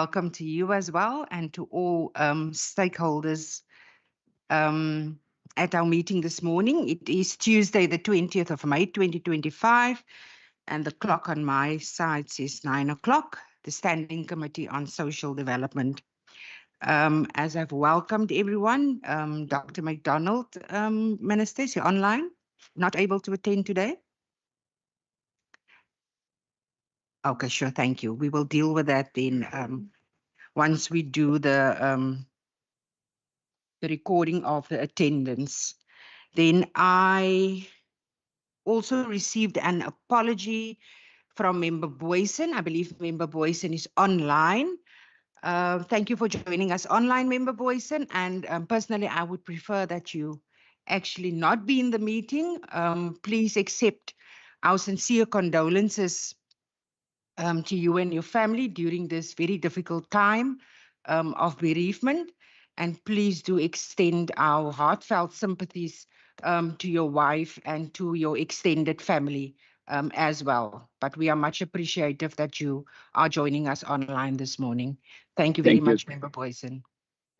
welcome to you as well and to all stakeholders at our meeting this morning. It is Tuesday, the 20th of May, 2025, and the clock on my side says 9 o'clock, the Standing Committee on Social Development. As I've welcomed everyone, Dr. McDonald, Minister, is you online? Not able to attend today? Okay, sure, thank you. We will deal with that then once we do the recording of the attendance. Then I also received an apology from Member Boyson. I believe Member Boyson is online. Thank you for joining us online, Member Boyson. And personally, I would prefer that you actually not be in the meeting. Please accept our sincere condolences to you and your family during this very difficult time of bereavement. And please do extend our heartfelt sympathies to your wife and to your extended family as well. But we are much appreciative that you are joining us online this morning. Thank you very much, Member Boyson.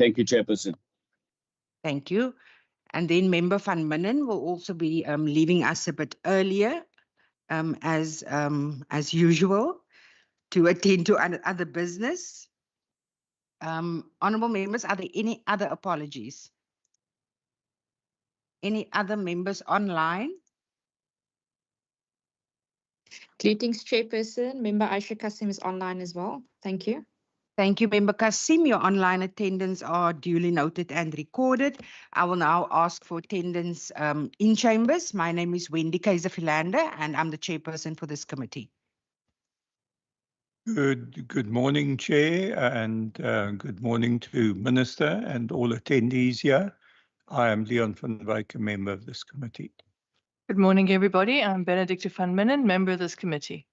Thank you, Chairperson. Thank you. And then Member Van Minnen will also be leaving us a bit earlier as usual to attend to other business. Honourable members, are there any other apologies? Any other members online? Greetings, Chairperson. Member Aisha Kasim is online as well. Thank you. Thank you, Member Kasim. Your online attendance are duly noted and recorded. I will now ask for attendance in chambers. My name is Wendy Kaiser-Philander, and I'm the chairperson for this committee. Good morning, Chair, and good morning to Minister and all attendees here. I am Leon van Wyk, a member of this committee. Good morning, everybody. I'm Benedicte van Minnen, member of this committee.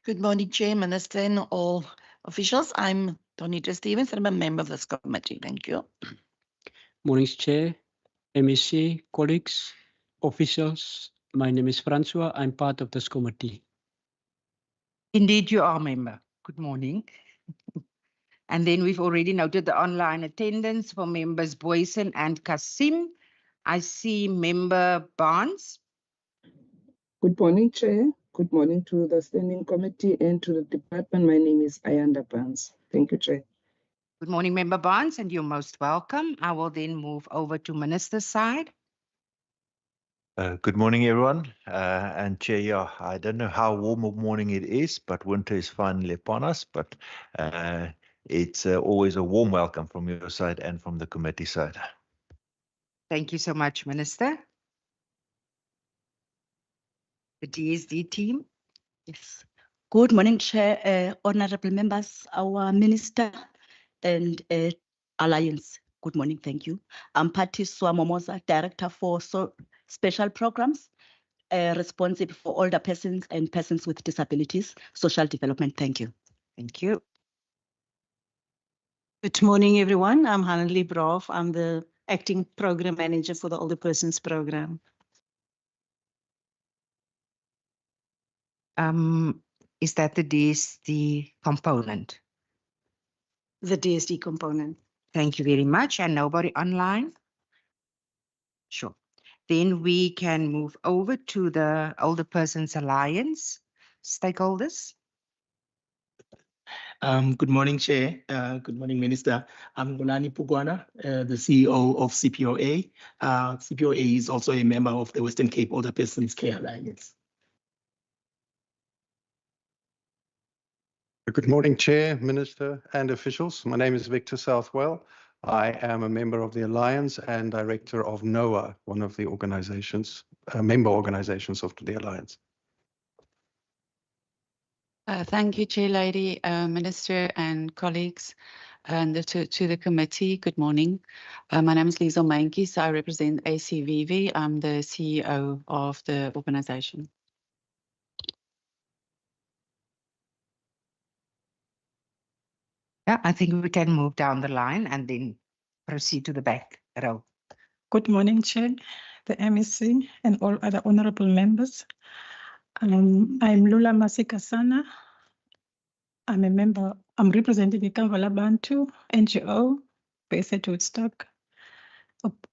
Good morning, Chair, Minister, and all officials. I'm Donita Stevens, and I'm a member of this committee. Thank you. Morning, Chair, MEC, colleagues, officials. My name is Francois. I'm part of this committee. Indeed, you are, member. Good morning. And then we've already noted the online attendance for members Boyson and Kasim. I see Member Barnes. Good morning, Chair. Good morning to the Standing Committee and to the department. My name is Ayanda Barnes. Thank you, Chair. Good morning, Member Barnes, and you're most welcome. I will then move over to Minister's side. Good morning, everyone. And Chair, yeah, I don't know how warm a morning it is, but winter is finally upon us. But it's always a warm welcome from your side and from the committee side. Thank you so much, Minister. The DSD team. Yes. Good morning, Chair, honorable members, our Minister and Alliance. Good morning, thank you. I'm Patty Swamomoza, Director for Special Programs, responsible for older persons and persons with disabilities, social development. Thank you. Thank you. Good morning, everyone. I'm Hanneli Braaf. I'm the Acting Program Manager for the Older Persons Program. Is that the DSD component? The DSD component. Thank you very much. And nobody online? Sure. Then we can move over to the Older Persons Alliance stakeholders. Good morning, Chair. Good morning, Minister. I'm Gunani Pugwana, the CEO of CPOA. CPOA is also a member of the Western Cape Older Persons Care Alliance. Good morning, Chair, Minister, and officials. My name is Victor Southwell. I am a member of the Alliance and director of NOAA, one of the organizations, member organizations of the Alliance. Thank you, Chair Lady, Minister and colleagues, and to the committee. Good morning. My name is Liesel Mankis. I represent ACVV. I'm the CEO of the organization. Yeah, I think we can move down the line and then proceed to the back row. Good morning, Chair, the MEC, and all other honorable members. I'm Lula Masikasana. I'm a member, I'm representing the Kampala Bantu NGO based at Woodstock,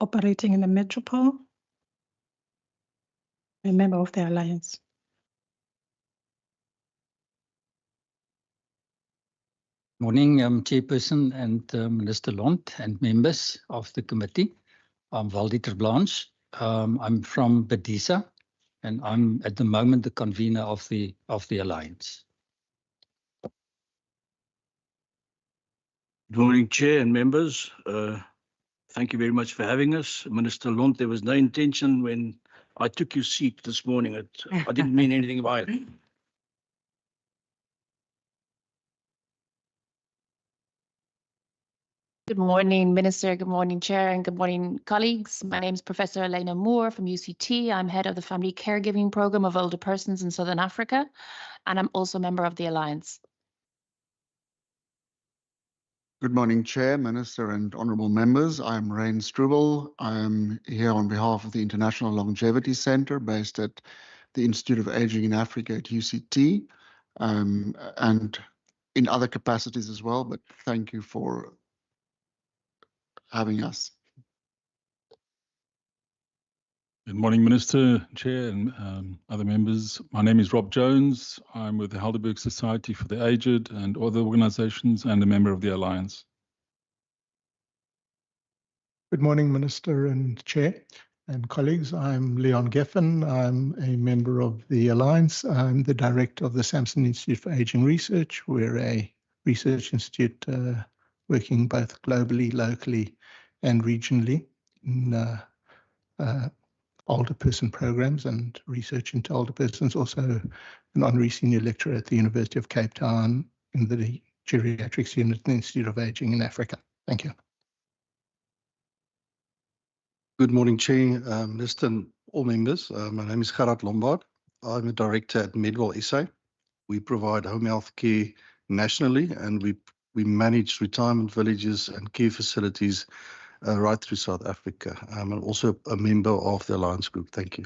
operating in the metropole. A member of the Alliance. Morning, Chairperson and Minister Lont and members of the committee. I'm Waldieter Blanche. I'm from Bedisa, and I'm at the moment the convener of the Alliance. Good morning, Chair and members. Thank you very much for having us. Minister Lont, there was no intention when I took your seat this morning. I didn't mean anything by it. Good morning, Minister. Good morning, Chair, and good morning, colleagues. My name is Professor Elena Moore from UCT. I'm head of the Family Caregiving Program of Older Persons in Southern Africa, and I'm also a member of the Alliance. Good morning, Chair, Minister, and honourable members. I'm Rain Struble. I'm here on behalf of the International Longevity Centre based at the Institute of Aging in Africa at UCT, and in other capacities as well, but thank you for having us. Good morning, Minister, Chair, and other members. My name is Rob Jones. I'm with the Helderberg Society for the Aged and other organisations and a member of the Alliance. Good morning, Minister and Chair and colleagues. I'm Leon Geffen. I'm a member of the Alliance. I'm the director of the Samson Institute for Aging Research. We're a research institute working both globally, locally, and regionally in older person programs and research into older persons. Also an honorary senior lecturer at the University of Cape Town in the Geriatrics Unit at the Institute of Aging in Africa. Thank you. Good morning, Chair, Minister, and all members. My name is Gerard Lombard. I'm a director at Medwell SA. We provide home health care nationally, and we manage retirement villages and care facilities right through South Africa. I'm also a member of the Alliance Group. Thank you.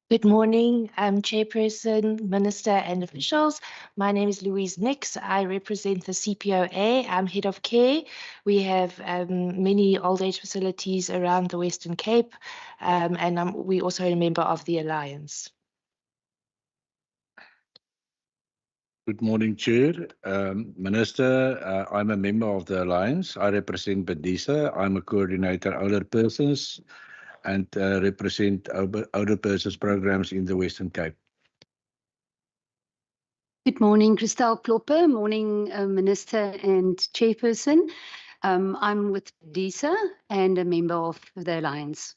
Good morning, Chairperson, Minister, and officials. My name is Louise Nix. I represent the CPOA. I'm head of care. We have many old age facilities around the Western Cape, and we also a member of the Alliance. Good morning, Chair. Minister, I'm a member of the Alliance. I represent Bedisa. I'm a coordinator older persons and represent older persons programs in the Western Cape. Good morning, Christelle Klopper. Morning, Minister and Chairperson. I'm with DISA and a member of the Alliance.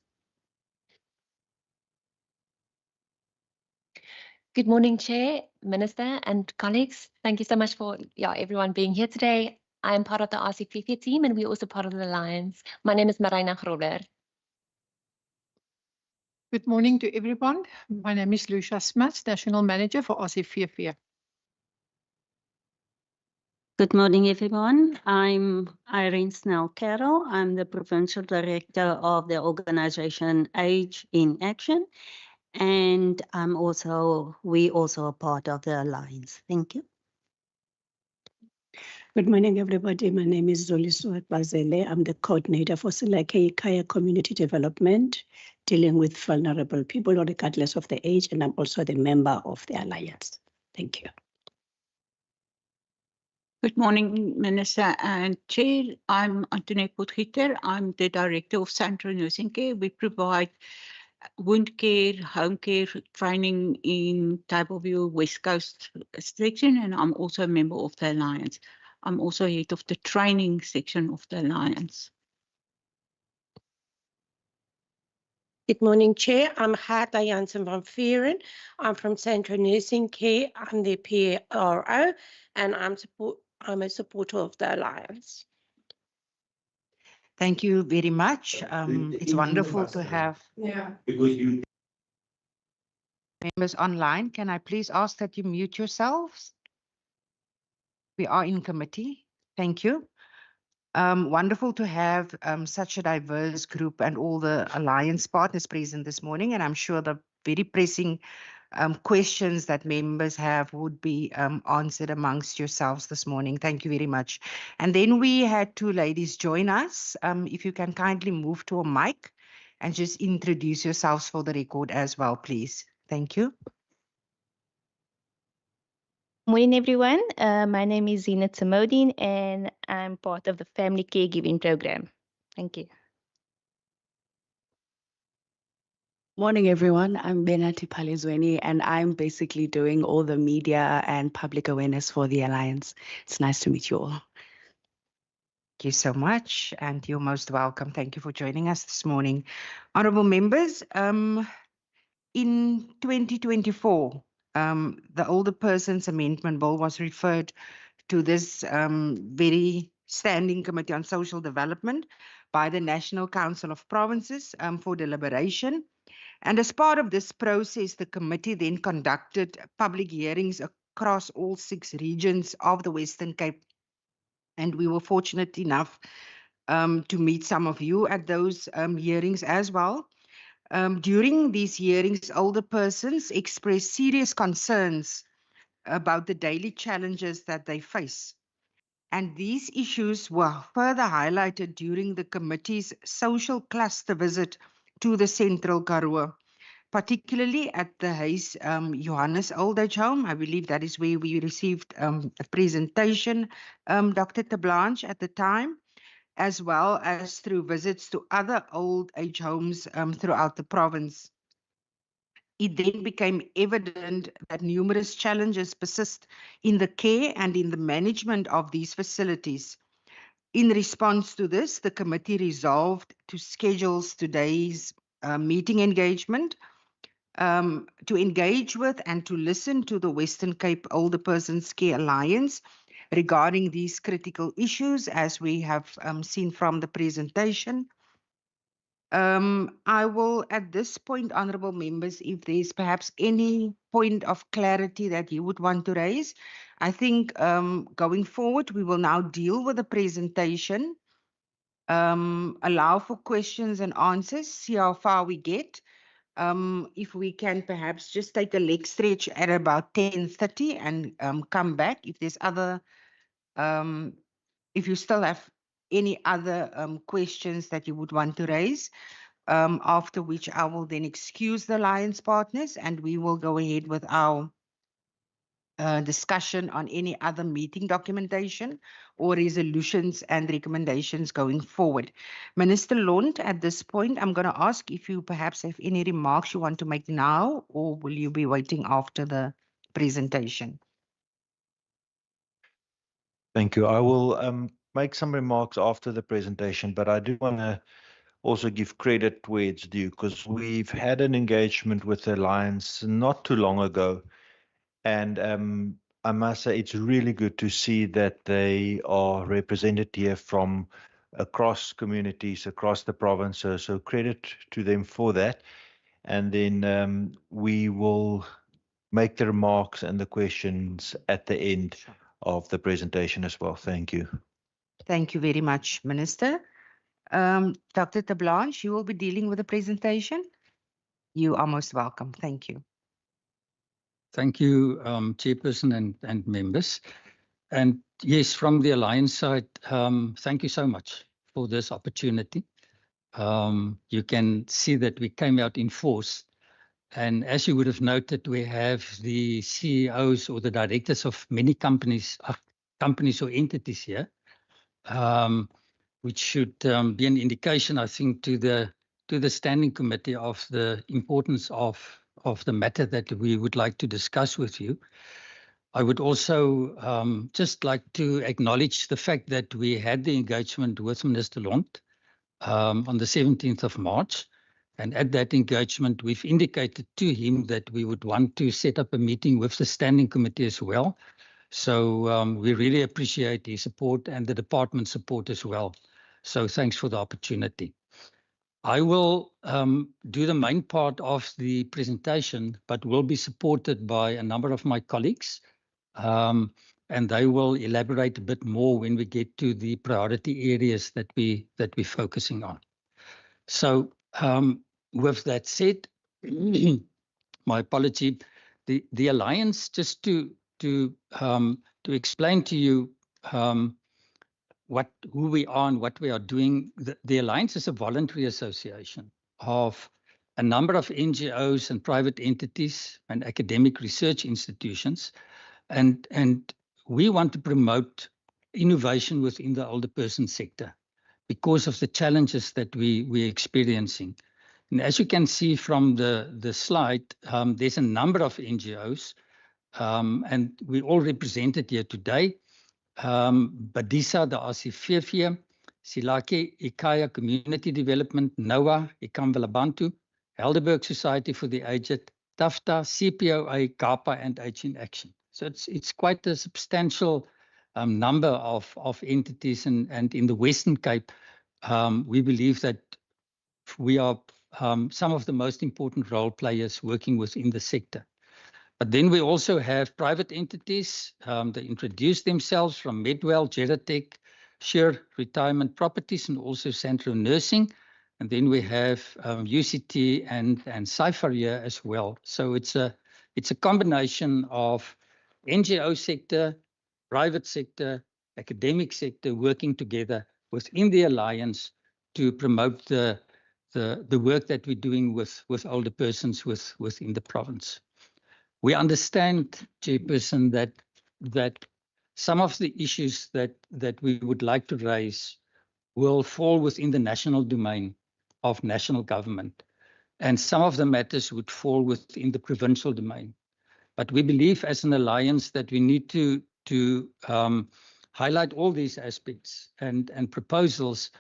Good morning, Chair, Minister, and colleagues. Thank you so much for everyone being here today. I am part of the RCPP team, and we're also part of the Alliance. My name is Marina Groller. Good morning to everyone. My name is Lucia Smuts, National Manager for RCVV. Good morning, everyone. I'm Irene Snell-Carroll. I'm the Provincial Director of the organization Age in Action, and we also are part of the Alliance. Thank you. Good morning, everybody. My name is Zoliswa Bazele. I'm the coordinator for Silake Kaya Community Development, dealing with vulnerable people regardless of the age, and I'm also the member of the Alliance. Thank you. Good morning, Minister and Chair. I'm Antoinette Potgieter. I'm the Director of Central Nursing Care. We provide wound care, home care training in Tableview West Coast section, and I'm also a member of the Alliance. I'm also head of the training section of the Alliance. Good morning, Chair. I'm Harta Jansen van Vieren. I'm from Central Nursing Care. I'm the PRO, and I'm a supporter of the Alliance. Thank you very much. It's wonderful to have members online. Can I please ask that you mute yourselves? We are in committee. Thank you. Wonderful to have such a diverse group and all the Alliance partners present this morning. And I'm sure the very pressing questions that members have would be answered amongst yourselves this morning. Thank you very much. And then we had two ladies join us. If you can kindly move to a mic and just introduce yourselves for the record as well, please. Thank you. Morning, everyone. My name is Zina Tamodin, and I'm part of the Family Caregiving Program. Thank you. Morning, everyone. I'm Benati Palizweni, and I'm basically doing all the media and public awareness for the Alliance. It's nice to meet you all. Thank you so much, and you're most welcome. Thank you for joining us this morning. Honourable members, in 2024, the Older Persons Amendment Bill was referred to this very standing Committee on Social Development by the National Council of Provinces for deliberation. And as part of this process, the committee then conducted public hearings across all 6 regions of the Western Cape. And we were fortunate enough to meet some of you at those hearings as well. During these hearings, older persons expressed serious concerns about the daily challenges that they face. And these issues were further highlighted during the committee's social cluster visit to the Central Karoo, particularly at the Huis Johannes Old Age Home. I believe that is where we received a presentation, Dr. Tablanche, at the time, as well as through visits to other old age homes throughout the province. It then became evident that numerous challenges persist in the care and in the management of these facilities. In response to this, the committee resolved to schedule today's meeting engagement to engage with and to listen to the Western Cape Older Persons Care Alliance regarding these critical issues, as we have seen from the presentation. I will, at this point, honourable members, if there's perhaps any point of clarity that you would want to raise. I think going forward, we will now deal with the presentation, allow for questions and answers, see how far we get. If we can perhaps just take a leg stretch at about 10:30 and come back if there's other, if you still have any other questions that you would want to raise, after which I will then excuse the Alliance partners and we will go ahead with our discussion on any other meeting documentation or resolutions and recommendations going forward. Minister Lund, at this point, I'm going to ask if you perhaps have any remarks you want to make now, or will you be waiting after the presentation? Thank you. I will make some remarks after the presentation, but I do want to also give credit where it's due, because we've had an engagement with the Alliance not too long ago. And I must say it's really good to see that they are represented here from across communities, across the province. So credit to them for that. And then we will make the remarks and the questions at the end of the presentation as well. Thank you. Thank you very much, Minister. Dr. Tablanche, you will be dealing with the presentation. You are most welcome. Thank you. Thank you, Chairperson and members. And yes, from the Alliance side, thank you so much for this opportunity. You can see that we came out in force. And as you would have noted, we have the CEOs or the directors of many companies or entities here, which should be an indication, I think, to the Standing Committee of the importance of the matter that we would like to discuss with you. I would also just like to acknowledge the fact that we had the engagement with Minister Lont on the 17th of March. And at that engagement, we've indicated to him that we would want to set up a meeting with the Standing Committee as well. So we really appreciate his support and the department's support as well. So thanks for the opportunity. I will do the main part of the presentation, but will be supported by a number of my colleagues. And they will elaborate a bit more when we get to the priority areas that we're focusing on. So with that said, my apology, The alliance, just to explain to you who we are and what we are doing. The alliance is a voluntary association of a number of NGOs and private entities and academic research institutions, and we want to promote innovation within the older person sector because of the challenges that we're experiencing. And as you can see from the slide, there's a number of NGOs, and we all represented here today. Badisa, the RCVV, Silake, Ikaya Community Development, NOAA, Ikamvela Bantu, Helderberg Society for the Aged, TAFTA, CPOA, GAPA, and Age in Action. So it's quite a substantial number of entities, and in the Western Cape, we believe that we are some of the most important role players working within the sector. But then we also have private entities. They introduce themselves from Medwell, Geratech, Sheer Retirement Properties, and also Centro Nursing. And then we have UCT and Cypher here as well. So it's a combination of NGO sector, private sector, academic sector working together within the alliance to promote the work that we're doing with older persons within the province. We understand, Chairperson, that some of the issues that we would like to raise will fall within the national domain of national government, and some of the matters would fall within the provincial domain. But we believe as an alliance that we need to highlight all these aspects and proposals,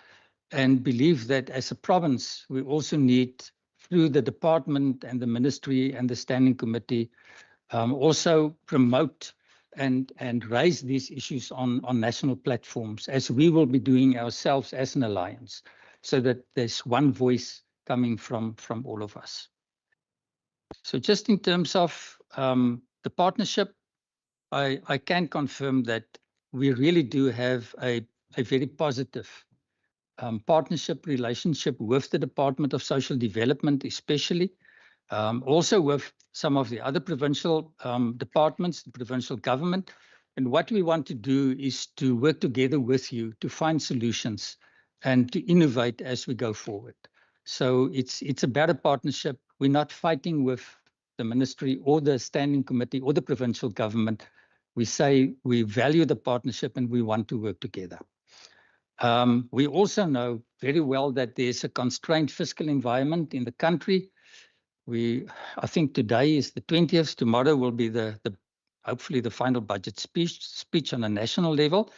and believe that as a province, we also need, through the department and the ministry and the standing committee, also promote and raise these issues on national platforms, as we will be doing ourselves as an alliance, so that there's one voice coming from all of us. So just in terms of the partnership, I can confirm that we really do have a very positive partnership relationship with the Department of Social Development, especially. Also with some of the other provincial departments, the provincial government. And what we want to do is to work together with you to find solutions and to innovate as we go forward. So it's about a partnership. We're not fighting with the ministry or the standing committee or the provincial government. We say we value the partnership and we want to work together. We also know very well that there's a constrained fiscal environment in the country. I think today is the 20th. Tomorrow will be hopefully the final budget speech on a national level.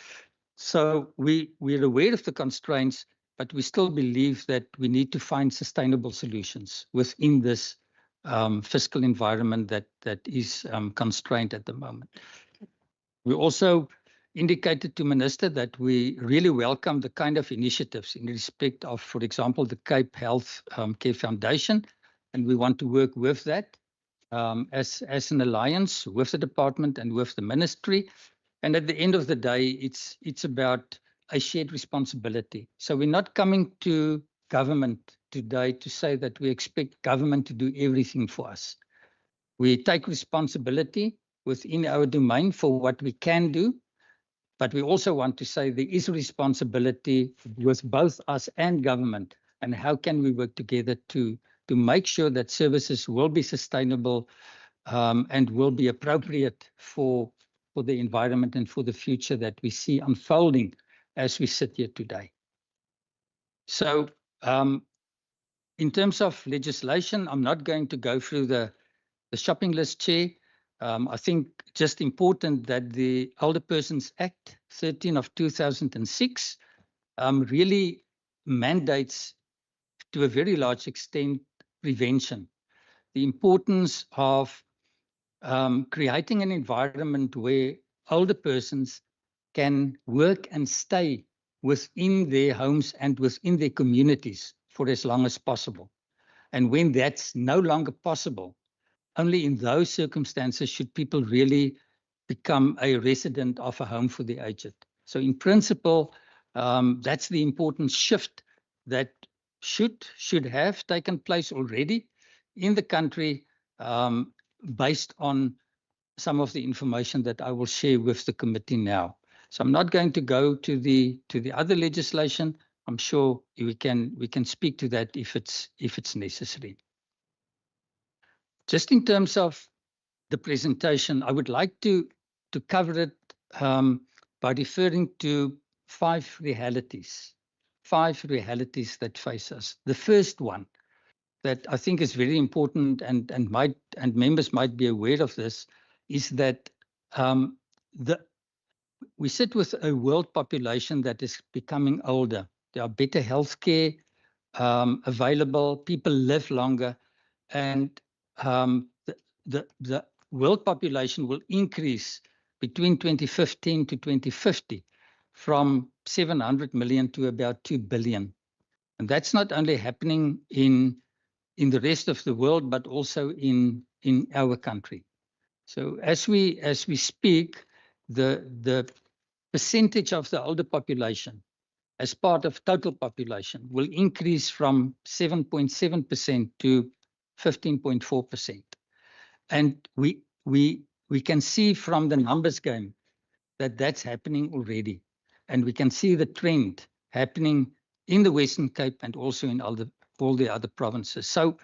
So we're aware of the constraints, but we still believe that we need to find sustainable solutions within this fiscal environment that is constrained at the moment. We also indicated to Minister that we really welcome the kind of initiatives in respect of, for example, the Cape Health Care Foundation. And we want to work with that as an alliance with the department and with the ministry. And at the end of the day, it's about a shared responsibility. So we're not coming to government today to say that we expect government to do everything for us. We take responsibility within our domain for what we can do, but we also want to say there is a responsibility with both us and government, and how can we work together to make sure that services will be sustainable and will be appropriate for the environment and for the future that we see unfolding as we sit here today. So in terms of legislation, I'm not going to go through the shopping list, Chair. I think just important that the Older Persons Act 13 of 2006 really mandates to a very large extent prevention. The importance of creating an environment where older persons can work and stay within their homes and within their communities for as long as possible. And when that's no longer possible, only in those circumstances should people really become a resident of a home for the aged. So in principle, that's the important shift that should have taken place already in the country, based on some of the information that I will share with the committee now. So I'm not going to go to the other legislation. I'm sure we can speak to that if it's necessary. Just in terms of the presentation, I would like to cover it by referring to five realities that face us. The first one that I think is very important and members might be aware of this is that we sit with a world population that is becoming older. There are better healthcare available. People live longer, and the world population will increase between 2015 to 2050 from 700 million to about 2 billion. And that's not only happening in the rest of the world, but also in our country. So as we speak, the percentage of the older population as part of total population will increase from 7.7% to 15.4%. And we can see from the numbers game that that's happening already. And we can see the trend happening in the Western Cape and also in all the other provinces. So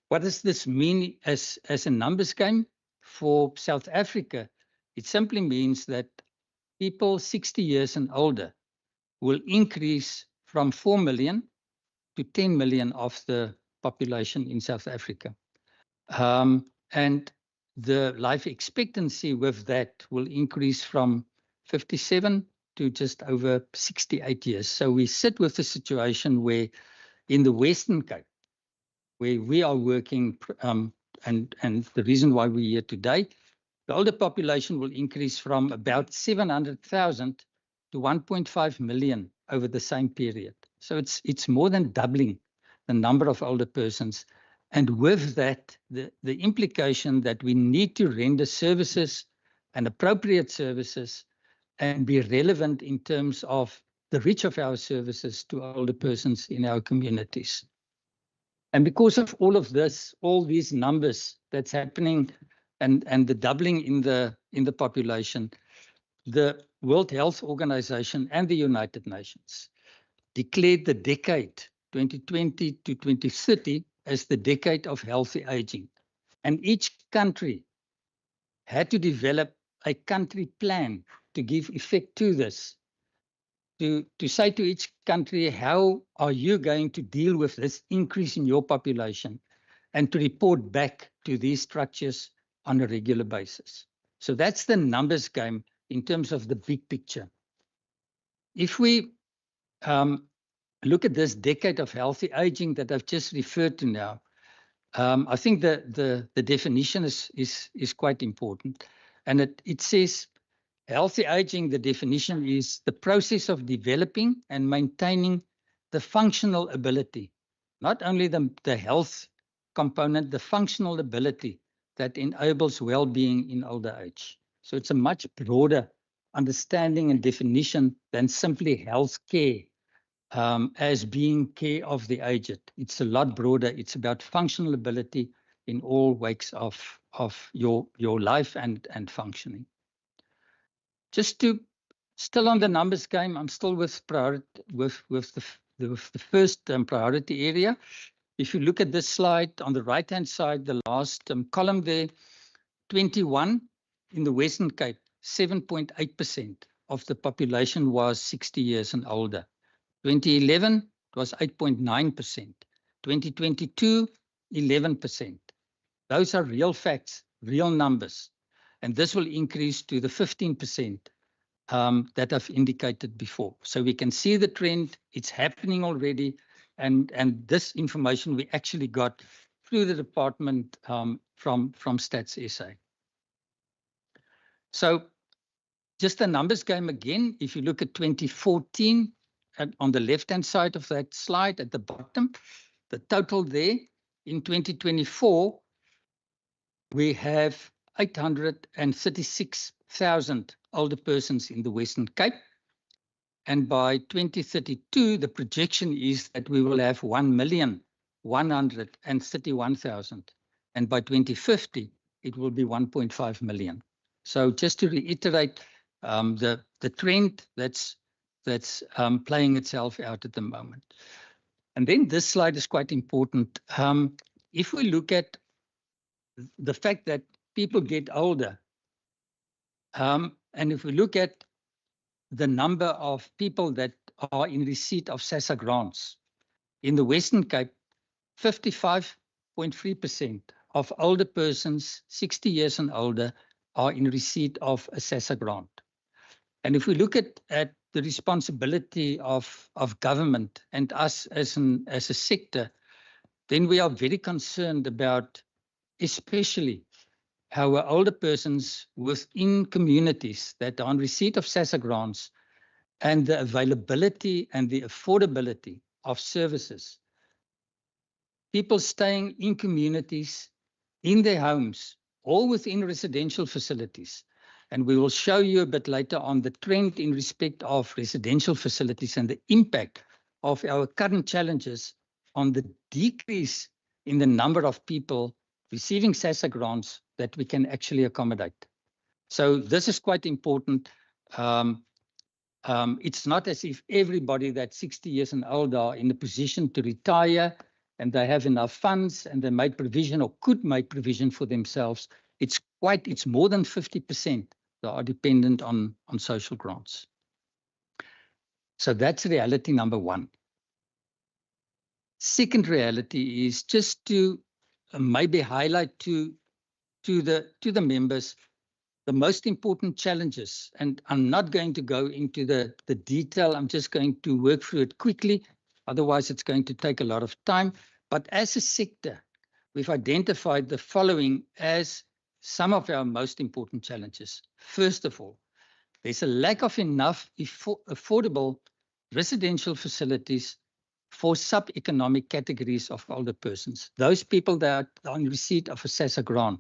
what does this mean as a numbers game for South Africa? It simply means that people 60 years and older will increase from 4 million to 10 million of the population in South Africa. And the life expectancy with that will increase from 57 to just over 68 years. So we sit with a situation where in the Western Cape, where we are working, and the reason why we're here today, the older population will increase from about 700,000 to 1.5 million over the same period. So it's more than doubling the number of older persons. And with that, the implication that we need to render services and appropriate services and be relevant in terms of the reach of our services to older persons in our communities. And because of all of this, all these numbers that's happening and the doubling in the population, the World Health Organization and the United Nations declared the decade 2020 to 2030 as the decade of healthy aging. And each country had to develop a country plan to give effect to this, to say to each country, how are you going to deal with this increase in your population, and to report back to these structures on a regular basis. So that's the numbers game in terms of the big picture. If we look at this decade of healthy aging that I've just referred to now, I think the definition is quite important. And it says healthy aging, the definition is the process of developing and maintaining the functional ability, not only the health component, the functional ability that enables well-being in older age. So it's a much broader understanding and definition than simply health care as being care of the aged. It's a lot broader. It's about functional ability in all wakes of your life and functioning. Just to still on the numbers game, I'm still with priority with the first priority area. If you look at this slide on the right-hand side, the last column there, 21 in the Western Cape, 7.8% of the population was 60 years and older. 2011, it was 8.9%. 2022, 11%. Those are real facts, real numbers. And this will increase to the 15% that I've indicated before. So we can see the trend, it's happening already. And this information we actually got through the department from Stats SA. So just the numbers game again, if you look at 2014, on the left-hand side of that slide at the bottom, the total there in 2024, we have 836,000 older persons in the Western Cape. And by 2032, the projection is that we will have 1,131,000. And by 2050, it will be 1.5 million. So just to reiterate, the trend that's playing itself out at the moment. And then this slide is quite important. If we look at the fact that people get older, and if we look at the number of people that are in receipt of SASSA grants, in the Western Cape, 55.3% of older persons, 60 years and older, are in receipt of a SASSA grant. And if we look at the responsibility of government and us as a sector, then we are very concerned about especially how older persons within communities that are in receipt of SASSA grants and the availability and the affordability of services. People staying in communities, in their homes, all within residential facilities. And we will show you a bit later on the trend in respect of residential facilities and the impact of our current challenges on the decrease in the number of people receiving SASSA grants that we can actually accommodate. So this is quite important. It's not as if everybody that's 60 years and older are in a position to retire and they have enough funds and they made provision or could make provision for themselves. It's more than 50% that are dependent on social grants. So that's reality number one. Second reality is just to maybe highlight to the members the most important challenges, and I'm not going to go into the detail, I'm just going to work through it quickly, otherwise it's going to take a lot of time. But as a sector, we've identified the following as some of our most important challenges. First of all, there's a lack of enough affordable residential facilities for sub-economic categories of older persons, those people that are in receipt of a SASSA grant.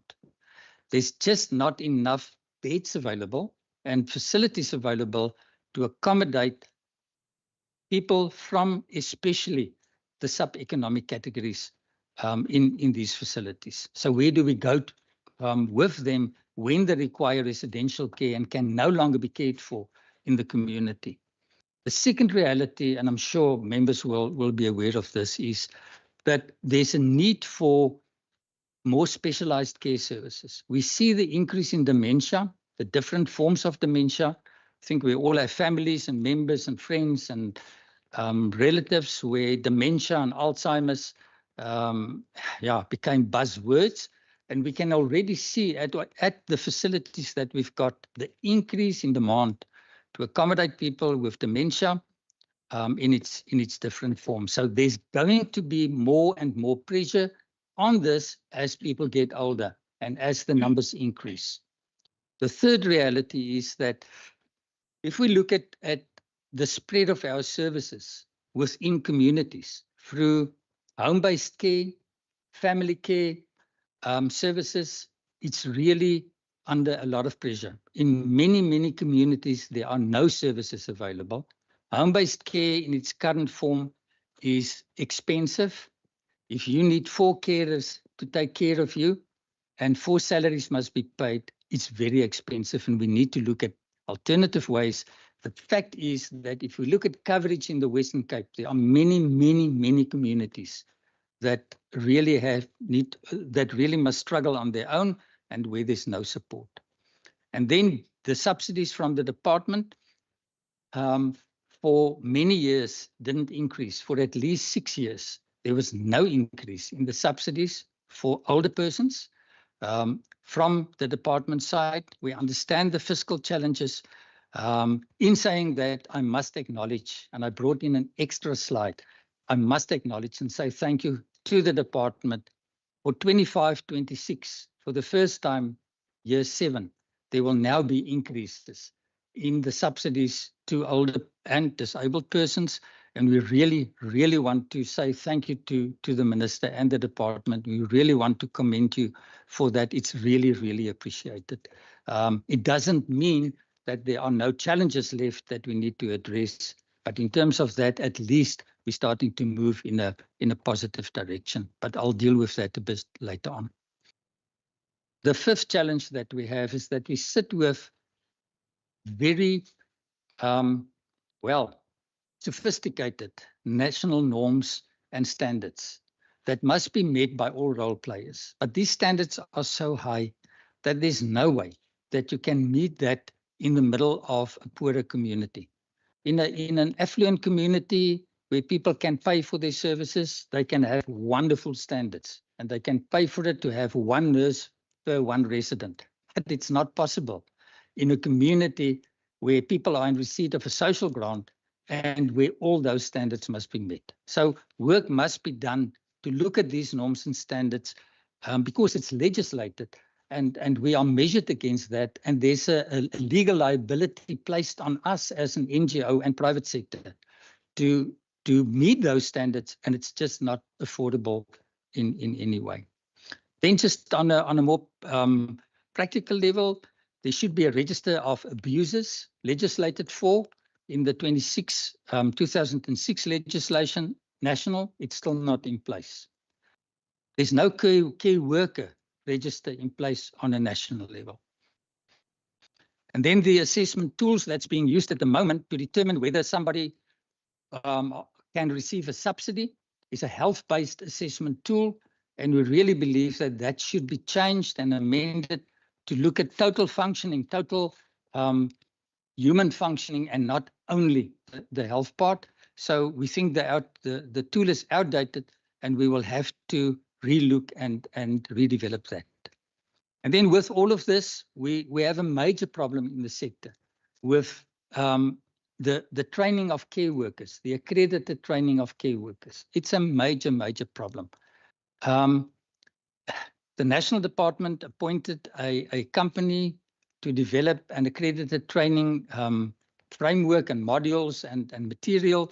There's just not enough beds available and facilities available to accommodate people from especially the sub-economic categories in these facilities. So where do we go with them when they require residential care and can no longer be cared for in the community? The second reality, and I'm sure members will be aware of this, is that there's a need for more specialized care services. We see the increase in dementia, the different forms of dementia. I think we all have families and members and friends and relatives where dementia and Alzheimer's became buzzwords. And we can already see at the facilities that we've got the increase in demand to accommodate people with dementia in its different forms. So there's going to be more and more pressure on this as people get older and as the numbers increase. The third reality is that if we look at the spread of our services within communities through home-based care, family care services, it's really under a lot of pressure. In many, many communities, there are no services available. Home-based care in its current form is expensive. If you need 4 carers to take care of you and 4 salaries must be paid, it's very expensive and we need to look at alternative ways. The fact is that if we look at coverage in the Western Cape, there are many, many, many communities that really must struggle on their own and where there's no support. And then the subsidies from the department for many years didn't increase. For at least 6 years, there was no increase in the subsidies for older persons. From the department side, we understand the fiscal challenges. In saying that, I must acknowledge, and I brought in an extra slide, I must acknowledge and say thank you to the department for 25-26. For the first time, year 7, there will now be increases in the subsidies to older and disabled persons. And we really, really want to say thank you to the minister and the department. We really want to commend you for that. It's really, really appreciated. It doesn't mean that there are no challenges left that we need to address. But in terms of that, at least we're starting to move in a positive direction. But I'll deal with that a bit later on. The fifth challenge that we have is that we sit with very, well, sophisticated national norms and standards that must be met by all role players. But these standards are so high that there's no way that you can meet that in the middle of a poorer community. In an affluent community where people can pay for their services, they can have wonderful standards and they can pay for it to have one nurse per one resident. But it's not possible in a community where people are in receipt of a social grant and where all those standards must be met. So work must be done to look at these norms and standards because it's legislated and we are measured against that. And there's a legal liability placed on us as an NGO and private sector to meet those standards, and it's just not affordable in any way. Then just on a more practical level, there should be a register of abusers legislated for in the 2006 legislation, national, it's still not in place. There's no care worker register in place on a national level. And then the assessment tools that's being used at the moment to determine whether somebody can receive a subsidy is a health-based assessment tool. And we really believe that that should be changed and amended to look at total functioning, total human functioning, and not only the health part. So we think the tool is outdated, and we will have to relook and redevelop that. And then with all of this, we have a major problem in the sector with the training of care workers, the accredited training of care workers. It's a major, major problem. The National Department appointed a company to develop an accredited training framework and modules and material,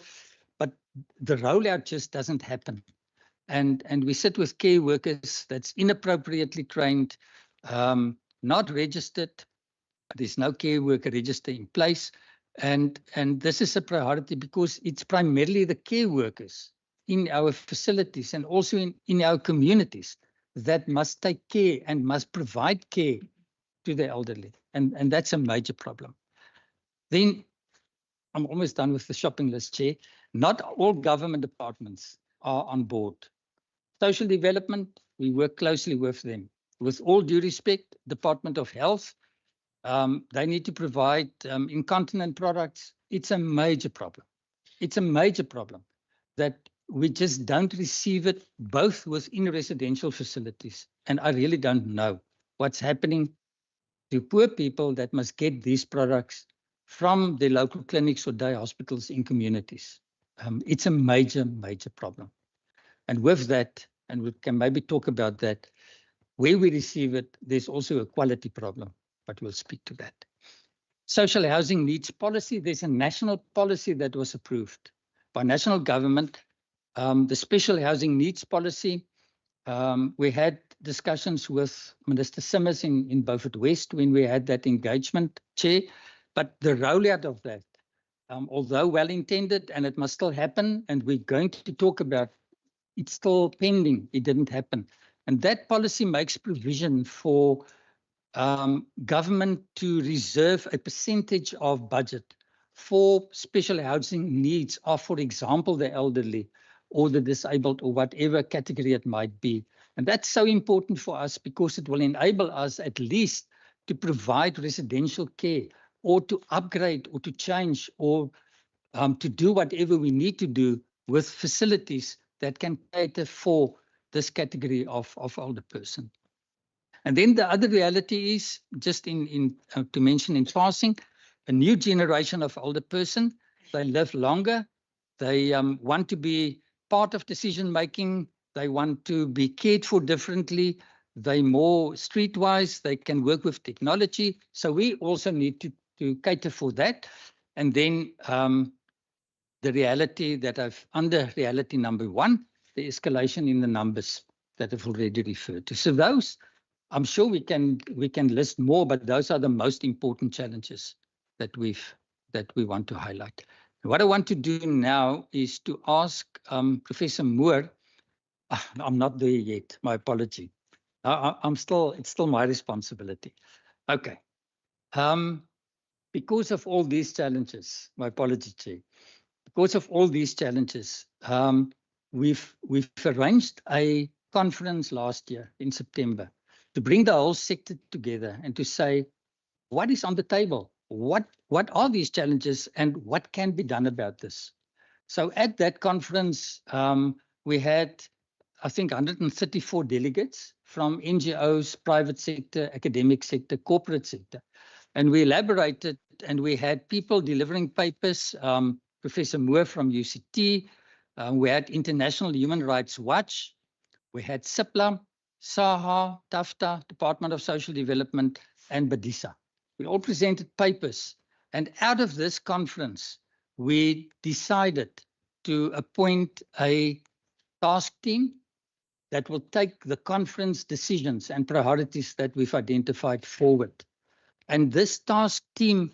but the rollout just doesn't happen. And we sit with care workers that's inappropriately trained, not registered. There's no care worker register in place. And this is a priority because it's primarily the care workers in our facilities and also in our communities that must take care and must provide care to the elderly. And that's a major problem. Then I'm almost done with the shopping list, Chair. Not all government departments are on board. Social development, we work closely with them. With all due respect, Department of Health, they need to provide incontinent products. It's a major problem. It's a major problem that we just don't receive it both within residential facilities. And I really don't know what's happening to poor people that must get these products from the local clinics or day hospitals in communities. It's a major, major problem. And with that, and we can maybe talk about that, where we receive it, there's also a quality problem, but we'll speak to that. Social housing needs policy. There's a national policy that was approved by national government. The special housing needs policy, we had discussions with Minister Simmers in Beaufort West when we had that engagement, Chair, but the rollout of that, although well-intended and it must still happen, and we're going to talk about it's still pending, it didn't happen. And that policy makes provision for government to reserve a percentage of budget for special housing needs of, for example, the elderly or the disabled or whatever category it might be. And that's so important for us because it will enable us at least to provide residential care or to upgrade or to change or to do whatever we need to do with facilities that can cater for this category of older person. And then the other reality is, just to mention in passing, a new generation of older person, they live longer, they want to be part of decision making, they want to be cared for differently, they're more streetwise, they can work with technology. So we also need to cater for that. And then the reality that under reality number one, the escalation in the numbers that I've already referred to. So those, I'm sure we can list more, but those are the most important challenges that we want to highlight. What I want to do now is to ask Professor Moore. I'm not there yet, my apology. It's still my responsibility. Okay. Because of all these challenges, my apology, Chair. Because of all these challenges, we've arranged a conference last year in September to bring the whole sector together and to say, what is on the table? What are these challenges and what can be done about this? So at that conference, we had, I think, 134 delegates from NGOs, private sector, academic sector, corporate sector. And we elaborated and we had people delivering papers, Professor Moore from UCT, we had International Human Rights Watch, we had CIPLA, SAHA, TAFTA, Department of Social Development, and BDISA. We all presented papers. And out of this conference, we decided to appoint a task team that will take the conference decisions and priorities that we've identified forward. And this task team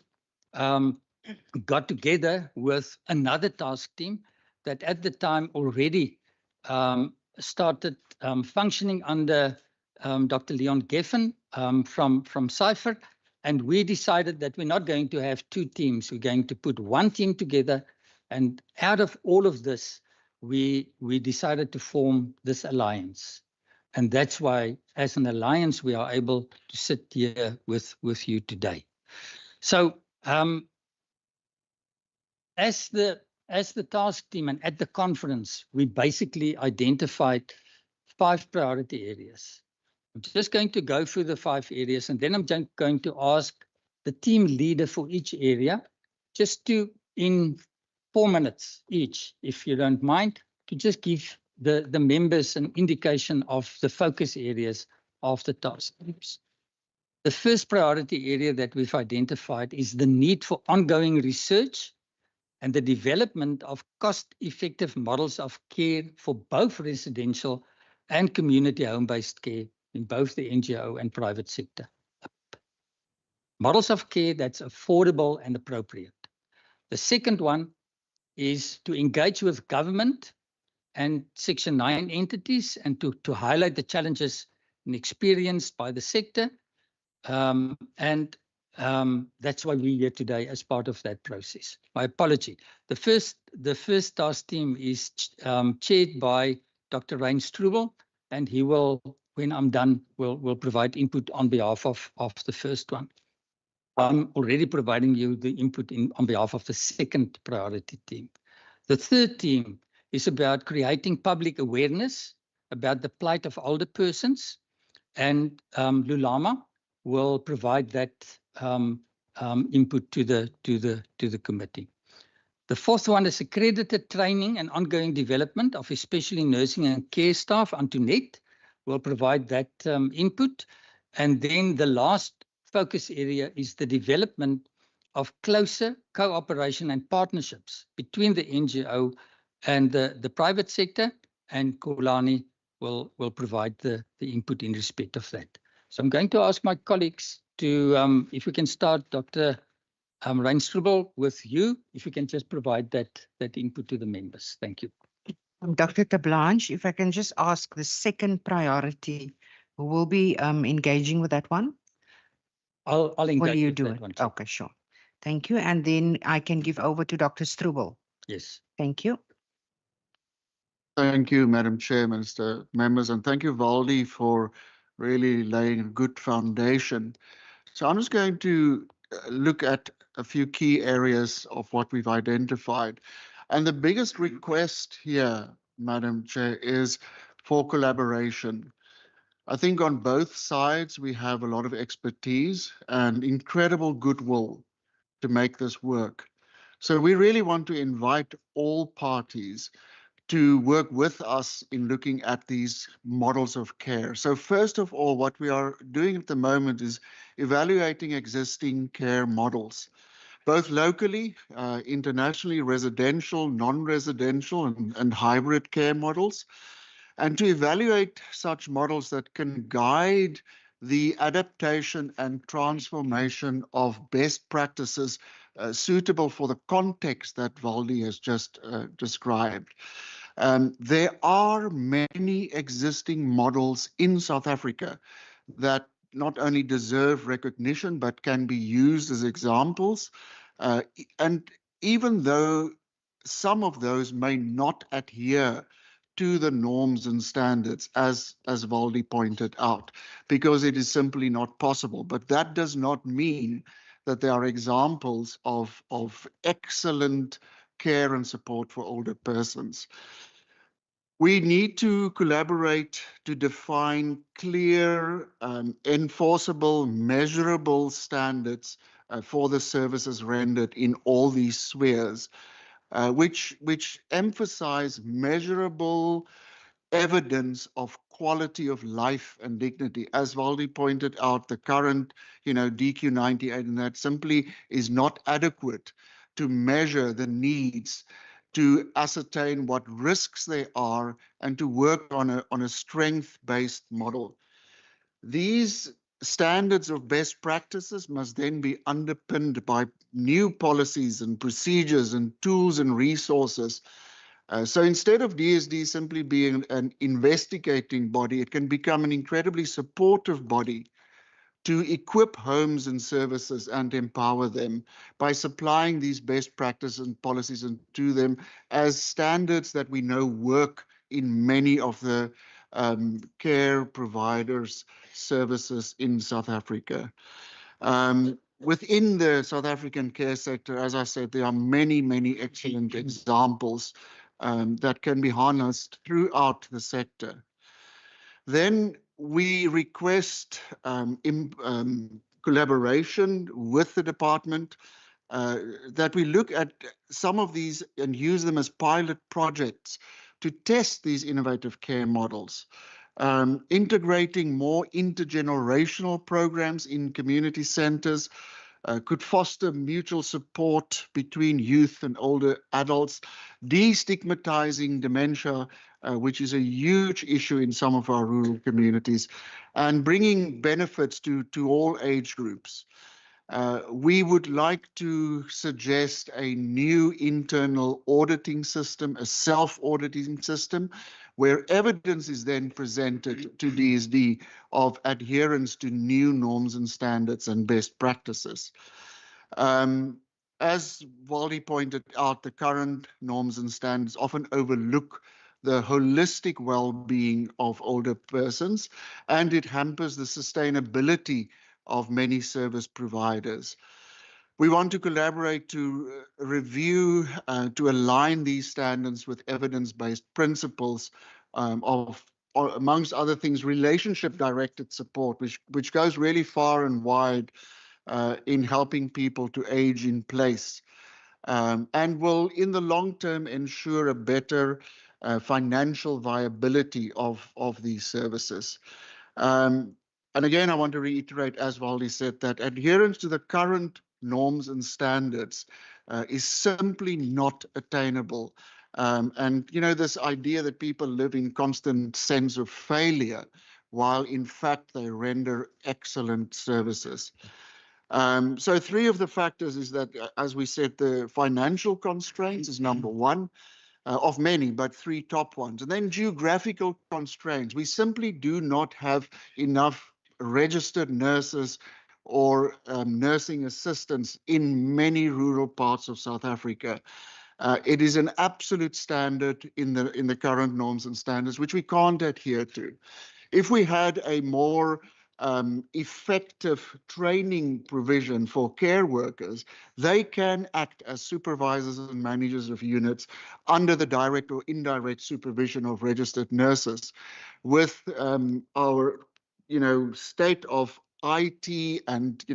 got together with another task team that at the time already started functioning under Dr. Leon Geffen from CIPHER. And we decided that we're not going to have two teams. We're going to put one team together. And out of all of this, we decided to form this alliance. And that's why, as an alliance, we are able to sit here with you today. So as the task team and at the conference, we basically identified 5 priority areas. I'm just going to go through the 5 areas, and then I'm going to ask the team leader for each area, just to, in 4 minutes each, if you don't mind, to just give the members an indication of the focus areas of the task groups. The first priority area that we've identified is the need for ongoing research and the development of cost-effective models of care for both residential and community home-based care in both the NGO and private sector. Models of care that's affordable and appropriate. The second one is to engage with government and Section 9 entities and to highlight the challenges experienced by the sector. That's why we're here today as part of that process. My apology. The first task team is chaired by Dr. Rein Strubel, and he will, when I'm done, will provide input on behalf of the first one. I'm already providing you the input on behalf of the second priority team. The third team is about creating public awareness about the plight of older persons, and Lulama will provide that input to the committee. The fourth one is accredited training and ongoing development of especially nursing and care staff. Antoinette will provide that input. And then the last focus area is the development of closer cooperation and partnerships between the NGO and the private sector, and Kolani will provide the input in respect of that. So I'm going to ask my colleagues to, if we can start, Dr. Rein Strubel, with you, if you can just provide that input to the members. Thank you. Dr. Tablanche, if I can just ask the second priority, who will be engaging with that one? I'll engage Will you with do that it? one. Okay, sure. Thank you. And then I can give over to Dr. Strubel. Yes. Thank you. Thank you, Madam Chair, Minister, members, and thank you, Valdi, for really laying a good foundation. So I'm just going to look at a few key areas of what we've identified. And the biggest request here, Madam Chair, is for collaboration. I think on both sides, we have a lot of expertise and incredible goodwill to make this work. So we really want to invite all parties to work with us in looking at these models of care. So first of all, what we are doing at the moment is evaluating existing care models, both locally, internationally, residential, non-residential, and hybrid care models, and to evaluate such models that can guide the adaptation and transformation of best practices suitable for the context that Valdi has just described. There are many existing models in South Africa that not only deserve recognition, but can be used as examples. And even though some of those may not adhere to the norms and standards, as Valdi pointed out, because it is simply not possible. But that does not mean that there are examples of excellent care and support for older persons. We need to collaborate to define clear, enforceable, measurable standards for the services rendered in all these spheres, which emphasize measurable evidence of quality of life and dignity. As Valdi pointed out, the current, DQ98 and that simply is not adequate to measure the needs, to ascertain what risks there are, and to work on a strength-based model. These standards of best practices must then be underpinned by new policies and procedures and tools and resources. So instead of DSD simply being an investigating body, it can become an incredibly supportive body to equip homes and services and empower them by supplying these best practices and policies to them as standards that we know work in many of the care providers' services in South Africa. Within the South African care sector, as I said, there are many, many excellent examples that can be harnessed throughout the sector. Then we request collaboration with the department, that we look at some of these and use them as pilot projects to test these innovative care models. Integrating more intergenerational programs in community centers could foster mutual support between youth and older adults, destigmatizing dementia, which is a huge issue in some of our rural communities, and bringing benefits to all age groups. We would like to suggest a new internal auditing system, a self-auditing system, where evidence is then presented to DSD of adherence to new norms and standards and best practices. As Valdi pointed out, the current norms and standards often overlook the holistic well-being of older persons, and it hampers the sustainability of many service providers. We want to collaborate to review, to align these standards with evidence-based principles amongst other things, relationship-directed support, which goes really far and wide in helping people to age in place, and will, in the long term, ensure a better financial viability of these services. And again, I want to reiterate, as Valdi said, that adherence to the current norms and standards is simply not attainable. And, this idea that people live in constant sense of failure, while in fact they render excellent services. So 3 of the factors is that, as we said, the financial constraints is number 1. Of many, but 3 top ones. And then geographical constraints. We simply do not have enough registered nurses or nursing assistants in many rural parts of South Africa. It is an absolute standard in the current norms and standards, which we can't adhere to. If we had a more effective training provision for care workers, they can act as supervisors and managers of units under the direct or indirect supervision of registered nurses. With our, state of IT and,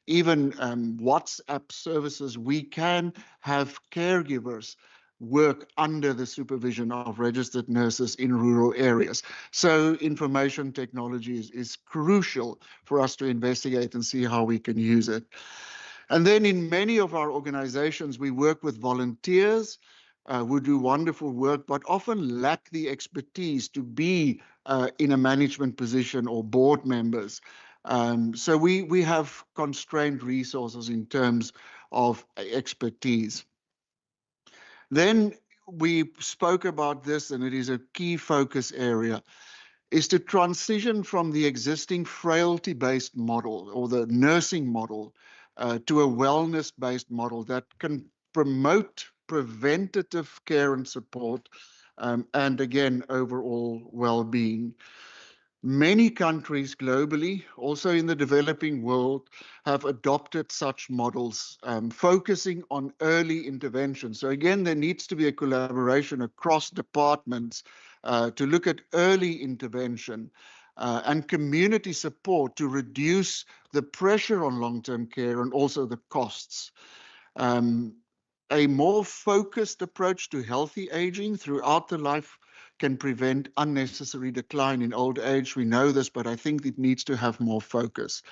even WhatsApp services, we can have caregivers work under the supervision of registered nurses in rural areas. So information technology is crucial for us to investigate and see how we can use it. And then in many of our organizations, we work with volunteers who do wonderful work, but often lack the expertise to be in a management position or board members. So we have constrained resources in terms of expertise. Then we spoke about this, and it is a key focus area, is to transition from the existing frailty-based model or the nursing model to a wellness-based model that can promote preventative care and support, and again, overall well-being. Many countries globally, also in the developing world, have adopted such models, focusing on early intervention. So again, there needs to be a collaboration across departments to look at early intervention and community support to reduce the pressure on long-term care and also the costs. A more focused approach to healthy aging throughout the life can prevent unnecessary decline in old age. We know this, but I think it needs to have more focus.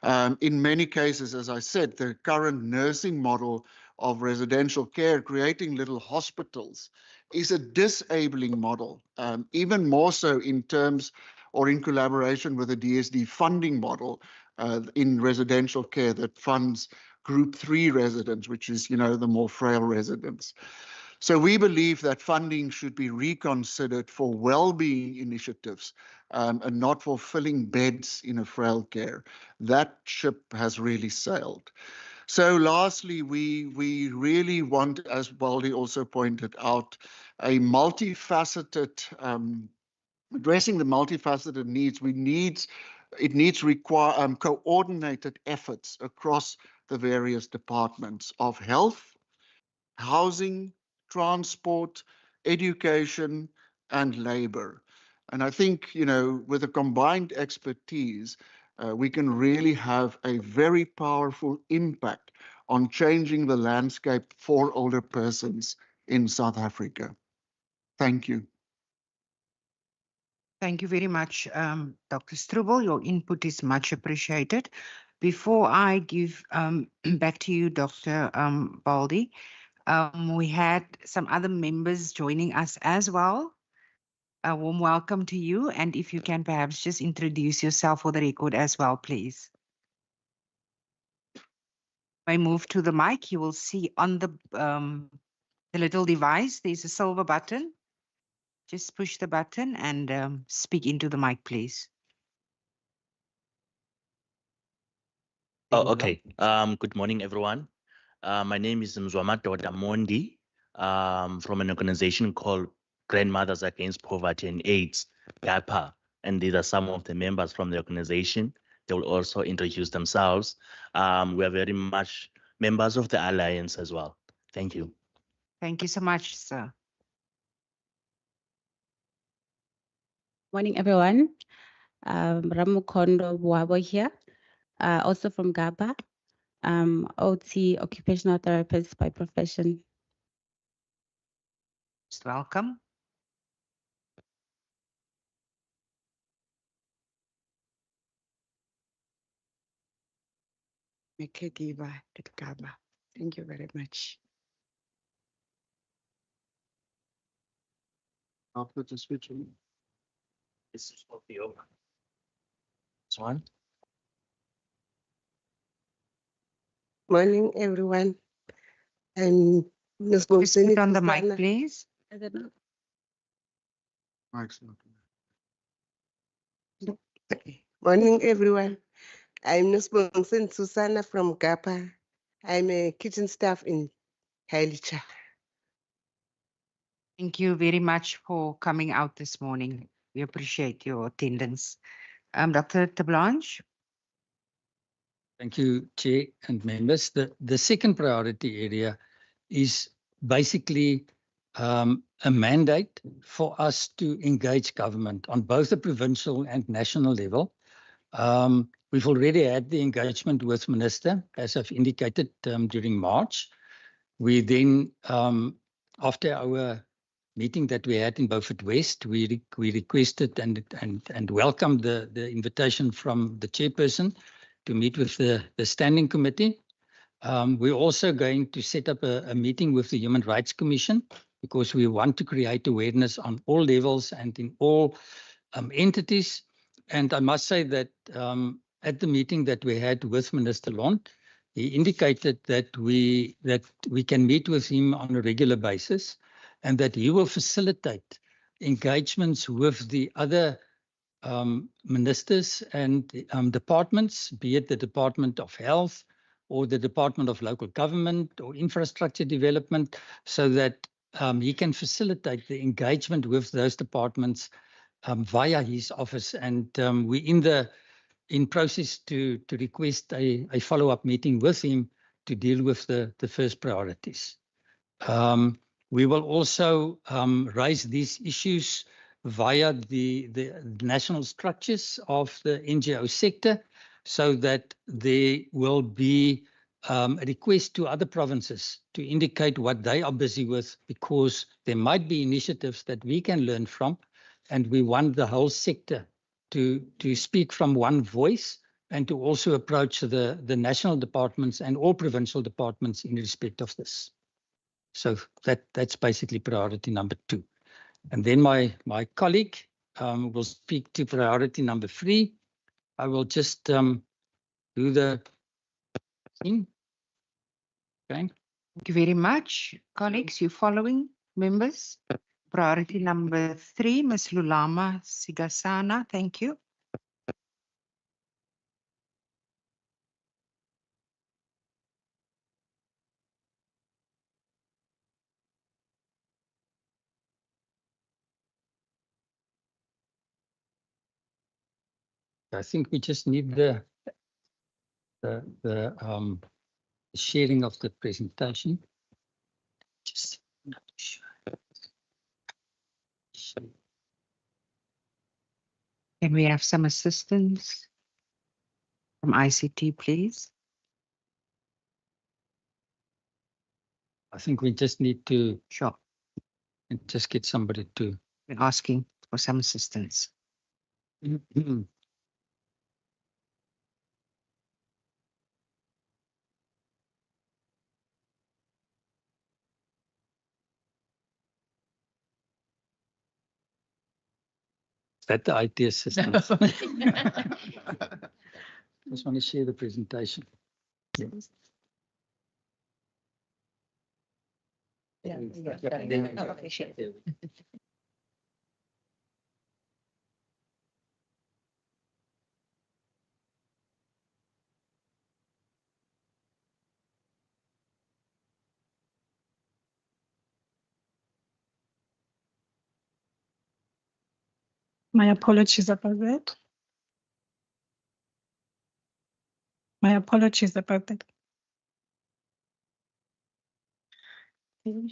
In many cases, as I said, the current nursing model of residential care, creating little hospitals, is a disabling model, even more so in terms or in collaboration with the DSD funding model in residential care that funds Group 3 residents, which is, the more frail residents. So we believe that funding should be reconsidered for well-being initiatives and not for filling beds in a frail care. That ship has really sailed. So lastly, we really want, as Baldi also pointed out, a multifaceted, addressing the multifaceted needs. It needs coordinated efforts across the various departments of health, housing, transport, education, and labor. And I think, with a combined expertise, we can really have a very powerful impact on changing the landscape for older persons in South Africa. Thank you. Thank you very much, Dr. Struble. Your input is much appreciated. Before I give back to you, Dr. Baldi, we had some other members joining us as well. A warm welcome to you. And if you can perhaps just introduce yourself for the record as well, please. I move to the mic. You will see on the little device, there's a silver button. Just push the button and speak into the mic, please. Oh, okay. Good morning, everyone. My name is Mzwamato Damondi from an organization called Grandmothers Against Poverty and AIDS, GAPA. And these are some of the members from the organization. They will also introduce themselves. We are very much members of the Alliance as well. Thank you. Thank you so much, sir. Morning, everyone. Ramukondo Bwabo here, also from GAPA, OT, occupational therapist by profession. Just welcome. Caregiver at GAPA. Thank you very much. After the switch on. This is for the over. This one. Morning, everyone. I'm Ms. Just put on the mic, please. I don't know. Mic's not on. Okay. Morning, everyone. I'm Ms. Bongsen Susanna from GAPA. I'm a kitchen staff in Kailicha. Thank you very much for coming out this morning. We appreciate your attendance. Dr. Tablanche. Thank you, Chair and members. The second priority area is basically a mandate for us to engage government on both the provincial and national level. We've already had the engagement with Minister, as I've indicated, during March. We then, after our meeting that we had in Beaufort West, we requested and welcomed the invitation from the chairperson to meet with the standing committee. We're also going to set up a meeting with the Human Rights Commission because we want to create awareness on all levels and in all entities. And I must say that at the meeting that we had with Minister Lont, he indicated that we can meet with him on a regular basis and that he will facilitate engagements with the other ministers and departments, be it the Department of Health or the Department of Local Government or Infrastructure Development, so that he can facilitate the engagement with those departments via his office. And we're in process to request a follow-up meeting with him to deal with the first priorities. We will also raise these issues via the national structures of the NGO sector, so that there will be a request to other provinces to indicate what they are busy with, because there might be initiatives that we can learn from, and we want the whole sector to speak from one voice and to also approach the national departments and all provincial departments in respect of this. So that's basically priority number 2. And then my colleague will speak to priority number 3. I will just do the thing. Okay. Thank you very much. Colleagues, you following members? Priority number 3, Ms. Lulama Sigasana. Thank you. I think we just need the sharing of the presentation. Just not sure. Can we have some assistance from ICT, please? I think we just need to Sure. And just get somebody to. We're asking for some assistance. Is that the IT assistant? Just want to share the presentation. Yes. Yeah. Okay, sure. My apologies about that. My apologies about that. Okay.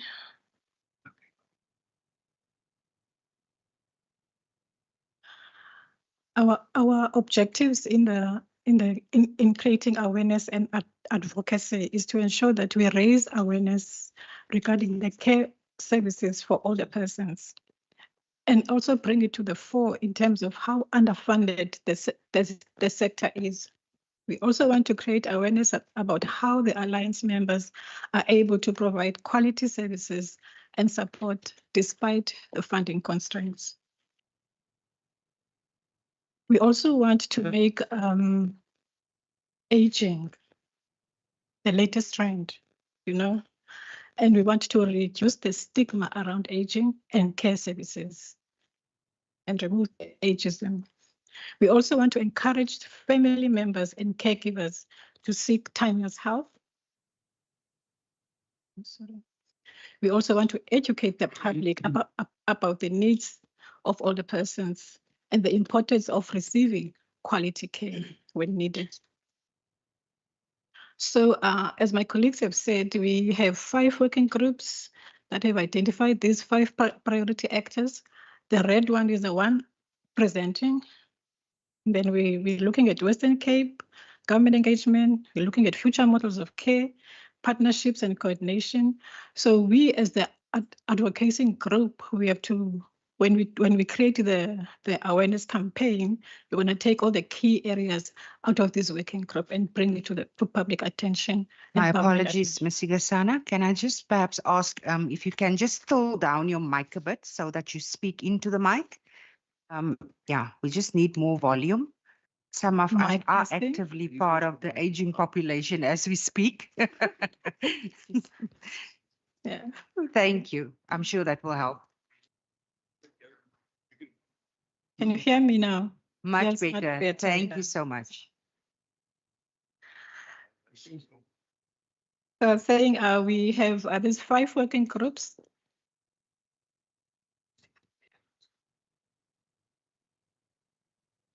Our objectives in creating awareness and advocacy is to ensure that we raise awareness regarding the care services for older persons, and also bring it to the fore in terms of how underfunded the sector is. We also want to create awareness about how the Alliance members are able to provide quality services and support despite the funding constraints. We also want to make aging the latest trend, and we want to reduce the stigma around aging and care services and remove ageism. We also want to encourage family members and caregivers to seek timeless health. We also want to educate the public about the needs of older persons and the importance of receiving quality care when needed. So as my colleagues have said, we have 5 working groups that have identified these 5 priority actors. The red one is the one presenting. And then we're looking at Western Cape, government engagement, we're looking at future models of care, partnerships and coordination. So we as the advocacy group, we have to, when we create the awareness campaign, we're going to take all the key areas out of this working group and bring it to public attention. My apologies, Ms. Sigasana. Can I just perhaps ask if you can just pull down your mic a bit so that you speak into the mic? Yeah, we just need more volume. Some of us are actively part of the aging population as we speak. Yeah. Thank you. I'm sure that will help. Can you hear me now? Much Yes, much better. better, Thank yeah. you so much. So I was saying we have these 5 working groups.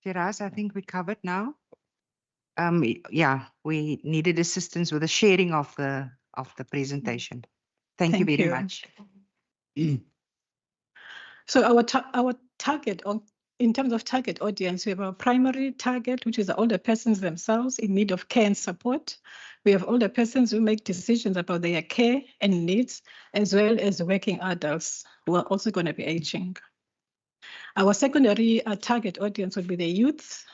Firas, I think we covered now. Yeah, we needed assistance with the sharing of the presentation. Thank you Thank very you. much. So our target in terms of target audience, we have our primary target, which is the older persons themselves in need of care and support. We have older persons who make decisions about their care and needs, as well as working adults who are also going to be aging. Our secondary target audience would be the youth,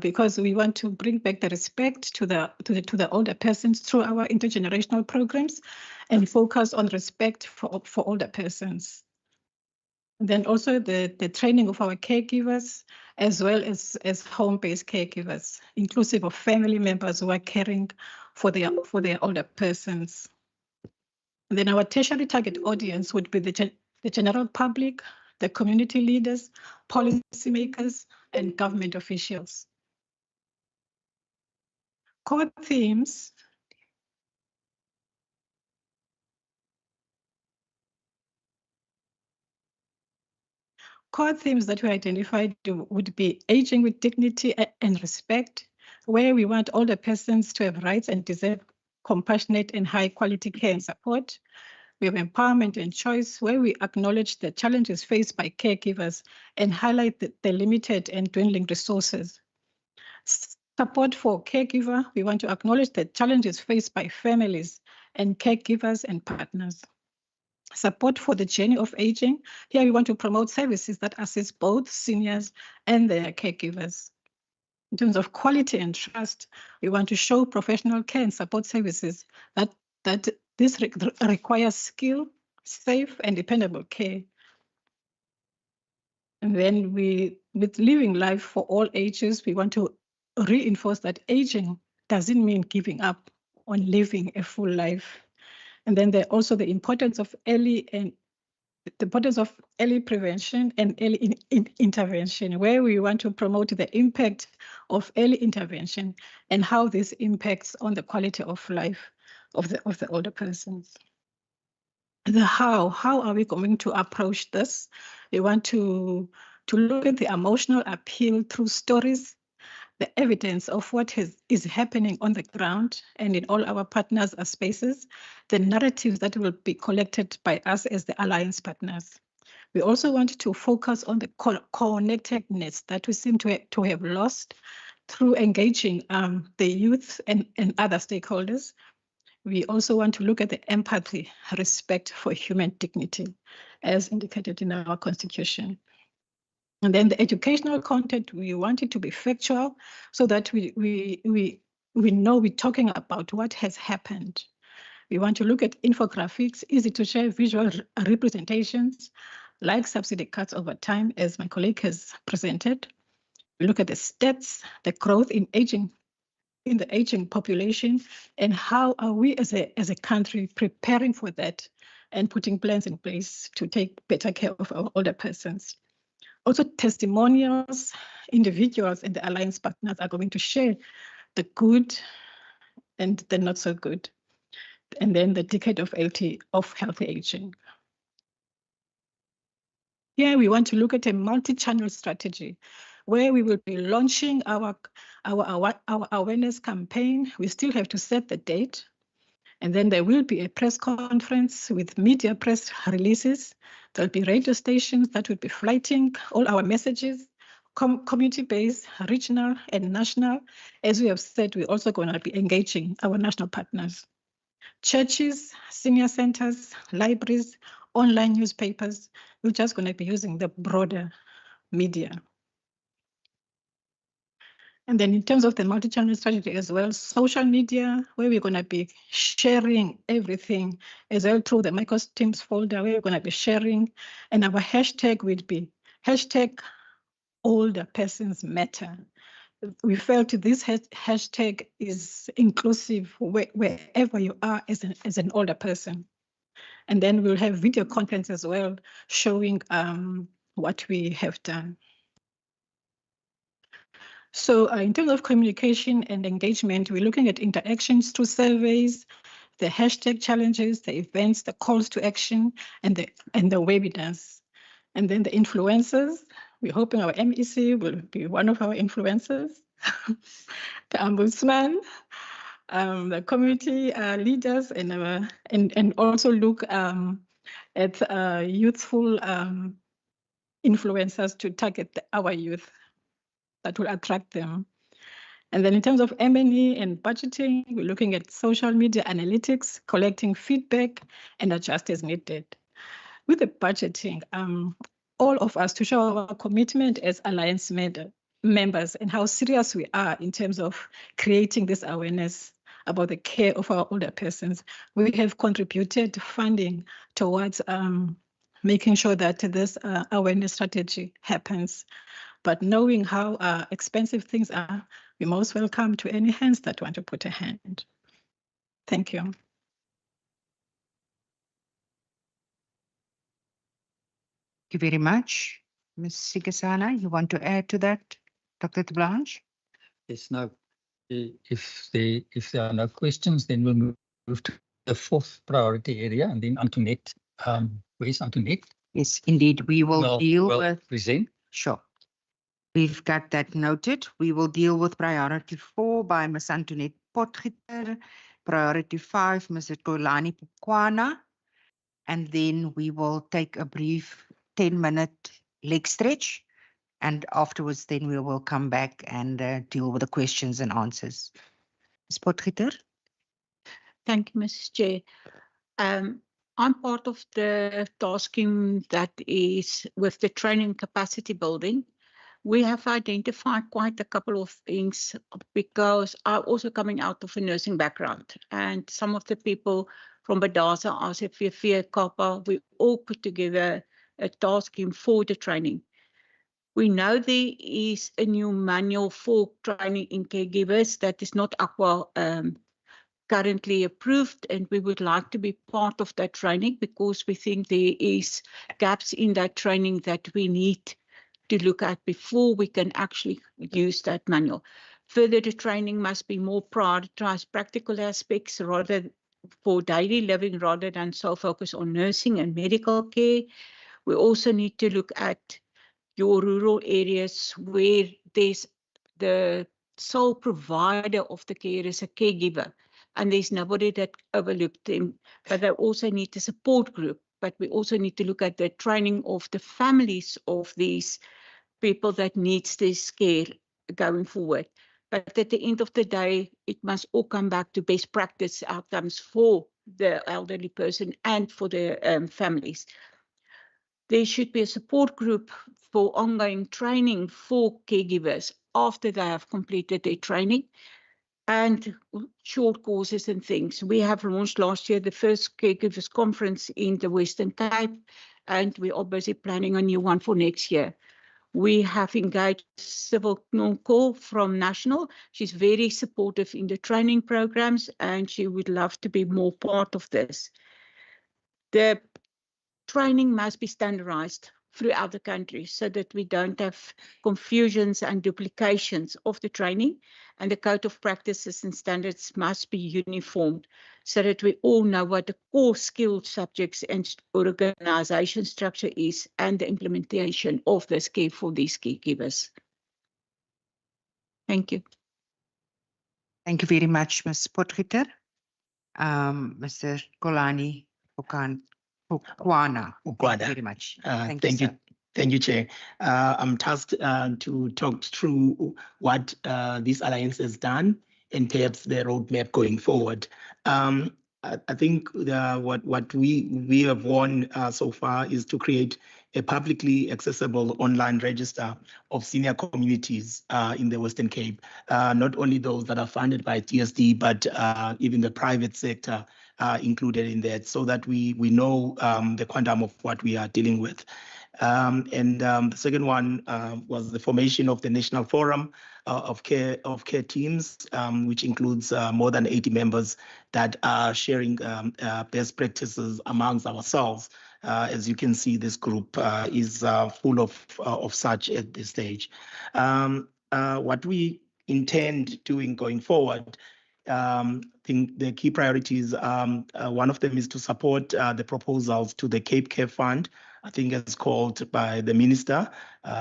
because we want to bring back the respect to the older persons through our intergenerational programs and focus on respect for older persons. Then also the training of our caregivers, as well as home-based caregivers, inclusive of family members who are caring for their older persons. And then our tertiary target audience would be the general public, the community leaders, policymakers, and government officials. Core themes that we identified would be aging with dignity and respect, where we want older persons to have rights and deserve compassionate and high quality care and support. We have empowerment and choice, where we acknowledge the challenges faced by caregivers and highlight the limited and dwindling resources. Support for caregiver, we want to acknowledge the challenges faced by families and caregivers and partners. Support for the journey of aging. Here we want to promote services that assist both seniors and their caregivers. In terms of quality and trust, we want to show professional care and support services that this requires skill, safe and dependable care. And then with living life for all ages, we want to reinforce that aging doesn't mean giving up on living a full life. And then also the importance of early prevention and early intervention, where we want to promote the impact of early intervention and how this impacts on the quality of life of the older persons. The how are we going to approach this? We want to look at the emotional appeal through stories, the evidence of what is happening on the ground and in all our partners' spaces, the narratives that will be collected by us as the alliance partners. We also want to focus on the connectedness that we seem to have lost through engaging the youth and other stakeholders. We also want to look at the empathy, respect for human dignity, as indicated in our constitution. And then the educational content, we want it to be factual so that we know we're talking about what has happened. We want to look at infographics, easy to share visual representations, like subsidy cuts over time, as my colleague has presented. We look at the stats, the growth in the aging population, and how are we as a country preparing for that and putting plans in place to take better care of our older persons. Also, testimonials, individuals and the alliance partners are going to share the good and the not so good, and then the decade of healthy aging. Here we want to look at a multi-channel strategy where we will be launching our awareness campaign. We still have to set the date. And then there will be a press conference with media press releases. There'll be radio stations that will be flighting all our messages, community-based, regional and national. As we have said, we're also going to be engaging our national partners. Churches, senior centers, libraries, online newspapers, we're just going to be using the broader media. And then in terms of the multi-channel strategy as well, social media, where we're going to be sharing everything as well through the Microsoft Teams folder, where we're going to be sharing, and our hashtag will be hashtag older persons matter. We felt this hashtag is inclusive wherever you are as an older person. And then we'll have video conference as well, showing what we have done. So in terms of communication and engagement, we're looking at interactions through surveys, the hashtag challenges, the events, the calls to action, and the webinars. And then the influencers, we're hoping our MEC will be one of our influencers, the ombudsman, the community leaders, and also look at youthful influencers to target our youth that will attract them. And then in terms of M&E and budgeting, we're looking at social media analytics, collecting feedback, and adjust as needed. With the budgeting, all of us to show our commitment as Alliance members and how serious we are in terms of creating this awareness about the care of our older persons. We have contributed funding towards making sure that this awareness strategy happens. But knowing how expensive things are, we're most welcome to any hands that want to put a hand. Thank you. Thank you very much. Ms. Sikasana, you want to add to that, Dr. Blanche? Yes, no. If there are no questions, then we'll move to the fourth priority area, and then Antoinette. Where's Antoinette? Yes, indeed. We will deal with. Present. Sure. We've got that noted. We will deal with priority 4 by Ms. Antoinette Potgieter, priority 5, Mr. Kolani Pukwana, and then we will take a brief 10-minute leg stretch, and afterwards then we will come back and deal with the questions and answers. Ms. Potgieter? Thank you, Mrs. Chair. I'm part of the task team that is with the training capacity building. We have identified quite a couple of things because I'm also coming out of a nursing background, and some of the people from Badasa, RCVV, Kappa, we all put together a task team for the training. We know there is a new manual for training in caregivers that is not currently approved, and we would like to be part of that training because we think there is gaps in that training that we need to look at before we can actually use that manual. Further, the training must be more prioritized practical aspects rather for daily living rather than so focus on nursing and medical care. We also need to look at your rural areas where there's the sole provider of the care is a caregiver, and there's nobody that overlooked them, but they also need a support group. But we also need to look at the training of the families of these people that needs this care going forward. But at the end of the day, it must all come back to best practice outcomes for the elderly person and for the families. There should be a support group for ongoing training for caregivers after they have completed their training, and short courses and things. We have launched last year the first caregivers conference in the Western Cape, and we are busy planning a new one for next year. We have engaged Civil Nonko from National. She's very supportive in the training programs, and she would love to be more part of this. The training must be standardized throughout the country so that we don't have confusions and duplications of the training, and the code of practices and standards must be uniformed so that we all know what the core skill subjects and organization structure is and the implementation of this care for these caregivers. Thank you. Thank you very much, Ms. Potgieter. Mr. Kolani Pukwana. Thank you very much. Thank you. Thank you, Chair. I'm tasked to talk through what this alliance has done and perhaps the roadmap going forward. I think what we have won so far is to create a publicly accessible online register of senior communities in the Western Cape, not only those that are funded by TSD, but even the private sector included in that, so that we know the quantum of what we are dealing with. The second one was the formation of the National Forum of care teams, which includes more than 80 members that are sharing best practices amongst ourselves. As you can see, this group is full of such at this stage. What we intend doing going forward, I think the key priorities, one of them is to support the proposals to the Cape Care Fund. I think as called by the minister,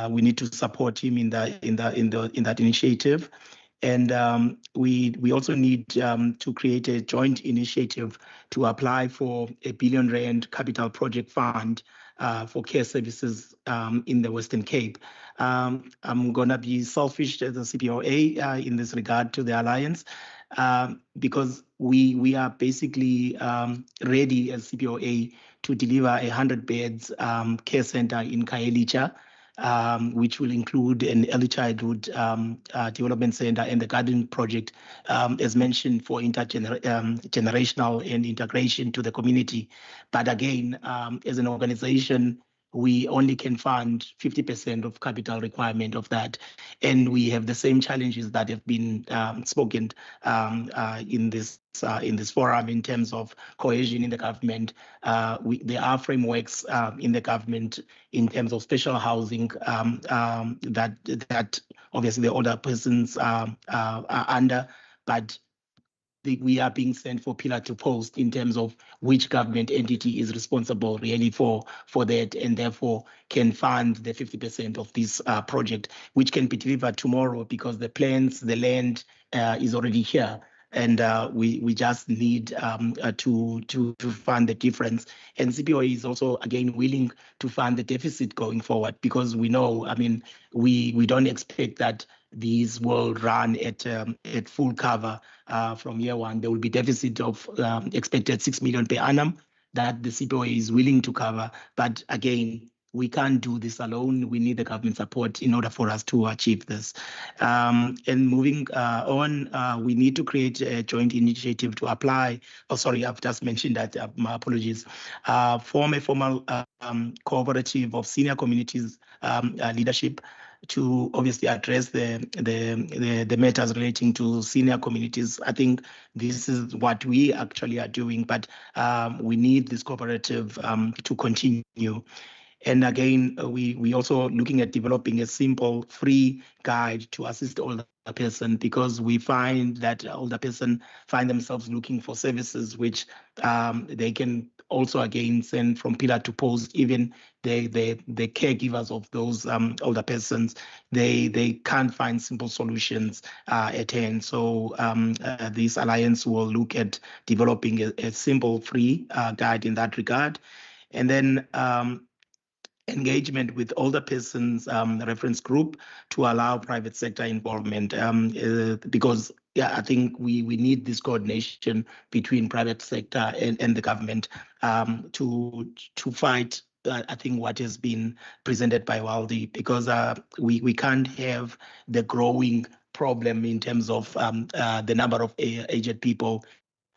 we need to support him in that initiative. And we also need to create a joint initiative to apply for a R1 billion capital project fund for care services in the Western Cape. I'm going to be selfish as a CPOA in this regard to the Alliance, because we are basically ready as CPOA to deliver 100 beds care center in Khayelitsha, which will include an early childhood development center and the garden project, as mentioned, for intergenerational and integration to the community. But again, as an organization, we only can fund 50% of capital requirement of that. And we have the same challenges that have been spoken in this forum in terms of cohesion in the government. There are frameworks in the government in terms of special housing that obviously the older persons are under, but we are being sent for pillar to post in terms of which government entity is responsible really for that, and therefore can fund the 50% of this project, which can be delivered tomorrow because the plans, the land is already here. And we just need to fund the difference. And CPOA is also, again, willing to fund the deficit going forward, because we know, I mean, we don't expect that these will run at full cover from year one. There will be deficit of expected 6 million per annum that the CPOA is willing to cover. But again, we can't do this alone. We need the government support in order for us to achieve this. And moving on, we need to create a joint initiative to apply. Oh, sorry, I've just mentioned that. My apologies. Form a formal cooperative of senior communities leadership to obviously address the matters relating to senior communities. I think this is what we actually are doing, but we need this cooperative to continue. And again, we also looking at developing a simple, free guide to assist older person, because we find that older person find themselves looking for services which they can also again send from pillar to post. Even the caregivers of those older persons, they can't find simple solutions at hand. So this alliance will look at developing a simple, free guide in that regard. And then engagement with older persons reference group to allow private sector involvement, because I think we need this coordination between private sector and the government to fight I think what has been presented by Waldi, because we can't have the growing problem in terms of the number of aged people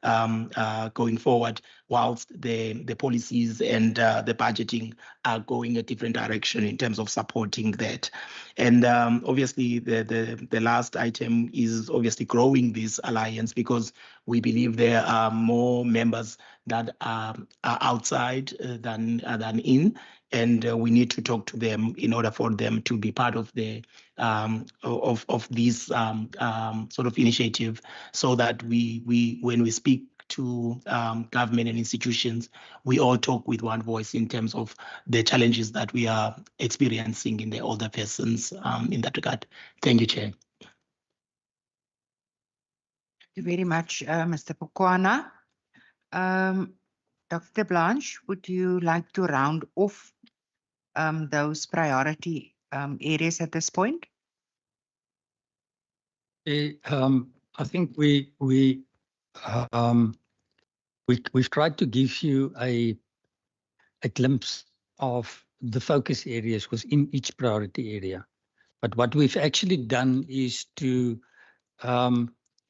going forward, whilst the policies and the budgeting are going a different direction in terms of supporting that. And obviously, the last item is obviously growing this alliance, because we believe there are more members that are outside than in, and we need to talk to them in order for them to be part of the of this sort of initiative, so that we when we speak to government and institutions, we all talk with one voice in terms of the challenges that we are experiencing in the older persons in that regard. Thank you, Chair. Thank you very much, Mr. Pokwana. Dr. Blanche, would you like to round off those priority areas at this point? I think we've tried to give you a glimpse of the focus areas within each priority area. But what we've actually done is to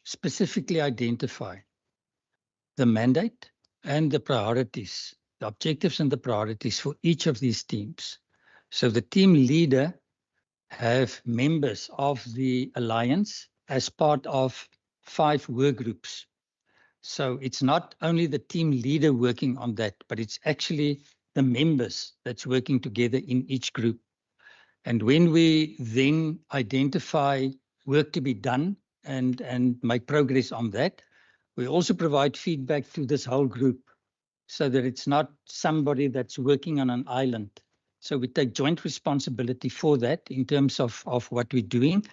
specifically identify the mandate and the priorities, the objectives and the priorities for each of these teams, So the team leader have members of the alliance as part of 5 work groups. So it's not only the team leader working on that, but it's actually the members that's working together in each group. And when we then identify work to be done and make progress on that, we also provide feedback to this whole group so that it's not somebody that's working on an island. So we take joint responsibility for that in terms of what we're doing.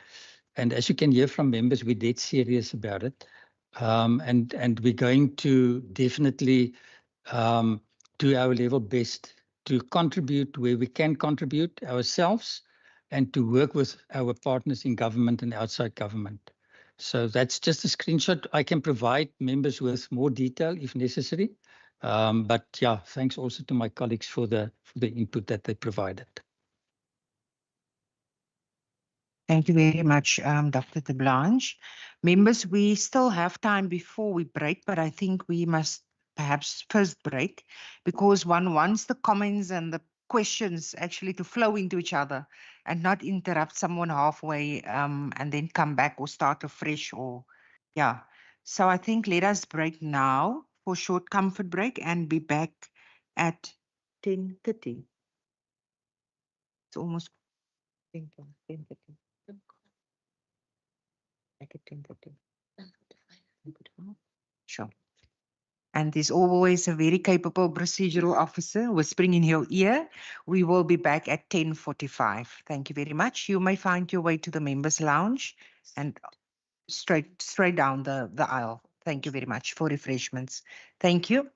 And as you can hear from members, we're dead serious about it. And we're going to definitely do our level best to contribute where we can contribute ourselves and to work with our partners in government and outside government. So that's just a screenshot. I can provide members with more detail if necessary. But yeah, thanks also to my colleagues for the input that they provided. Thank you very much, Dr. de Blanche. Members, we still have time before we break, but I think we must perhaps first break because one wants the comments and the questions actually to flow into each other and not interrupt someone halfway and then come back or start afresh or, yeah. So I think let us break now for a short comfort break and be back at 10:30. It's almost 10:30. Back at 10:30. Sure. And there's always a very capable procedural officer whispering in your ear. We will be back at 10:45. Thank you very much. You may find your way to the members' lounge and straight down the aisle. Thank you very much for refreshments. Thank you.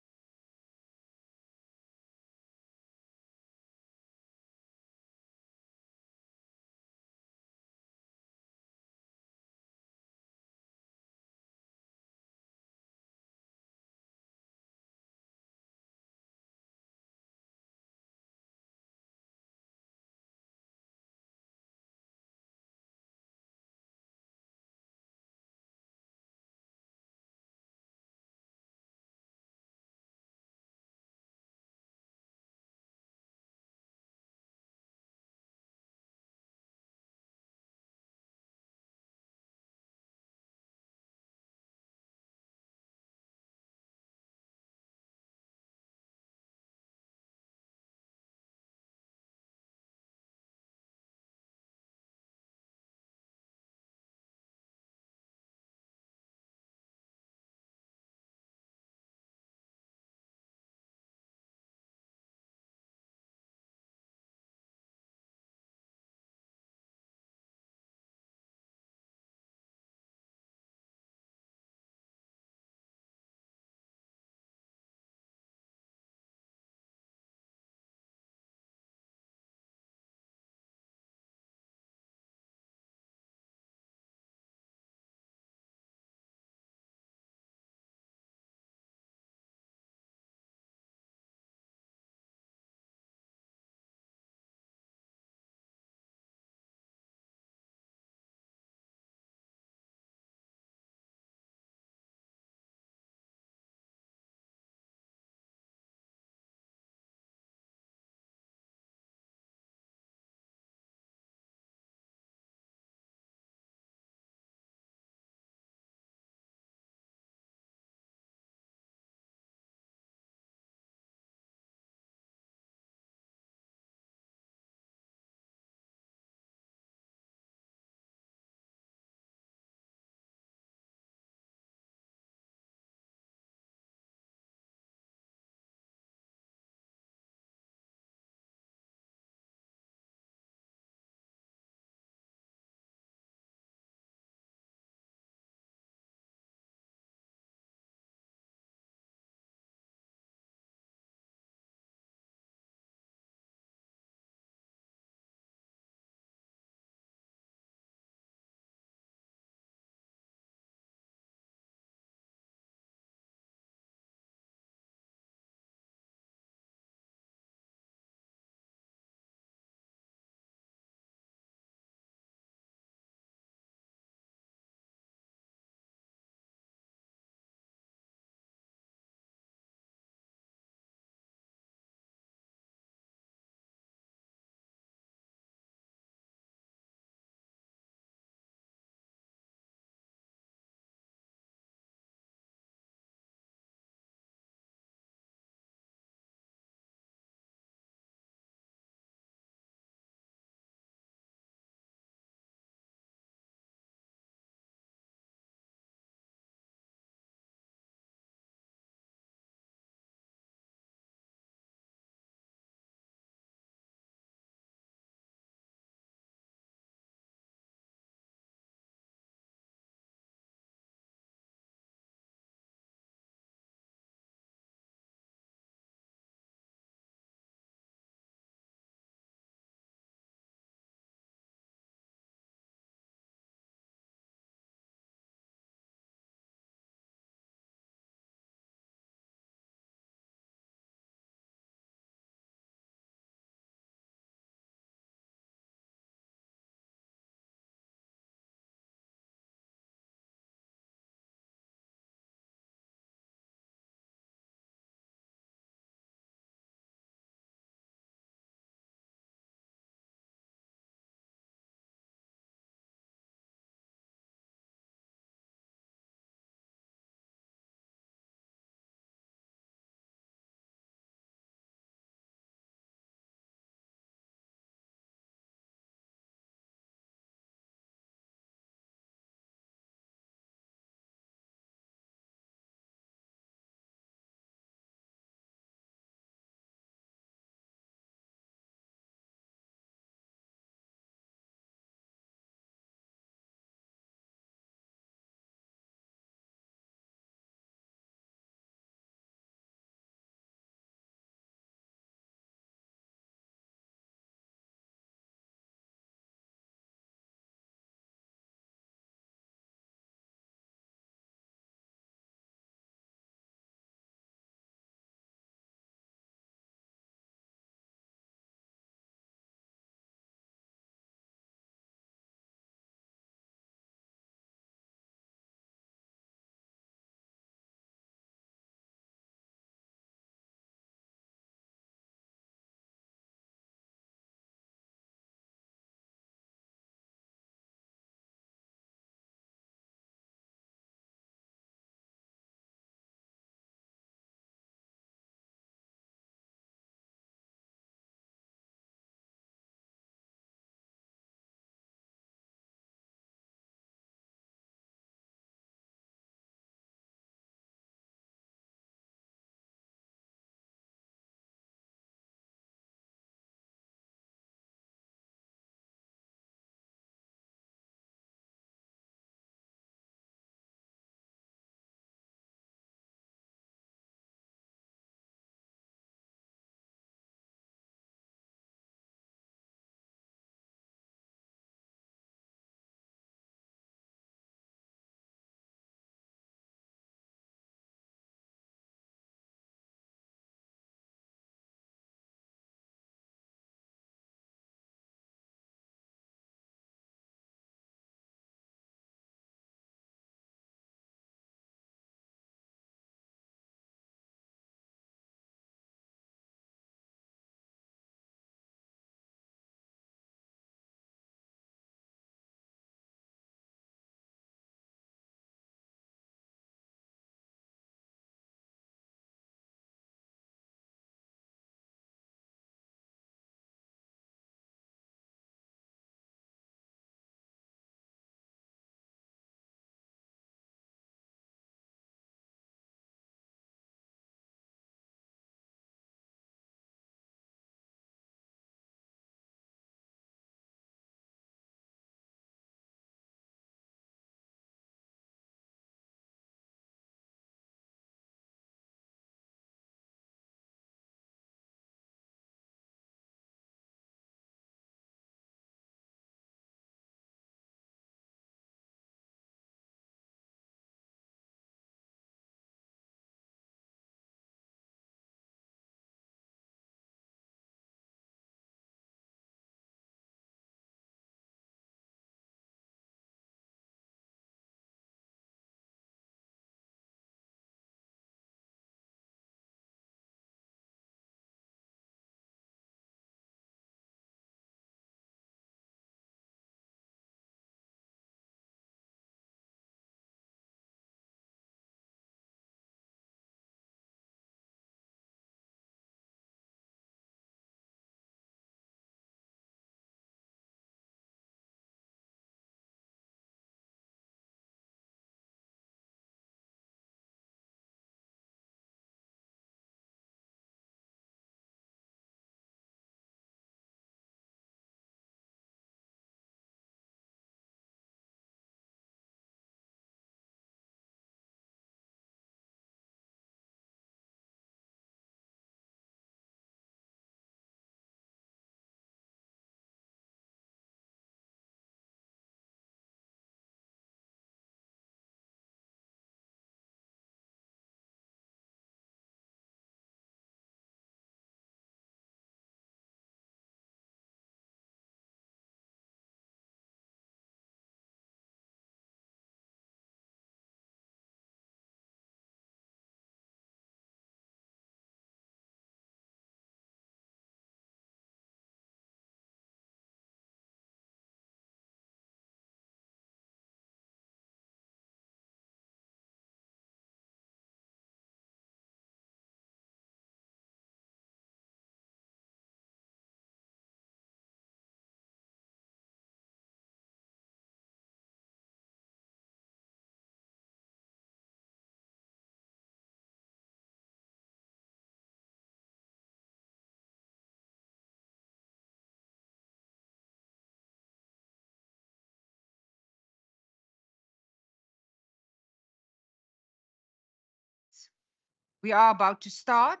We are about to start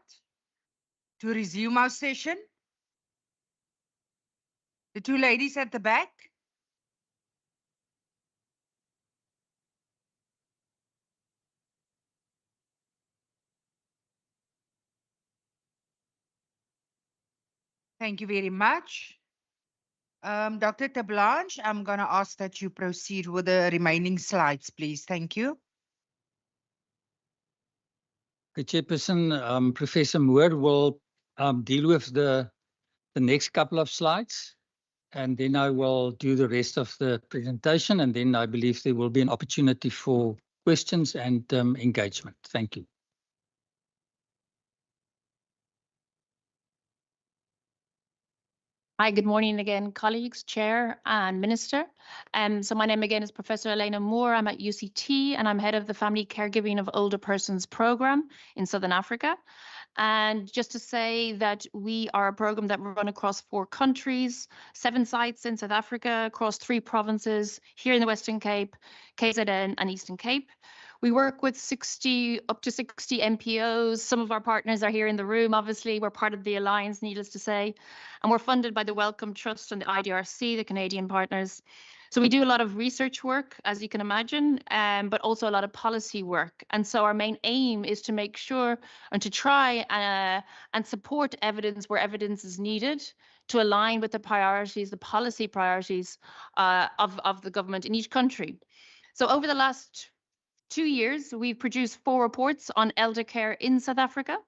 to resume our session. The two ladies at the back. Thank you very much. Dr. Tablanche, I'm going to ask that you proceed with the remaining slides, please. Thank you. The Chairperson, Professor Moore, will deal with the next couple of slides, and then I will do the rest of the presentation, and then I believe there will be an opportunity for questions and engagement. Thank you. Hi, good morning again, colleagues, Chair and Minister. So my name again is Professor Elena Moore. I'm at UCT and I'm head of the Family Caregiving of Older Persons program in Southern Africa. And just to say that we are a program that we run across 4 countries, 7 sites in South Africa, across 3 provinces, here in the Western Cape, KZN and Eastern Cape. We work with up to 60 NPOs. Some of our partners are here in the room, obviously. We're part of the Alliance, needless to say. And we're funded by the Wellcome Trust and the IDRC, the Canadian partners. So we do a lot of research work, as you can imagine, but also a lot of policy work. And so our main aim is to make sure and to try and support evidence where evidence is needed to align with the priorities, the policy priorities of the government in each country. So over the last 2 years, we've produced 4 reports on elder care in South Africa.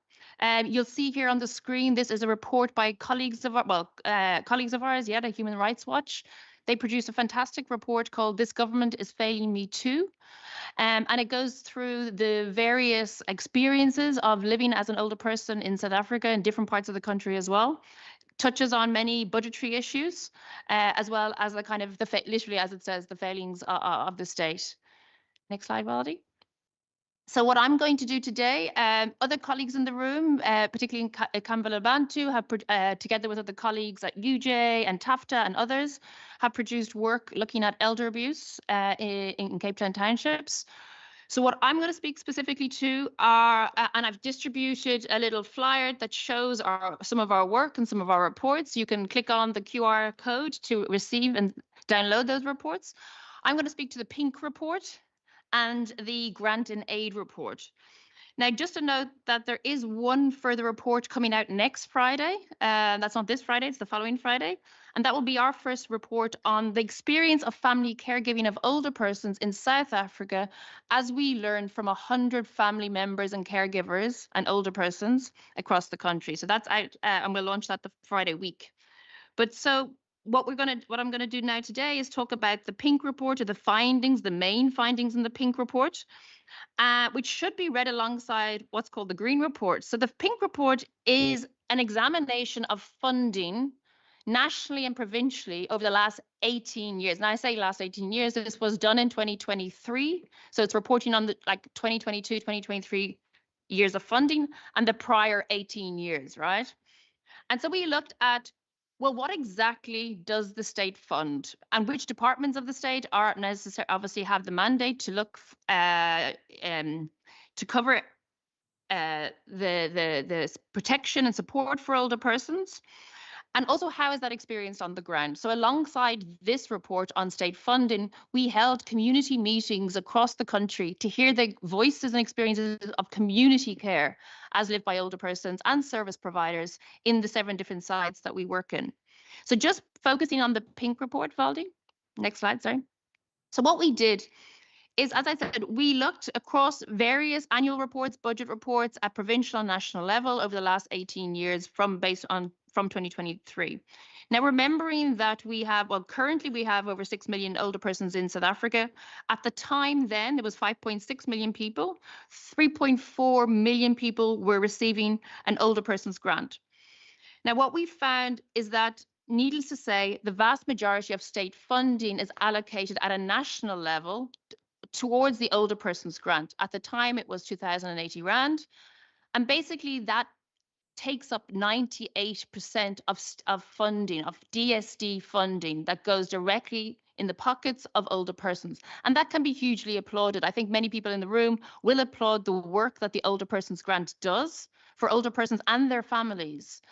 You'll see here on the screen, this is a report by colleagues of ours, the Human Rights Watch. They produced a fantastic report called "This Government is Failing Me Too." And it goes through the various experiences of living as an older person in South Africa in different parts of the country as well. Touches on many budgetary issues, as well as the kind of, literally as it says, the failings of the state. Next slide, Valdi. So what I'm going to do today, other colleagues in the room, particularly in Kamvala Bantu, have together with other colleagues at UJ and TAFTA and others, have produced work looking at elder abuse in Cape Town townships. So what I'm going to speak specifically to are, and I've distributed a little flyer that shows some of our work and some of our reports. You can click on the QR code to receive and download those reports. I'm going to speak to the pink report and the grant and aid report. Now, just to note that there is one further report coming out next Friday. That's not this Friday, it's the following Friday. And that will be our first report on the experience of family caregiving of older persons in South Africa, as we learn from 100 family members and caregivers and older persons across the country. So that's out, and we'll launch that the Friday week. But so what I'm gonna do now today is talk about the pink report, or the findings, the main findings in the pink report, which should be read alongside what's called the green report. So the pink report is an examination of funding nationally and provincially over the last 18 years. Now I say last 18 years, this was done in 2023. So it's reporting on the 2022, 2023 years of funding and the prior 18 years, right? And so we looked at, well, what exactly does the state fund, and which departments of the state are necessary, obviously have the mandate to look to cover the protection and support for older persons, and also how is that experienced on the ground. So alongside this report on state funding, we held community meetings across the country to hear the voices and experiences of community care as lived by older persons and service providers in the 7 different sites that we work in. So just focusing on the pink report, Valdi. Next slide, sorry. So what we did is, as I said, we looked across various annual reports, budget reports at provincial and national level over the last 18 years from 2023. Now, remembering that currently we have over 6 million older persons in South Africa. At the time then, there was 5.6 million people. 3.4 million people were receiving an older persons grant. Now, what we found is that, needless to say, the vast majority of state funding is allocated at a national level towards the older persons grant. At the time, it was 2,080 Rand. And basically that takes up 98% of funding, of DSD funding that goes directly in the pockets of older persons. And that can be hugely applauded. I think many people in the room will applaud the work that the Older Persons Grant does for older persons and their families.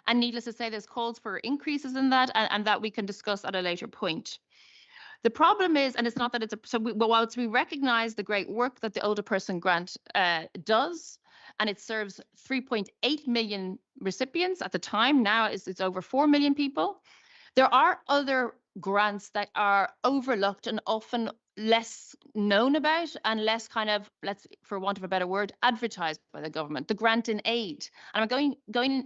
And needless to say, there's calls for increases in that, and that we can discuss at a later point. The problem is, and it's not that it's whilst we recognize the great work that the Older Person Grant does, and it serves 3.8 million recipients at the time, now it's over 4 million people, there are other grants that are overlooked and often less known about and less kind of, let's, for want of a better word, advertised by the government, the grant in aid. And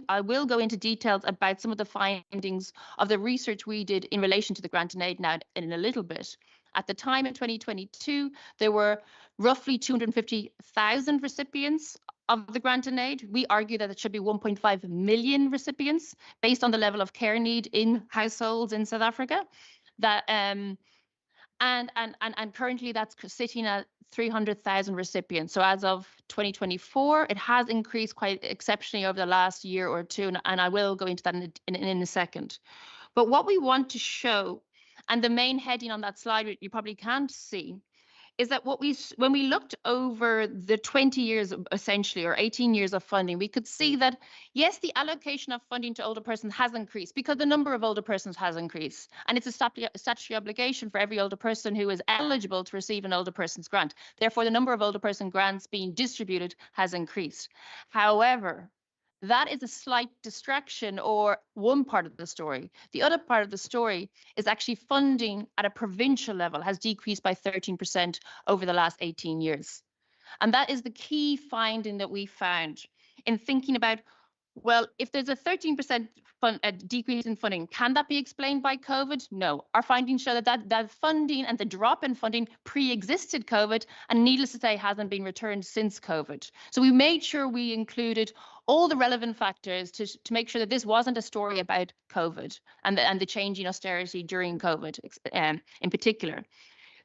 I will go into details about some of the findings of the research we did in relation to the grant in aid now in a little bit. At the time in 2022, there were roughly 250,000 recipients of the grant in aid. We argue that it should be 1.5 million recipients based on the level of care need in households in South Africa. That and currently that's sitting at 300,000 recipients. So as of 2024, it has increased quite exceptionally over the last year or two, and I will go into that in a second. But what we want to show, and the main heading on that slide you probably can't see, is that when we looked over the 20 years essentially, or 18 years of funding, we could see that yes, the allocation of funding to older persons has increased because the number of older persons has increased, and it's a statutory obligation for every older person who is eligible to receive an older person's grant. Therefore, the number of older person grants being distributed has increased. However, that is a slight distraction, or one part of the story. The other part of the story is actually funding at a provincial level has decreased by 13% over the last 18 years. And that is the key finding that we found in thinking about, well, if there's a 13% decrease in funding, can that be explained by COVID? No. Our findings show that funding and the drop in funding pre-existed COVID, and needless to say, hasn't been returned since COVID. So we made sure we included all the relevant factors to make sure that this wasn't a story about COVID and the change in austerity during COVID in particular.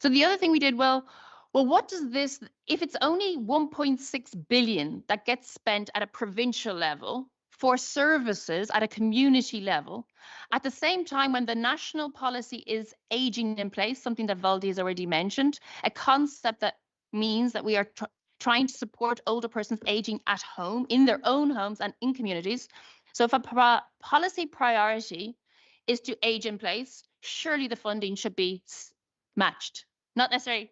So the other thing we did, well, what does this, if it's only 1.6 billion that gets spent at a provincial level for services at a community level, at the same time when the national policy is aging in place, something that Valdi has already mentioned, a concept that means that we are trying to support older persons aging at home, in their own homes and in communities. So if a policy priority is to age in place, surely the funding should be matched. Not necessarily,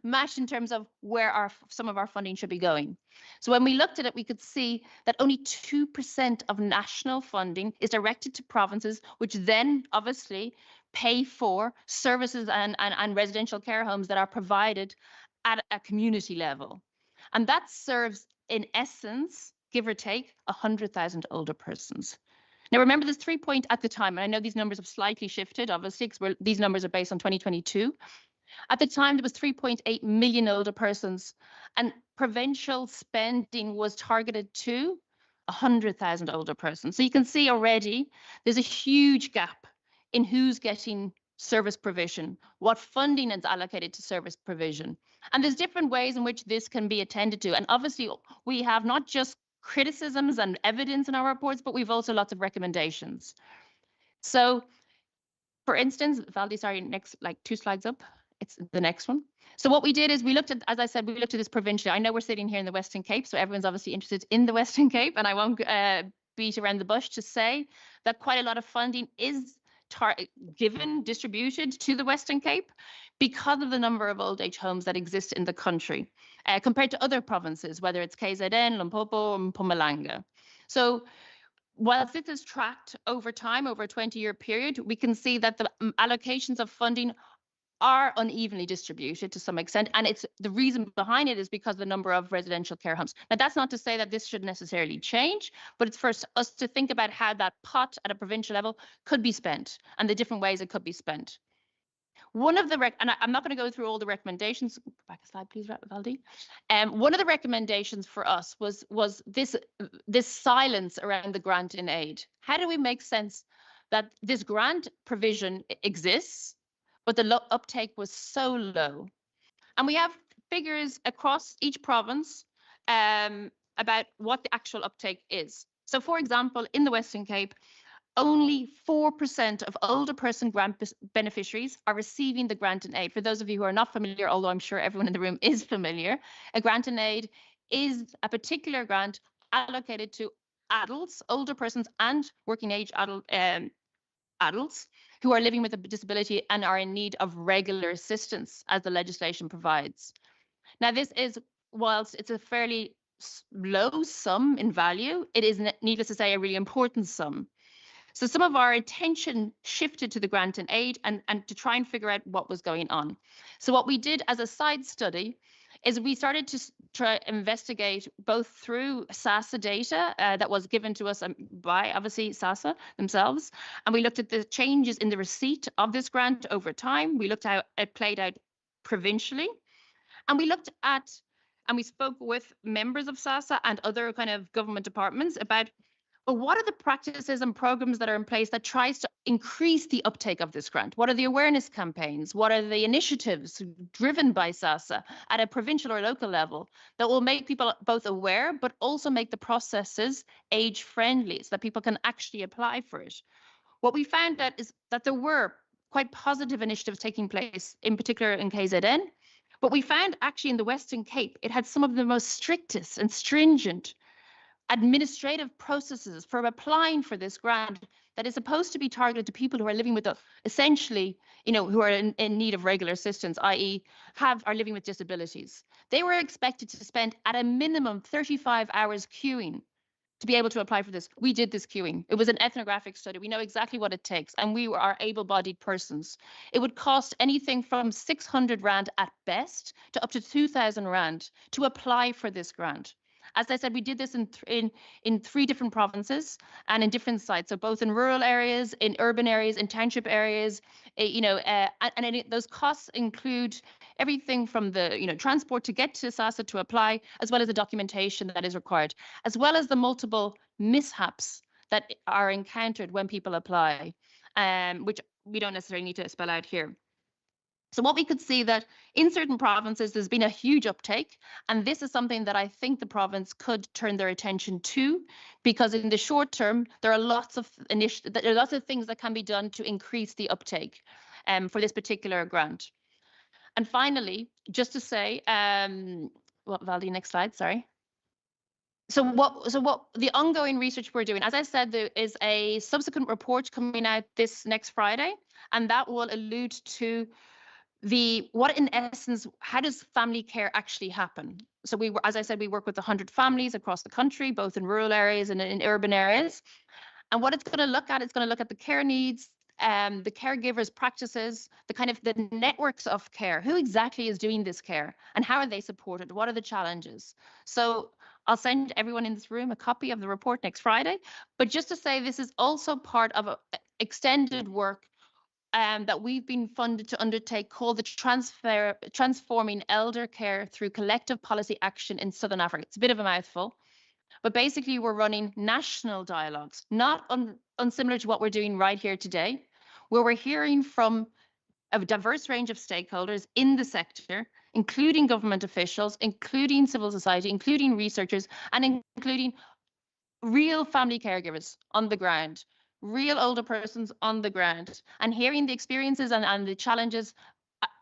matched in terms of where some of our funding should be going. So when we looked at it, we could see that only 2% of national funding is directed to provinces, which then obviously pay for services and residential care homes that are provided at a community level. And that serves, in essence, give or take, 100,000 older persons. Now, remember, there's 3 point at the time, and I know these numbers have slightly shifted, obviously, because these numbers are based on 2022. At the time, there was 3.8 million older persons, and provincial spending was targeted to 100,000 older persons. So you can see already there's a huge gap in who's getting service provision, what funding is allocated to service provision. And there's different ways in which this can be attended to. And obviously, we have not just criticisms and evidence in our reports, but we've also lots of recommendations. So, for instance, Valdi, sorry, next, like 2 slides up. It's the next one. So what we did is we looked at, as I said, we looked at this provincially. I know we're sitting here in the Western Cape, so everyone's obviously interested in the Western Cape, and I won't beat around the bush to say that quite a lot of funding is distributed to the Western Cape because of the number of old age homes that exist in the country compared to other provinces, whether it's KZN, Limpopo, or Mpumalanga. So whilst this is tracked over time, over a 20-year period, we can see that the allocations of funding are unevenly distributed to some extent, and it's the reason behind it is because of the number of residential care homes. Now, that's not to say that this should necessarily change, but it's for us to think about how that pot at a provincial level could be spent and the different ways it could be spent. One of the and I'm not going to go through all the recommendations. Go back a slide, please, Valdi. One of the recommendations for us was this silence around the grant in aid. How do we make sense that this grant provision exists, but the uptake was so low? And we have figures across each province about what the actual uptake is. So, for example, in the Western Cape, only 4% of older person grant beneficiaries are receiving the grant and aid. For those of you who are not familiar, although I'm sure everyone in the room is familiar, a grant and aid is a particular grant allocated to adults, older persons, and working age adults who are living with a disability and are in need of regular assistance, as the legislation provides. Now, this is, whilst it's a fairly low sum in value, it is, needless to say, a really important sum. So some of our attention shifted to the grant and aid and to try and figure out what was going on. So what we did as a side study is we started to try investigate both through SASSA data that was given to us by, obviously, SASSA themselves. And we looked at the changes in the receipt of this grant over time. We looked at how it played out provincially. And we looked at, and we spoke with members of SASSA and other kind of government departments about, well, what are the practices and programs that are in place that tries to increase the uptake of this grant? What are the awareness campaigns? What are the initiatives driven by SASSA at a provincial or local level that will make people both aware, but also make the processes age friendly so that people can actually apply for it? What we found out is that there were quite positive initiatives taking place, in particular in KZN, but we found actually in the Western Cape, it had some of the most strictest and stringent administrative processes for applying for this grant that is supposed to be targeted to people who are living with essentially, who are in need of regular assistance, i.e. are living with disabilities. They were expected to spend at a minimum 35 hours queuing to be able to apply for this. We did this queuing. It was an ethnographic study. We know exactly what it takes, and we are able-bodied persons. It would cost anything from 600 Rand at best to up to 2,000 Rand to apply for this grant. As I said, we did this in 3 different provinces and in different sites. So both in rural areas, in urban areas, in township areas, those costs include everything from the transport to get to SASSA to apply, as well as the documentation that is required, as well as the multiple mishaps that are encountered when people apply, which we don't necessarily need to spell out here. So what we could see that in certain provinces, there's been a huge uptake, and this is something that I think the province could turn their attention to, because in the short term, there are lots of things that can be done to increase the uptake for this particular grant. And finally, just to say, Valdi, next slide, sorry. So what the ongoing research we're doing, as I said, there is a subsequent report coming out this next Friday, and that will allude to what in essence, how does family care actually happen? So as I said, we work with 100 families across the country, both in rural areas and in urban areas. And what it's going to look at, it's going to look at the care needs, the caregivers' practices, the networks of care. Who exactly is doing this care and how are they supported? What are the challenges? So I'll send everyone in this room a copy of the report next Friday. But just to say, this is also part of an extended work that we've been funded to undertake called the Transforming Elder Care Through Collective Policy Action in Southern Africa. It's a bit of a mouthful, but basically we're running national dialogues, not unsimilar to what we're doing right here today, where we're hearing from a diverse range of stakeholders in the sector, including government officials, including civil society, including researchers, and including real family caregivers on the ground, real older persons on the ground, and hearing the experiences and the challenges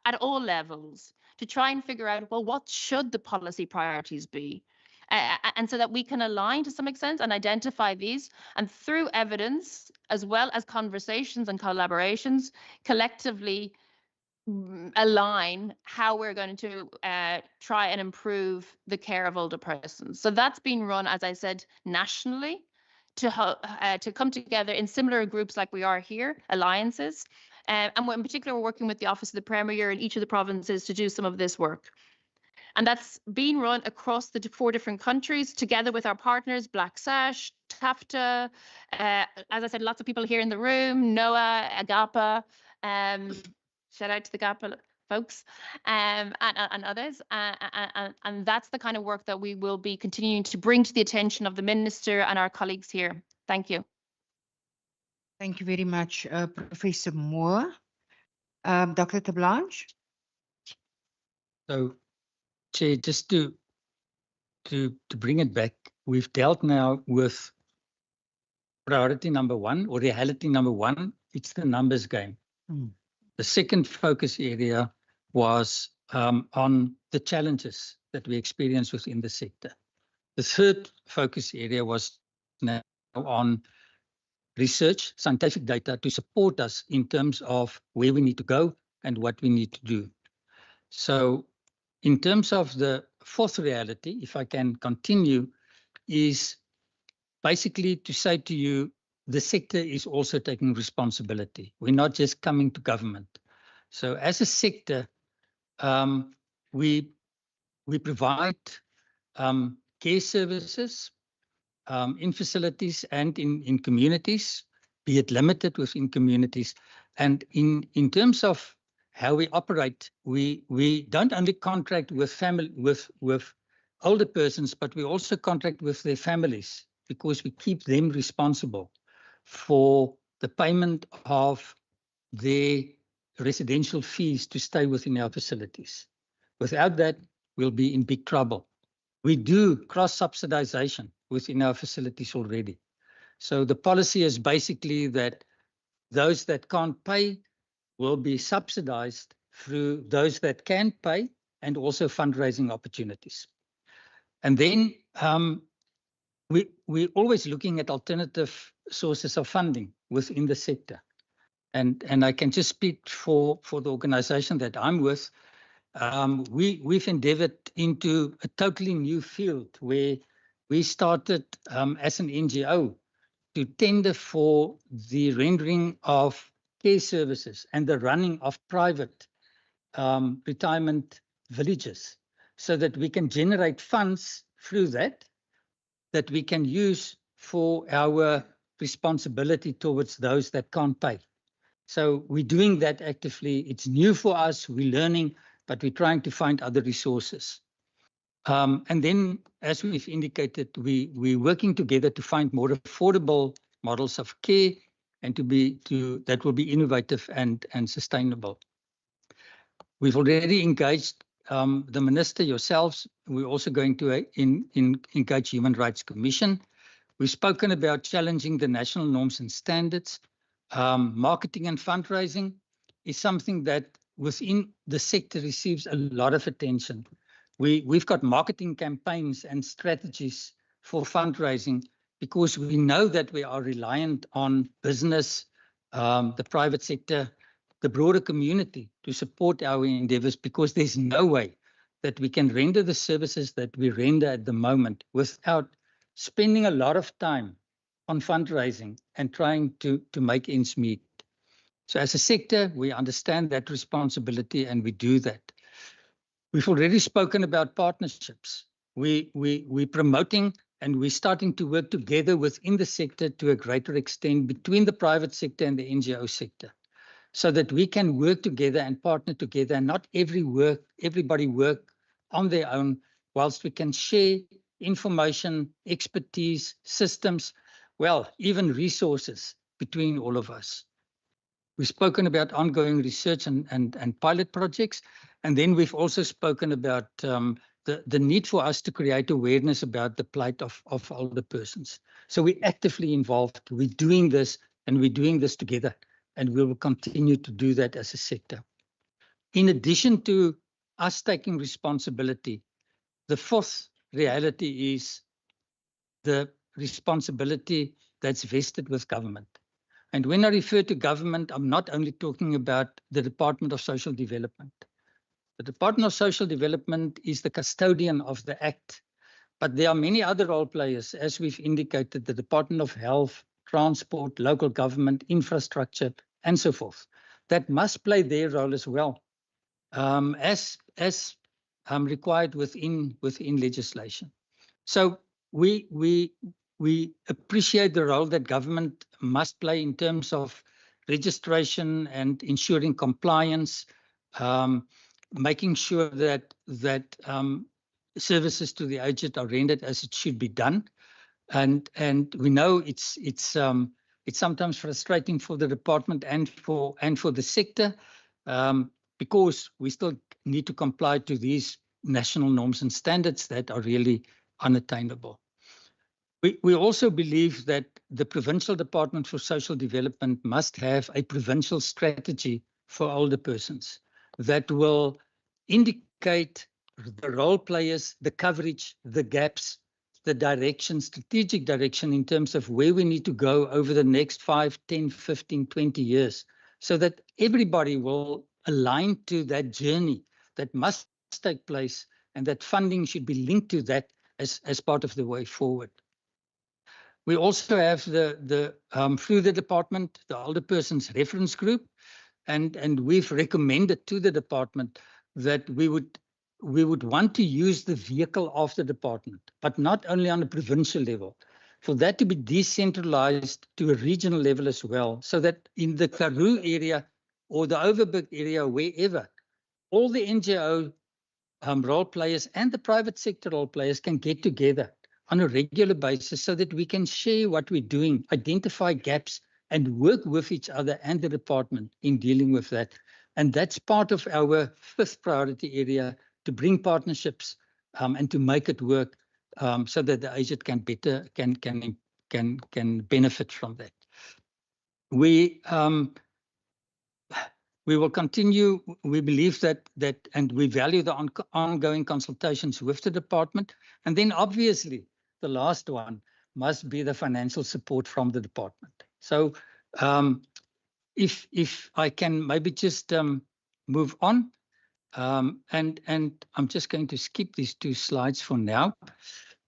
at all levels to try and figure out, well, what should the policy priorities be? And so that we can align to some extent and identify these, and through evidence, as well as conversations and collaborations, collectively align how we're going to try and improve the care of older persons. So that's been run, as I said, nationally to come together in similar groups like we are here, alliances. And in particular, we're working with the Office of the Premier in each of the provinces to do some of this work. And that's been run across the 4 different countries together with our partners, Black Sash, TAFTA, as I said, lots of people here in the room, NOAA, AGAPA, shout out to the GAPA folks, and others. And that's the kind of work that we will be continuing to bring to the attention of the Minister and our colleagues here. Thank you. Thank you very much, Professor Moore. Dr. Tablanche? So, Chair, just to bring it back, we've dealt now with priority number one or reality number one, it's the numbers game. The second focus area was on the challenges that we experience within the sector. The third focus area was now on research, scientific data to support us in terms of where we need to go and what we need to do. So in terms of the fourth reality, if I can continue, is basically to say to you, the sector is also taking responsibility. We're not just coming to government. So as a sector, we provide care services in facilities and in communities, be it limited within communities. And in terms of how we operate, we don't only contract with family with older persons, but we also contract with their families, because we keep them responsible for the payment of their residential fees to stay within our facilities. Without that, we'll be in big trouble. We do cross-subsidization within our facilities already. So the policy is basically that those that can't pay will be subsidized through those that can pay, and also fundraising opportunities. And then we're always looking at alternative sources of funding within the sector. And I can just speak for the organization that I'm with. We've endeavored into a totally new field where we started as an NGO to tender for the rendering of care services and the running of private retirement villages, so that we can generate funds through that we can use for our responsibility towards those that can't pay. So we're doing that actively. It's new for us, we're learning, but we're trying to find other resources. And then, as we've indicated, we're working together to find more affordable models of care, and that will be innovative and sustainable. We've already engaged the Minister, yourselves. We're also going to engage Human Rights Commission. We've spoken about challenging the national norms and standards. Marketing and fundraising is something that within the sector receives a lot of attention. We've got marketing campaigns and strategies for fundraising, because we know that we are reliant on business, the private sector, the broader community to support our endeavors, because there's no way that we can render the services that we render at the moment without spending a lot of time on fundraising and trying to make ends meet. So as a sector, we understand that responsibility, and we do that. We've already spoken about partnerships. We're promoting, and we're starting to work together within the sector to a greater extent between the private sector and the NGO sector, so that we can work together and partner together, and not everybody work on their own, whilst we can share information, expertise, systems, well, even resources between all of us. We've spoken about ongoing research and pilot projects, and then we've also spoken about the need for us to create awareness about the plight of older persons. So we're actively involved, we're doing this, and we're doing this together, and we will continue to do that as a sector. In addition to us taking responsibility, the fourth reality is the responsibility that's vested with government. And when I refer to government, I'm not only talking about the Department of Social Development. The Department of Social Development is the custodian of the Act, but there are many other role players, as we've indicated, the Department of Health, Transport, local government, infrastructure, and so forth, that must play their role as well, as required within legislation. So we appreciate the role that government must play in terms of registration and ensuring compliance, making sure that services to the aged are rendered as it should be done. And we know it's sometimes frustrating for the department and for the sector, because we still need to comply to these national norms and standards that are really unattainable. We also believe that the Provincial Department for Social Development must have a provincial strategy for older persons that will indicate the role players, the coverage, the gaps, the direction, strategic direction in terms of where we need to go over the next 5, 10, 15, 20 years, so that everybody will align to that journey that must take place, and that funding should be linked to that as part of the way forward. We also have through the department, the older persons reference group, and we've recommended to the department that we would want to use the vehicle of the department, but not only on a provincial level, for that to be decentralized to a regional level as well, so that in the Karoo area or the Overberg area, wherever, all the NGO role players and the private sector role players can get together on a regular basis so that we can share what we're doing, identify gaps, and work with each other and the department in dealing with that. And that's part of our 5th priority area, to bring partnerships and to make it work so that the aged can benefit from that. We will continue. We believe that and we value the ongoing consultations with the department. And then obviously the last one must be the financial support from the department. So if I can maybe just move on, and I'm just going to skip these 2 slides for now.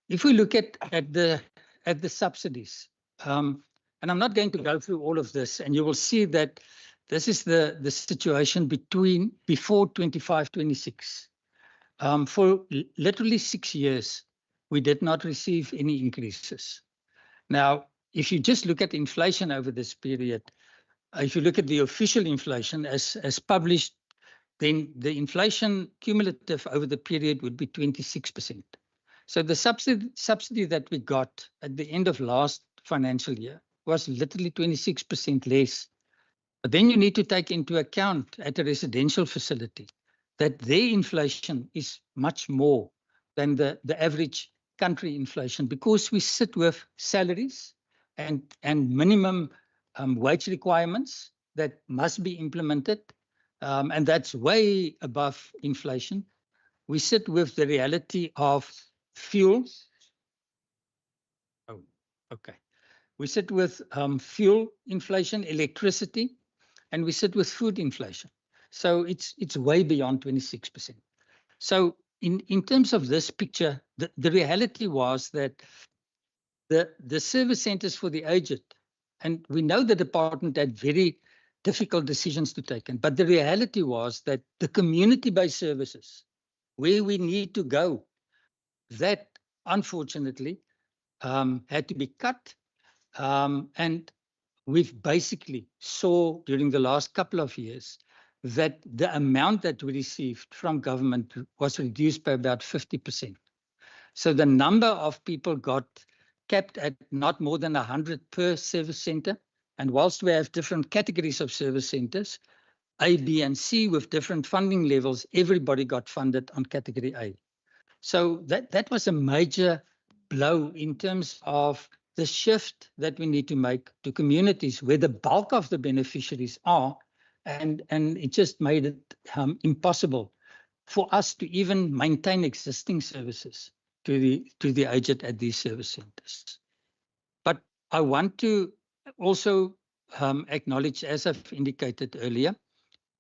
If we look at the subsidies, and I'm not going to go through all of this, and you will see that this is the situation before 25-26. For literally 6 years, we did not receive any increases. Now, if you just look at inflation over this period, if you look at the official inflation as published, then the inflation cumulative over the period would be 26%. So the subsidy that we got at the end of last financial year was literally 26% less. But then you need to take into account at a residential facility that their inflation is much more than the average country inflation, because we sit with salaries and minimum wage requirements that must be implemented, and that's way above inflation. We sit with the reality of fuel. Oh, okay. We sit with fuel inflation, electricity, and we sit with food inflation. So it's way beyond 26%. So in terms of this picture, the reality was that the service centers for the aged, and we know the department had very difficult decisions to take, but the reality was that the community-based services, where we need to go, that unfortunately had to be cut, and we've basically saw during the last couple of years that the amount that we received from government was reduced by about 50%. So the number of people got capped at not more than 100 per service center. And whilst we have different categories of service centers, A, B, and C, with different funding levels, everybody got funded on category A. So that was a major blow in terms of the shift that we need to make to communities where the bulk of the beneficiaries are, and it just made it impossible for us to even maintain existing services to the aged at these service centers. But I want to also acknowledge, as I've indicated earlier,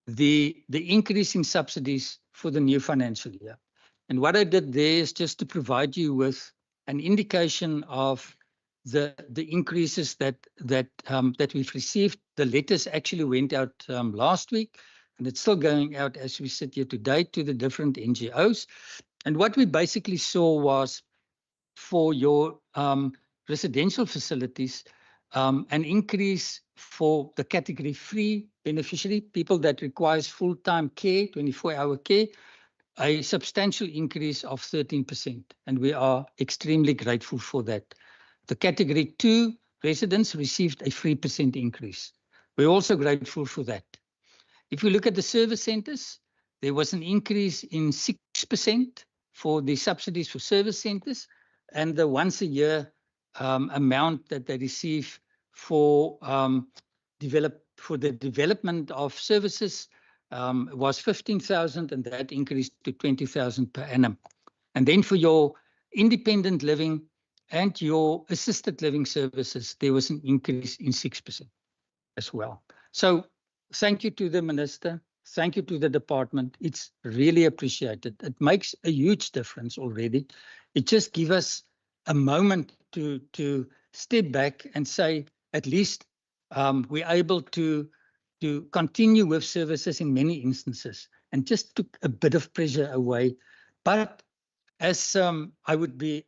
the increase in subsidies for the new financial year. And what I did there is just to provide you with an indication of the increases that we've received. The letters actually went out last week, and it's still going out as we sit here today to the different NGOs. And what we basically saw was, for your residential facilities, an increase for the category 3 beneficiary, people that requires full-time care, 24-hour care, a substantial increase of 13%, and we are extremely grateful for that. The category 2 residents received a 3% increase. We're also grateful for that. If you look at the service centers, there was an increase in 6% for the subsidies for service centers, and the once a year amount that they receive for the development of services was 15,000, and that increased to 20,000 per annum. And then for your independent living and your assisted living services, there was an increase in 6% as well. So thank you to the Minister. Thank you to the department. It's really appreciated. It makes a huge difference already. It just gives us a moment to step back and say, at least we're able to continue with services in many instances, and just took a bit of pressure away. But as I would be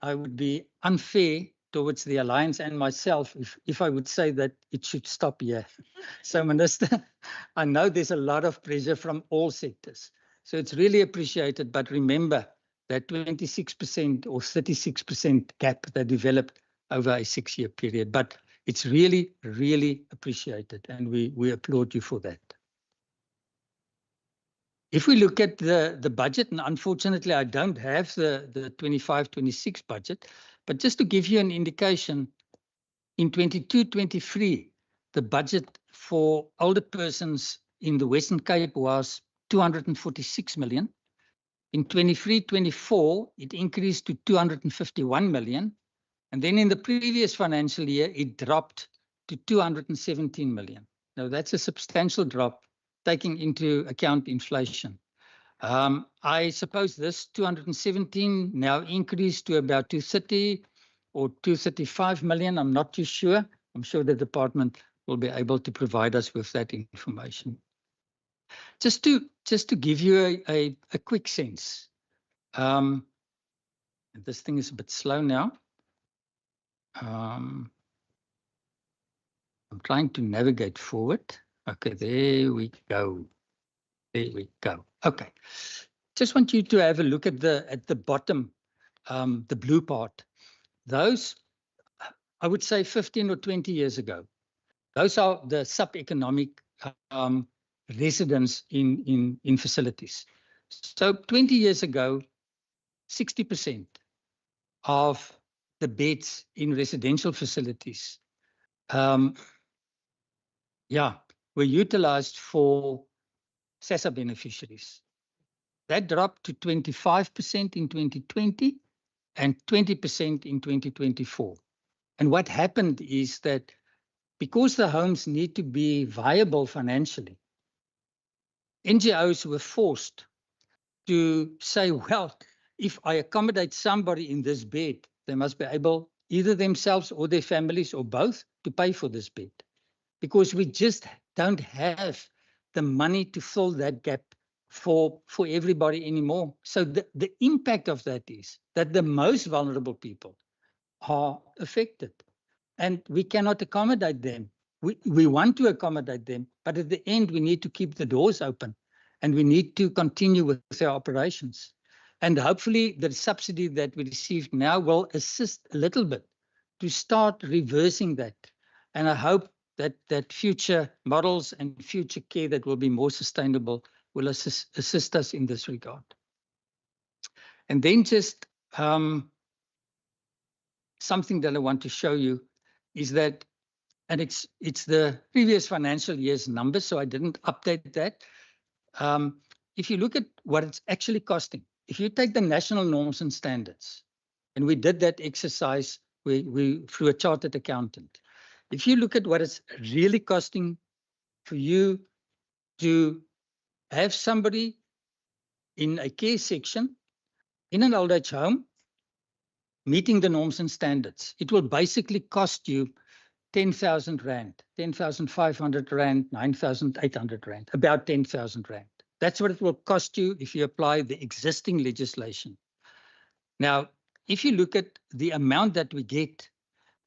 unfair towards the Alliance and myself if I would say that it should stop here. So, Minister, I know there's a lot of pressure from all sectors. So it's really appreciated, but remember that 26% or 36% gap that developed over a 6-year period. But it's really, really appreciated, and we applaud you for that. If we look at the budget, and unfortunately I don't have the 25-26 budget, but just to give you an indication, in 22-23, the budget for older persons in the Western Cape was 246 million. In 23-24, it increased to 251 million. And then in the previous financial year, it dropped to 217 million. Now that's a substantial drop, taking into account inflation. I suppose this 217 now increased to about 230 or 235 million. I'm not too sure. I'm sure the department will be able to provide us with that information. Just to give you a quick sense. This thing is a bit slow now. I'm trying to navigate forward. Okay, there we go. There we go. Okay. Just want you to have a look at the bottom, the blue part. Those, I would say 15 or 20 years ago, those are the sub-economic residents in facilities. So 20 years ago, 60% of the beds in residential facilities were utilized for SASSA beneficiaries. That dropped to 25% in 2020 and 20% in 2024. And what happened is that because the homes need to be viable financially, NGOs were forced to say, well, if I accommodate somebody in this bed, they must be able, either themselves or their families or both, to pay for this bed. Because we just don't have the money to fill that gap for everybody anymore. So the impact of that is that the most vulnerable people are affected, and we cannot accommodate them. We want to accommodate them, but at the end we need to keep the doors open, and we need to continue with our operations. And hopefully the subsidy that we received now will assist a little bit to start reversing that. And I hope that future models and future care that will be more sustainable will assist us in this regard. And then just something that I want to show you is that, and it's the previous financial year's numbers, so I didn't update that. If you look at what it's actually costing, if you take the national norms and standards, and we did that exercise through a chartered accountant, if you look at what it's really costing for you to have somebody in a care section in an old age home meeting the norms and standards, it will basically cost you 10,000 Rand, 10,500 Rand, 9,800 Rand, about 10,000 Rand. That's what it will cost you if you apply the existing legislation. Now, if you look at the amount that we get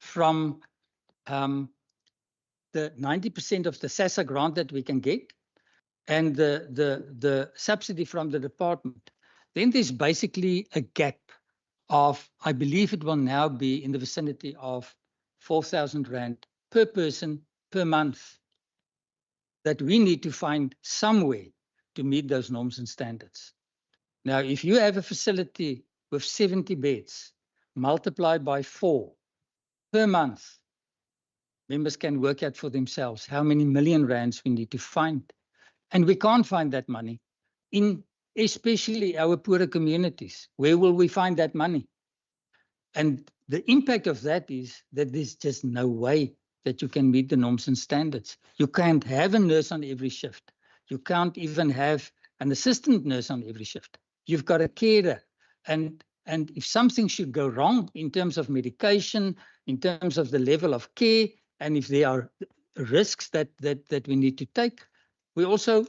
from the 90% of the SASSA grant that we can get and the subsidy from the department, then there's basically a gap of, I believe it will now be in the vicinity of 4,000 Rand per person per month that we need to find some way to meet those norms and standards. Now, if you have a facility with 70 beds multiplied by 4, per month, members can work out for themselves how many million rands we need to find. And we can't find that money in especially our poorer communities. Where will we find that money? And the impact of that is that there's just no way that you can meet the norms and standards. You can't have a nurse on every shift. You can't even have an assistant nurse on every shift. You've got a carer. And if something should go wrong in terms of medication, in terms of the level of care, and if there are risks that we need to take, we're also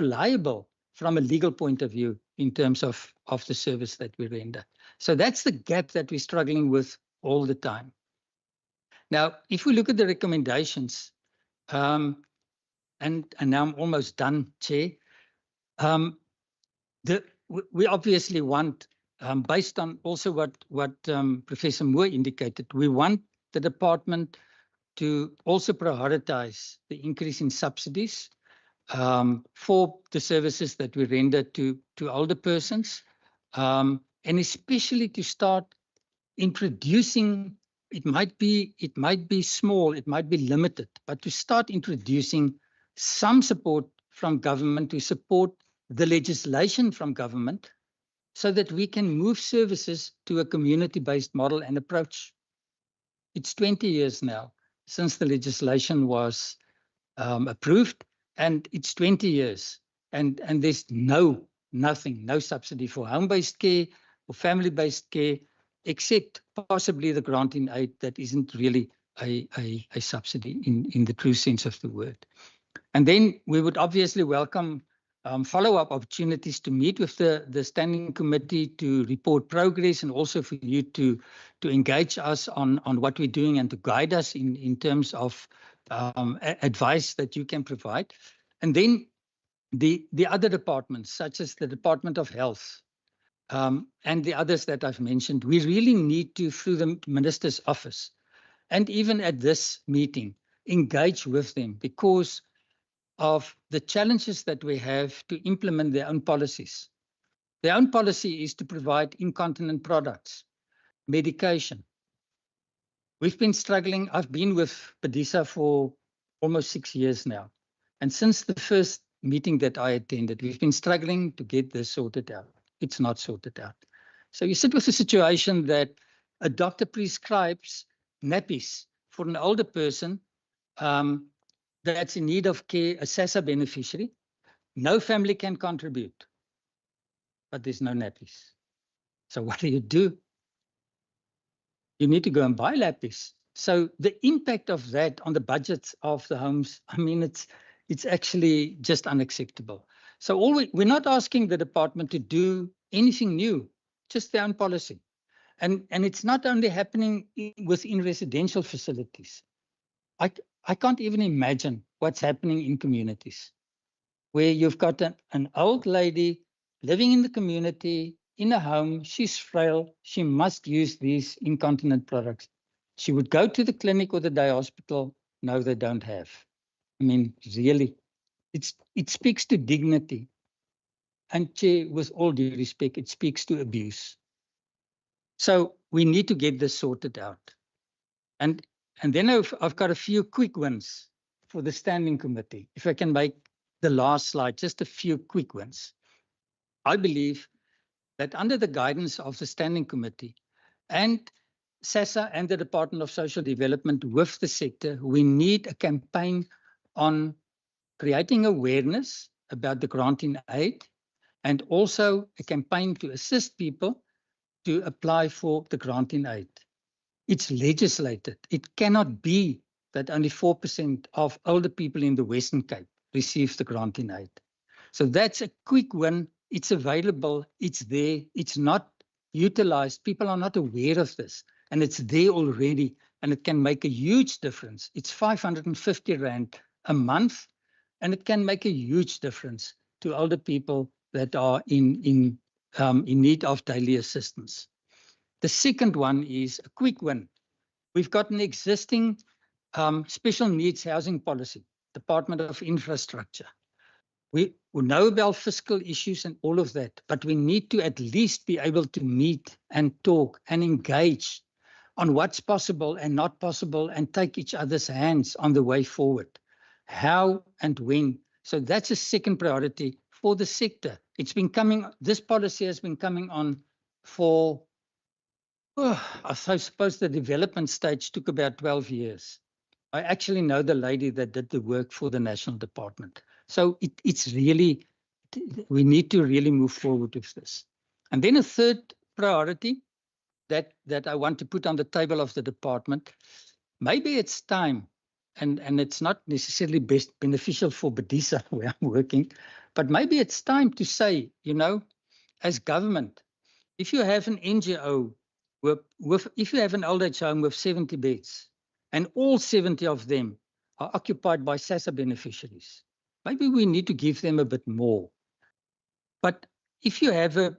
liable from a legal point of view in terms of the service that we render. So that's the gap that we're struggling with all the time. Now, if we look at the recommendations, and now I'm almost done, Chair, we obviously want, based on also what Professor Moore indicated, we want the department to also prioritize the increase in subsidies for the services that we render to older persons, and especially to start introducing, it might be small, it might be limited, but to start introducing some support from government to support the legislation from government so that we can move services to a community-based model and approach. It's 20 years now since the legislation was approved, and it's 20 years, and there's no subsidy for home-based care or family-based care, except possibly the grant in aid that isn't really a subsidy in the true sense of the word. And then we would obviously welcome follow-up opportunities to meet with the standing committee to report progress, and also for you to engage us on what we're doing and to guide us in terms of advice that you can provide. And then the other departments, such as the Department of Health, and the others that I've mentioned, we really need to, through the Minister's office, and even at this meeting, engage with them because of the challenges that we have to implement their own policies. Their own policy is to provide incontinent products, medication. We've been struggling. I've been with Bedisa for almost 6 years now. And since the first meeting that I attended, we've been struggling to get this sorted out. It's not sorted out. So you sit with a situation that a doctor prescribes nappies for an older person that's in need of care, a SASSA beneficiary. No family can contribute, but there's no nappies. So what do? You need to go and buy nappies. So the impact of that on the budgets of the homes, I mean, it's actually just unacceptable. So we're not asking the department to do anything new, just their own policy. And it's not only happening within residential facilities. I can't even imagine what's happening in communities where you've got an old lady living in the community, in a home, she's frail, she must use these incontinent products. She would go to the clinic or the day hospital. No, they don't have. I mean, really, it speaks to dignity. And Chair, with all due respect, it speaks to abuse. So we need to get this sorted out. And then I've got a few quick ones for the standing committee. If I can make the last slide, just a few quick ones. I believe that under the guidance of the standing committee and SASSA and the Department of Social Development with the sector, we need a campaign on creating awareness about the grant in aid, and also a campaign to assist people to apply for the grant in aid. It's legislated. It cannot be that only 4% of older people in the Western Cape receive the grant in aid. So that's a quick win. It's available. It's there. It's not utilized. People are not aware of this, and it's there already, and it can make a huge difference. It's 550 Rand a month, and it can make a huge difference to older people that are in need of daily assistance. The second one is a quick win. We've got an existing special needs housing policy, Department of Infrastructure. We know about fiscal issues and all of that, but we need to at least be able to meet and talk and engage on what's possible and not possible and take each other's hands on the way forward. How and when. So that's a second priority for the sector. It's been coming, this policy has been coming on for, I suppose the development stage took about 12 years. I actually know the lady that did the work for the National Department. So it's really, we need to really move forward with this. And then a third priority that I want to put on the table of the department, maybe it's time, and it's not necessarily best beneficial for Bedisa where I'm working, but maybe it's time to say, you know, as government, if you have an NGO, if you have an old age home with 70 beds, and all 70 of them are occupied by SASSA beneficiaries, maybe we need to give them a bit more. But if you have a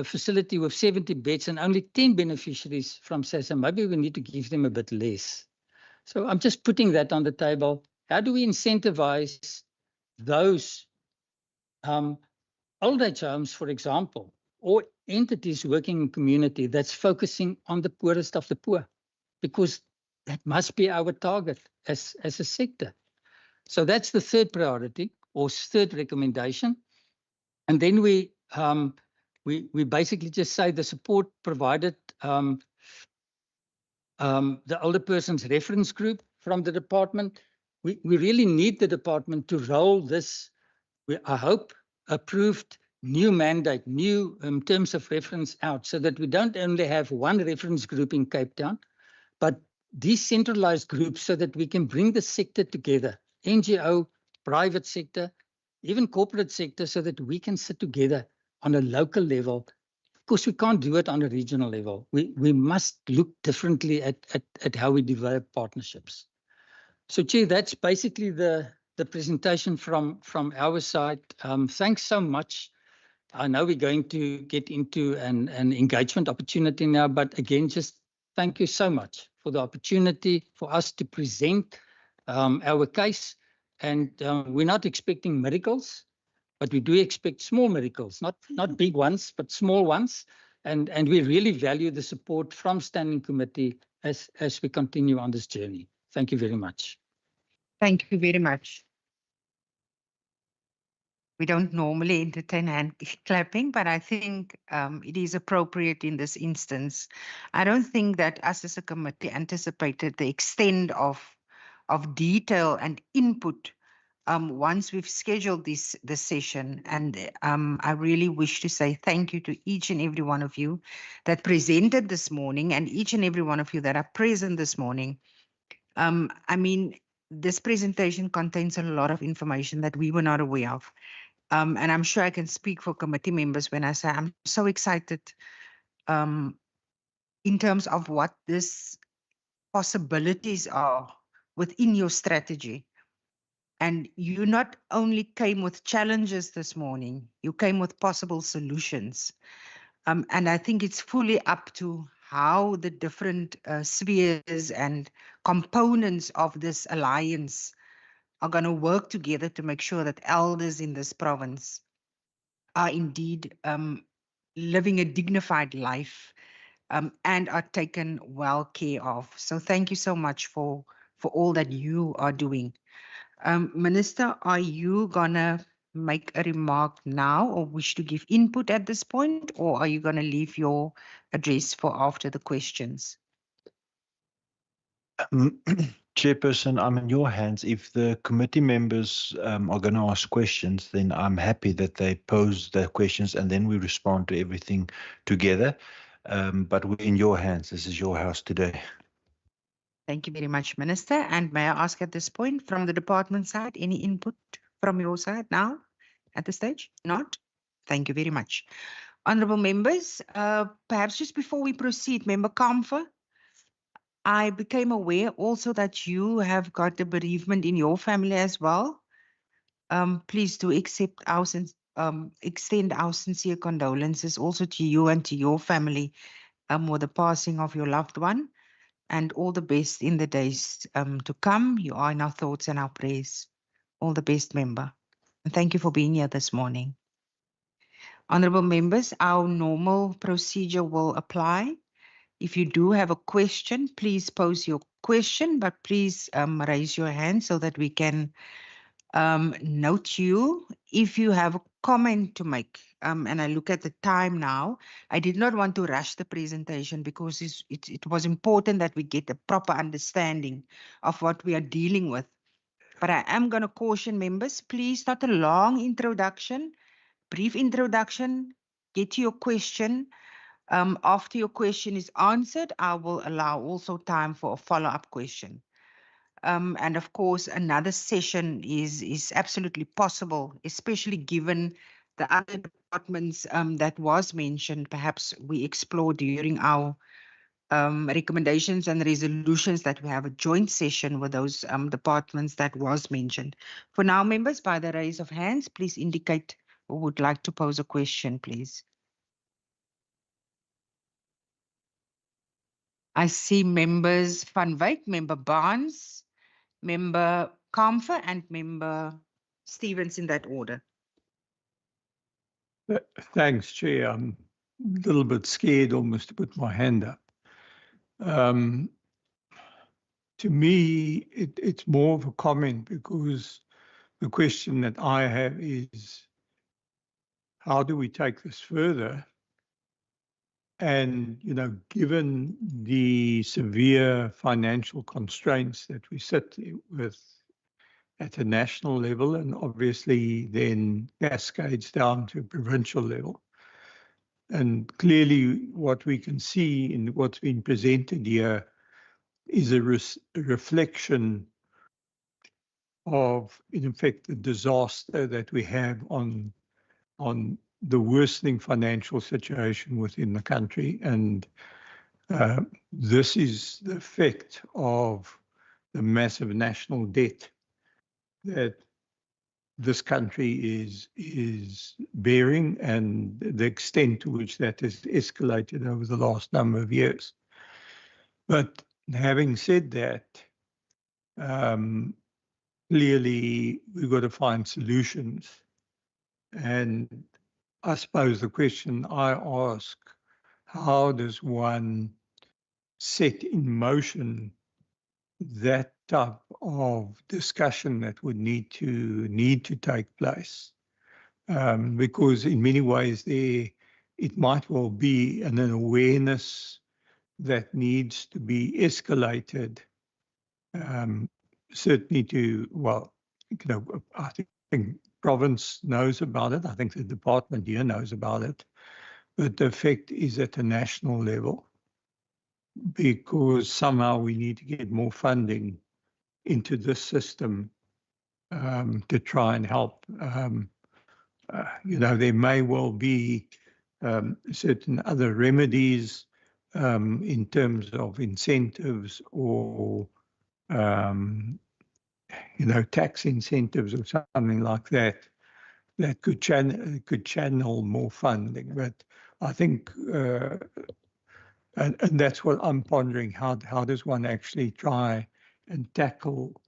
facility with 70 beds and only 10 beneficiaries from SASSA, maybe we need to give them a bit less. So I'm just putting that on the table. How do we incentivize those old age homes, for example, or entities working in community that's focusing on the poorest of the poor? Because that must be our target as a sector. So that's the third priority or third recommendation. And then we basically just say the support provided the older person's reference group from the department. We really need the department to roll this, I hope, approved new mandate, new terms of reference out, so that we don't only have one reference group in Cape Town, but decentralized groups so that we can bring the sector together, NGO, private sector, even corporate sector, so that we can sit together on a local level. Of course, we can't do it on a regional level. We must look differently at how we develop partnerships. So, Chair, that's basically the presentation from our side. Thanks so much. I know we're going to get into an engagement opportunity now, but again, just thank you so much for the opportunity for us to present our case. And we're not expecting miracles, but we do expect small miracles, not big ones, but small ones. And we really value the support from Standing Committee as we continue on this journey. Thank you very much. Thank you very much. We don't normally entertain hand clapping, but I think it is appropriate in this instance. I don't think that us as a committee anticipated the extent of detail and input once we've scheduled this session. And I really wish to say thank you to each and every one of you that presented this morning and each and every one of you that are present this morning. I mean, this presentation contains a lot of information that we were not aware of. And I'm sure I can speak for committee members when I say I'm so excited in terms of what these possibilities are within your strategy. And you not only came with challenges this morning, you came with possible solutions. And I think it's fully up to how the different spheres and components of this alliance are going to work together to make sure that elders in this province are indeed living a dignified life and are taken well care of. So thank you so much for all that you are doing. Minister, are you going to make a remark now or wish to give input at this point, or are you going to leave your address for after the questions? Chairperson, I'm in your hands. If the committee members are going to ask questions, then I'm happy that they pose their questions and then we respond to everything together. But we're in your hands. This is your house today. Thank you very much, Minister. And may I ask at this point from the department side, any input from your side now at this stage? Not? Thank you very much. Honourable members, perhaps just before we proceed, Member Kamfer, I became aware also that you have got a bereavement in your family as well. Please do accept our extend our sincere condolences also to you and to your family with the passing of your loved one, and all the best in the days to come. You are in our thoughts and our prayers. All the best, member. And thank you for being here this morning. Honourable members, our normal procedure will apply. If you do have a question, please pose your question, but please raise your hand so that we can note you. If you have a comment to make, and I look at the time now, I did not want to rush the presentation because it was important that we get a proper understanding of what we are dealing with. But I am going to caution members, please, not a long introduction, brief introduction, get to your question. After your question is answered, I will allow also time for a follow-up question. And of course, another session is absolutely possible, especially given the other departments that was mentioned. Perhaps we explore during our recommendations and resolutions that we have a joint session with those departments that was mentioned. For now, members, by the raise of hands, please indicate who would like to pose a question, please. I see members Van Wyk, member Barnes, member Kamfer, and member Stevens in that order. Thanks, Chair. I'm a little bit scared almost to put my hand up. To me, it's more of a comment because the question that I have is, how do we take this further? And, you know, given the severe financial constraints that we sit with at a national level and obviously then cascades down to provincial level. And clearly what we can see in what's been presented here is a reflection of, in effect, the disaster that we have on the worsening financial situation within the country. And this is the effect of the massive national debt that this country is bearing and the extent to which that has escalated over the last number of years. But having said that, clearly we've got to find solutions. And I suppose the question I ask, how does one set in motion that type of discussion that would need to take place? Because in many ways it might well be an awareness that needs to be escalated, certainly to, well, you know, I think province knows about it. I think the department here knows about it, but the effect is at a national level because somehow we need to get more funding into this system to try and help. You know, there may well be certain other remedies in terms of incentives or, you know, tax incentives or something like that, that could channel more funding. But I think, and that's what I'm pondering, how does one actually try and tackle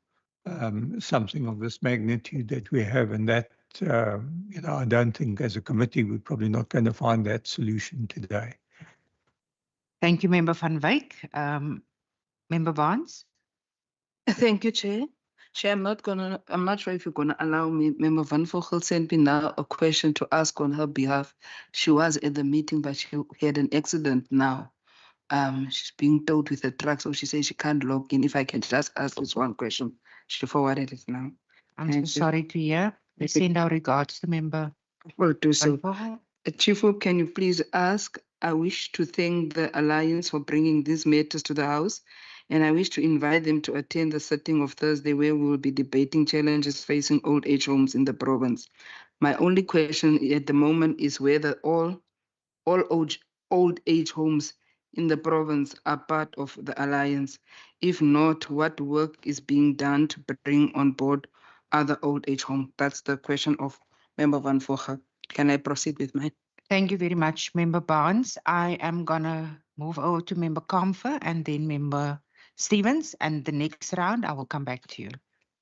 something of this magnitude that we have, and that, you know, I don't think as a committee we're probably not going to find that solution today. Thank you, Member Van Wyk. Member Barnes. Thank you, Chair. Chair, I'm not sure if you're gonna allow me. Member Van Vogel sent me now a question to ask on her behalf. She was at the meeting, but she had an accident now. She's being towed with a truck, so she says she can't log in. If I can just ask this one question, she forwarded it now. I'm so sorry to hear. We send our regards to Member. Will do so. Chief Whip, can you please ask? I wish to thank the Alliance for bringing these matters to the House, and I wish to invite them to attend the sitting of Thursday where we will be debating challenges facing old age homes in the province. My only question at the moment is whether all old age homes in the province are part of the Alliance. If not, what work is being done to bring on board other old age homes? That's the question of Member Van Vogel. Can I proceed with mine? Thank you very much, Member Barnes. I am gonna move over to Member Kamfer and then Member Stevens, and the next round I will come back to you.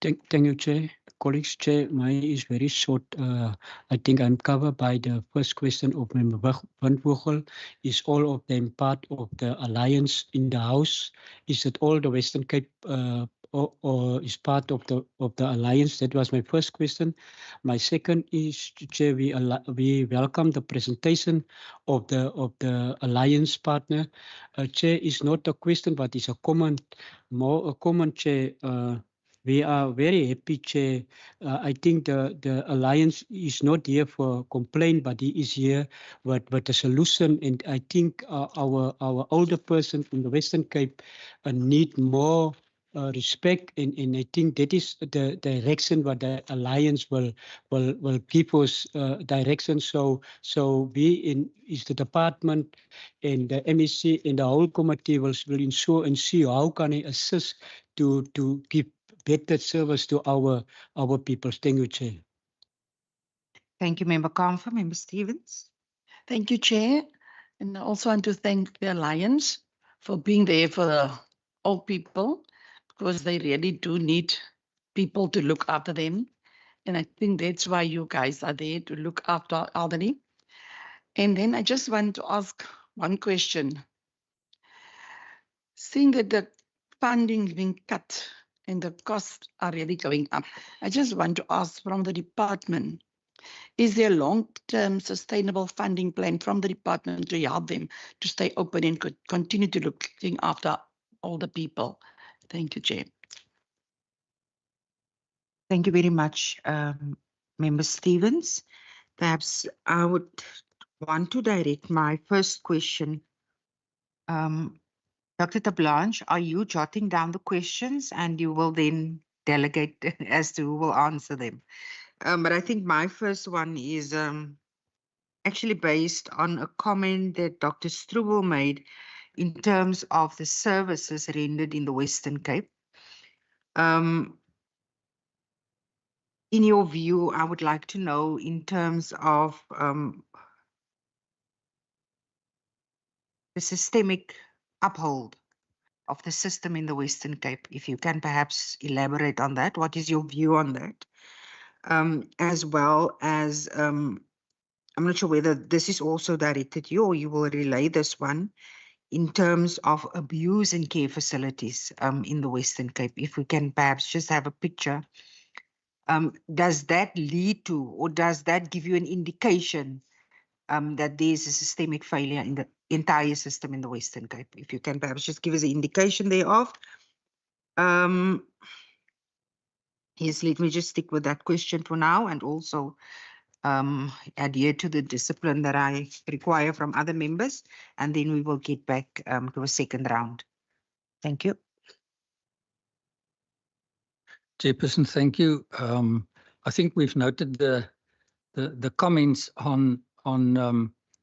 Thank you, Chair. Colleagues, Chair, mine is very short. I think I'm covered by the first question of Member Van Vogel. Is all of them part of the alliance in the House? Is it all the Western Cape or is part of the alliance? That was my first question. My second is, Chair, we welcome the presentation of the alliance partner. Chair, is not a question, but it's a comment, more a comment, Chair. We are very happy, Chair. I think the alliance is not here for complaint, but it is here with a solution. And I think our older person in the Western Cape need more respect, and I think that is the direction what the alliance will give us direction. So we is the department and the MEC and the whole committee will ensure and see how can I assist to give better service to our people. Thank you, Chair. Thank you, Member Kamfer. Member Stevens. Thank you, Chair. And I also want to thank the Alliance for being there for the old people, because they really do need people to look after them. And I think that's why you guys are there, to look after elderly. And then I just want to ask one question. Seeing that the funding is being cut and the costs are really going up, I just want to ask from the department, is there a long-term sustainable funding plan from the department to help them to stay open and continue to looking after all the people? Thank you, Chair. Thank you very much, Member Stevens. Perhaps I would want to direct my first question. Dr. Tablanche, are you jotting down the questions and you will then delegate as to who will answer them? But I think my first one is actually based on a comment that Dr. Struble made in terms of the services rendered in the Western Cape. In your view, I would like to know in terms of the systemic uphold of the system in the Western Cape. If you can perhaps elaborate on that, what is your view on that? As well as, I'm not sure whether this is also directed to you or you will relay this one in terms of abuse in care facilities in the Western Cape. If we can perhaps just have a picture. Does that lead to, or does that give you an indication that there is a systemic failure in the entire system in the Western Cape? If you can perhaps just give us an indication thereof. Yes, let me just stick with that question for now and also adhere to the discipline that I require from other members, and then we will get back to a second round. Thank you. Chairperson, thank you. I think we've noted the comments on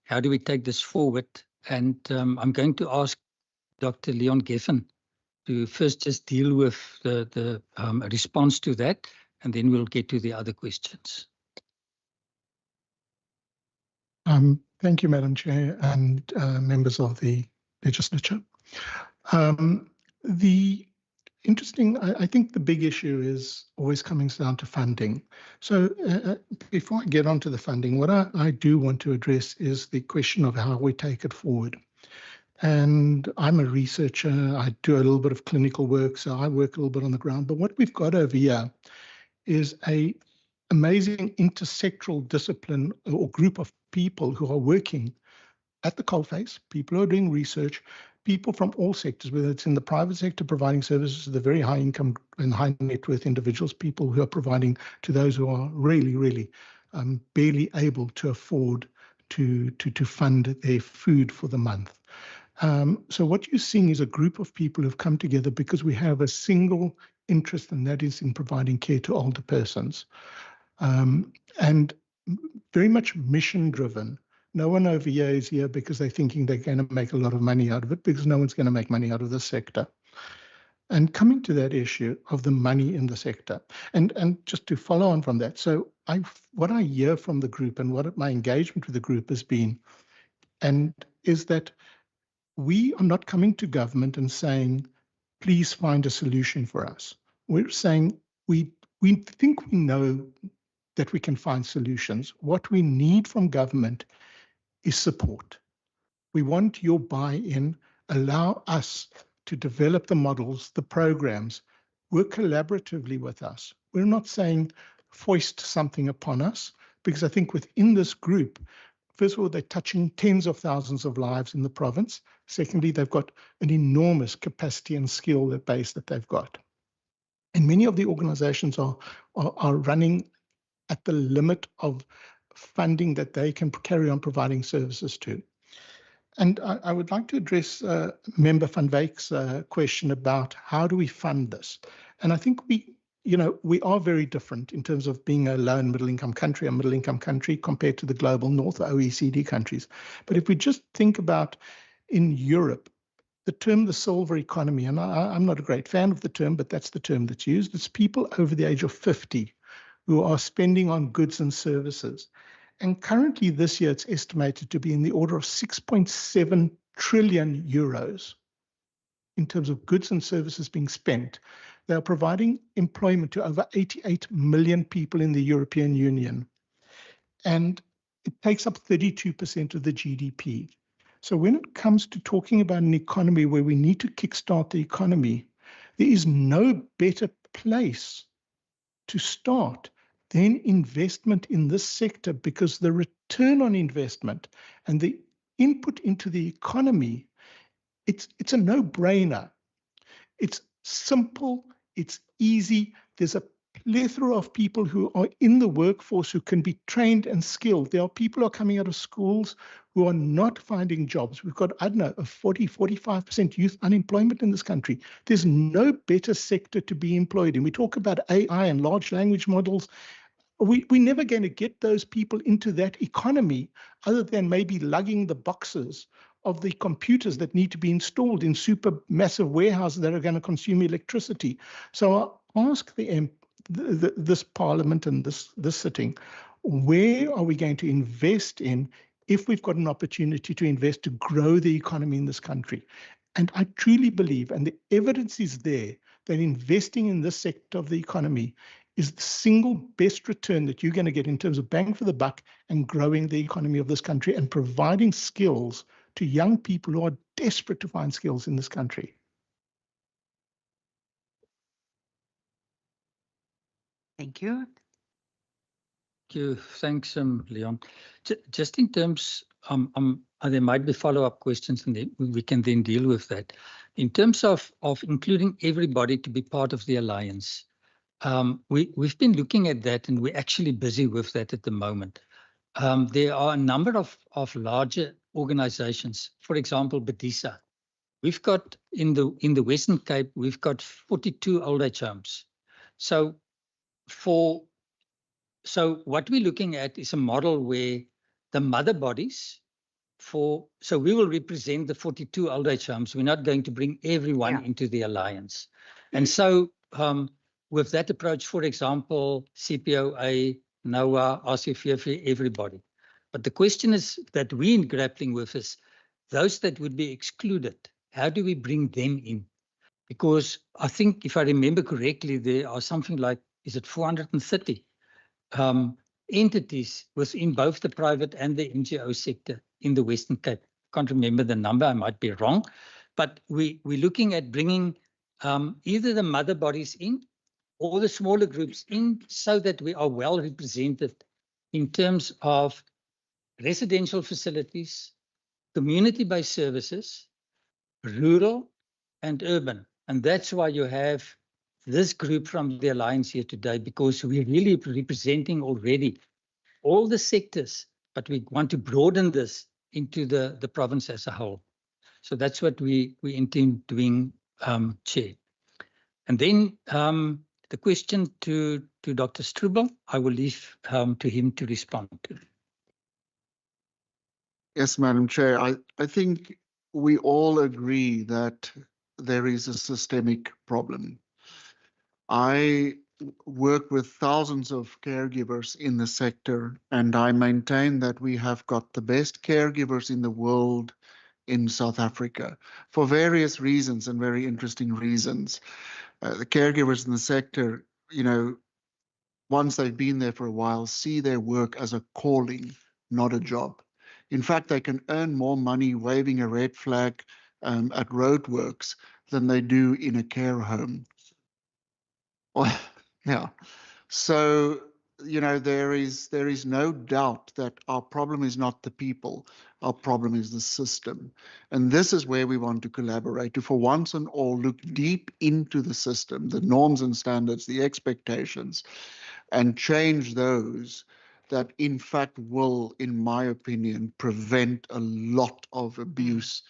how do we take this forward, and I'm going to ask Dr. Leon Geffen to first just deal with the response to that, and then we'll get to the other questions. Thank you, Madam Chair, and members of the legislature. I think the big issue is always coming down to funding. So before I get onto the funding, what I do want to address is the question of how we take it forward. And I'm a researcher, I do a little bit of clinical work, so I work a little bit on the ground. But what we've got over here is an amazing intersectoral discipline or group of people who are working at the coalface, people who are doing research, people from all sectors, whether it's in the private sector providing services to the very high income and high net worth individuals, people who are providing to those who are really barely able to afford to fund their food for the month. So what you're seeing is a group of people who've come together because we have a single interest, and that is in providing care to older persons. And very much mission driven. No one over here is here because they're thinking they're going to make a lot of money out of it, because no one's going to make money out of the sector. And coming to that issue of the money in the sector, and just to follow on from that, so what I hear from the group and what my engagement with the group has been, and is that we are not coming to government and saying, please find a solution for us. We're saying, we think we know that we can find solutions. What we need from government is support. We want your buy-in. Allow us to develop the models, the programs, work collaboratively with us. We're not saying foist something upon us, because I think within this group, first of all, they're touching tens of thousands of lives in the province. Secondly, they've got an enormous capacity and skill base that they've got. And many of the organizations are running at the limit of funding that they can carry on providing services to. And I would like to address Member Van Wyk's question about how do we fund this? And I think we are very different in terms of being a low and middle income country, a middle income country compared to the global north or OECD countries. But if we just think about in Europe, the term the silver economy, and I'm not a great fan of the term, but that's the term that's used. It's people over the age of 50 who are spending on goods and services. And currently this year, it's estimated to be in the order of 6.7 trillion euros in terms of goods and services being spent. They are providing employment to over 88 million people in the European Union. And it takes up 32% of the GDP. So when it comes to talking about an economy where we need to kickstart the economy, there is no better place to start than investment in this sector, because the return on investment and the input into the economy, it's a no-brainer. It's simple, it's easy. There's a plethora of people who are in the workforce who can be trained and skilled. There are people who are coming out of schools who are not finding jobs. We've got, I don't know, a 45% youth unemployment in this country. There's no better sector to be employed in. We talk about AI and large language models. We're never going to get those people into that economy other than maybe lugging the boxes of the computers that need to be installed in super massive warehouses that are going to consume electricity. So I ask this parliament and this sitting, where are we going to invest in if we've got an opportunity to invest to grow the economy in this country? And I truly believe, and the evidence is there, that investing in this sector of the economy is the single best return that you're going to get in terms of bang for the buck and growing the economy of this country and providing skills to young people who are desperate to find skills in this country. Thank you. Thank you. Thanks, Leon. Just in terms, there might be follow-up questions, and we can then deal with that. In terms of including everybody to be part of the alliance, we've been looking at that, and we're actually busy with that at the moment. There are a number of larger organizations. For example, Bedisa. We've got in the Western Cape, we've got 42 old age homes. So what we're looking at is a model where the mother bodies so we will represent the 42 old age homes. We're not going to bring everyone into the alliance. And so with that approach, for example, CPOA, NOAA, RCVF, everybody. But the question is that we're grappling with is those that would be excluded. How do we bring them in? Because I think, if I remember correctly, there are something like, is it 430 entities within both the private and the NGO sector in the Western Cape. Can't remember the number, I might be wrong. But we're looking at bringing either the mother bodies in or the smaller groups in so that we are well represented in terms of residential facilities, community-based services, rural and urban. And that's why you have this group from the Alliance here today, because we're really representing already all the sectors, but we want to broaden this into the province as a whole. So that's what we intend doing, Chair. And then the question to Dr. Strubel, I will leave to him to respond to. Yes, Madam Chair, I think we all agree that there is a systemic problem. I work with thousands of caregivers in the sector, and I maintain that we have got the best caregivers in the world in South Africa for various reasons and very interesting reasons. The caregivers in the sector you know, once they've been there for a while, see their work as a calling, not a job. In fact, they can earn more money waving a red flag at roadworks than they do in a care home. Well, yeah. So, you know, there is no doubt that our problem is not the people. Our problem is the system. And this is where we want to collaborate, to for once and all look deep into the system, the norms and standards, the expectations, and change those that in fact will, in my opinion, prevent a lot of abuse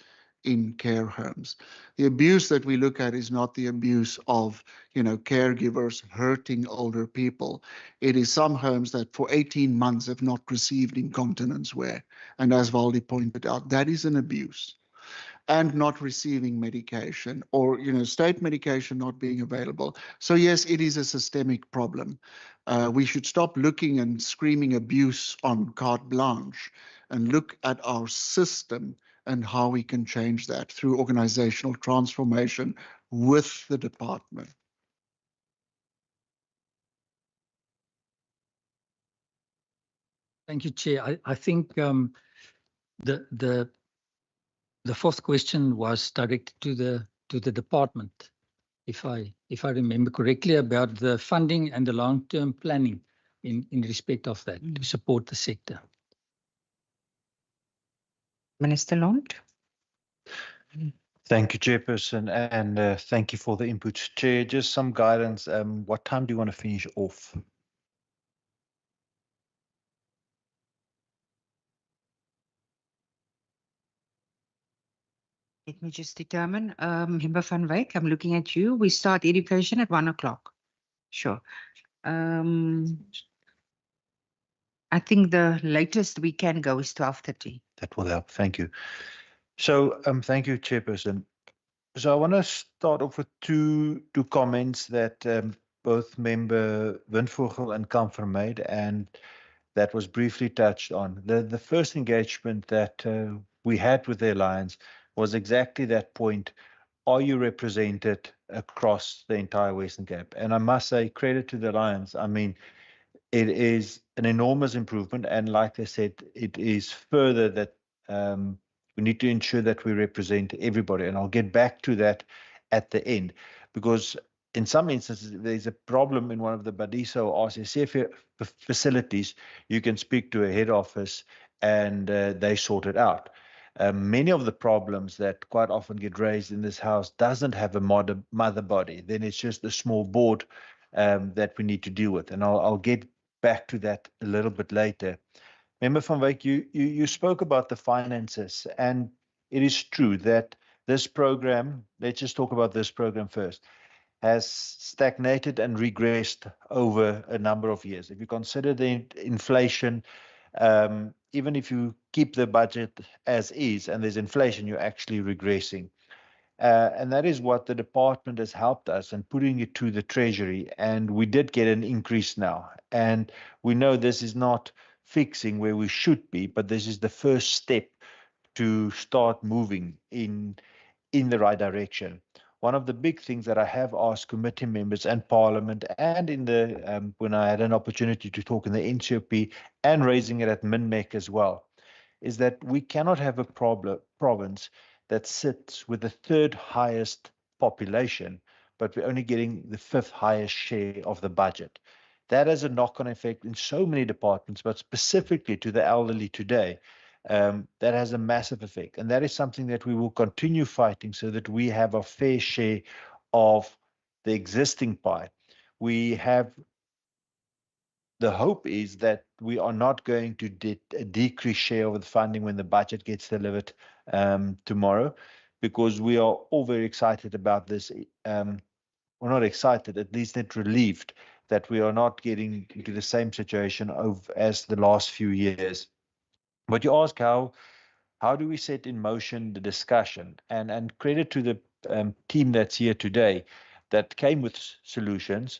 in care homes. The abuse that we look at is not the abuse of, you know, caregivers hurting older people. It is some homes that for 18 months have not received incontinence wear. And as Valdi pointed out, that is an abuse. And not receiving medication, or, you know, state medication not being available. So yes, it is a systemic problem. We should stop looking and screaming abuse on carte blanche and look at our system and how we can change that through organizational transformation with the department. Thank you, Chair. I think the fourth question was directed to the department, if I remember correctly, about the funding and the long-term planning in respect of that to support the sector. Minister Lund. Thank you, Chairperson, and thank you for the inputs. Chair, just some guidance. What time do you want to finish off? Let me just determine. Member van Wyk, I'm looking at you. We start education at 1 o'clock. Sure. I think the latest we can go is 12:30. That will help. Thank you. So, thank you, Chairperson. So I want to start off with two comments that both Member Windvogel and Kamfer made, and that was briefly touched on. The first engagement that we had with the Alliance was exactly that point. Are you represented across the entire Western Cape? And I must say, credit to the Alliance. I mean, it is an enormous improvement. And like I said, it is further that we need to ensure that we represent everybody. And I'll get back to that at the end, because in some instances, there's a problem in one of the Badiso or RCCF facilities. You can speak to a head office and they sort it out. Many of the problems that quite often get raised in this house doesn't have a mother body. Then it's just a small board that we need to deal with. And I'll get back to that a little bit later. Member van Wyk, you spoke about the finances, and it is true that this program, let's just talk about this program first, has stagnated and regressed over a number of years. If you consider the inflation, even if you keep the budget as is and there's inflation, you're actually regressing. And that is what the department has helped us in putting it to the Treasury. And we did get an increase now. And we know this is not fixing where we should be, but this is the first step to start moving in the right direction. One of the big things that I have asked committee members and Parliament, and in the when I had an opportunity to talk in the NCOP and raising it at MINMEC as well, is that we cannot have a province that sits with the third highest population, but we're only getting the fifth highest share of the budget. That has a knock-on effect in so many departments, but specifically to the elderly today. That has a massive effect. And that is something that we will continue fighting so that we have a fair share of the existing pie. We have the hope is that we are not going to decrease share of the funding when the budget gets delivered tomorrow, because we are all very excited about this. We're not excited, at least not relieved that we are not getting into the same situation as the last few years. But you ask how do we set in motion the discussion? And credit to the team that's here today that came with solutions,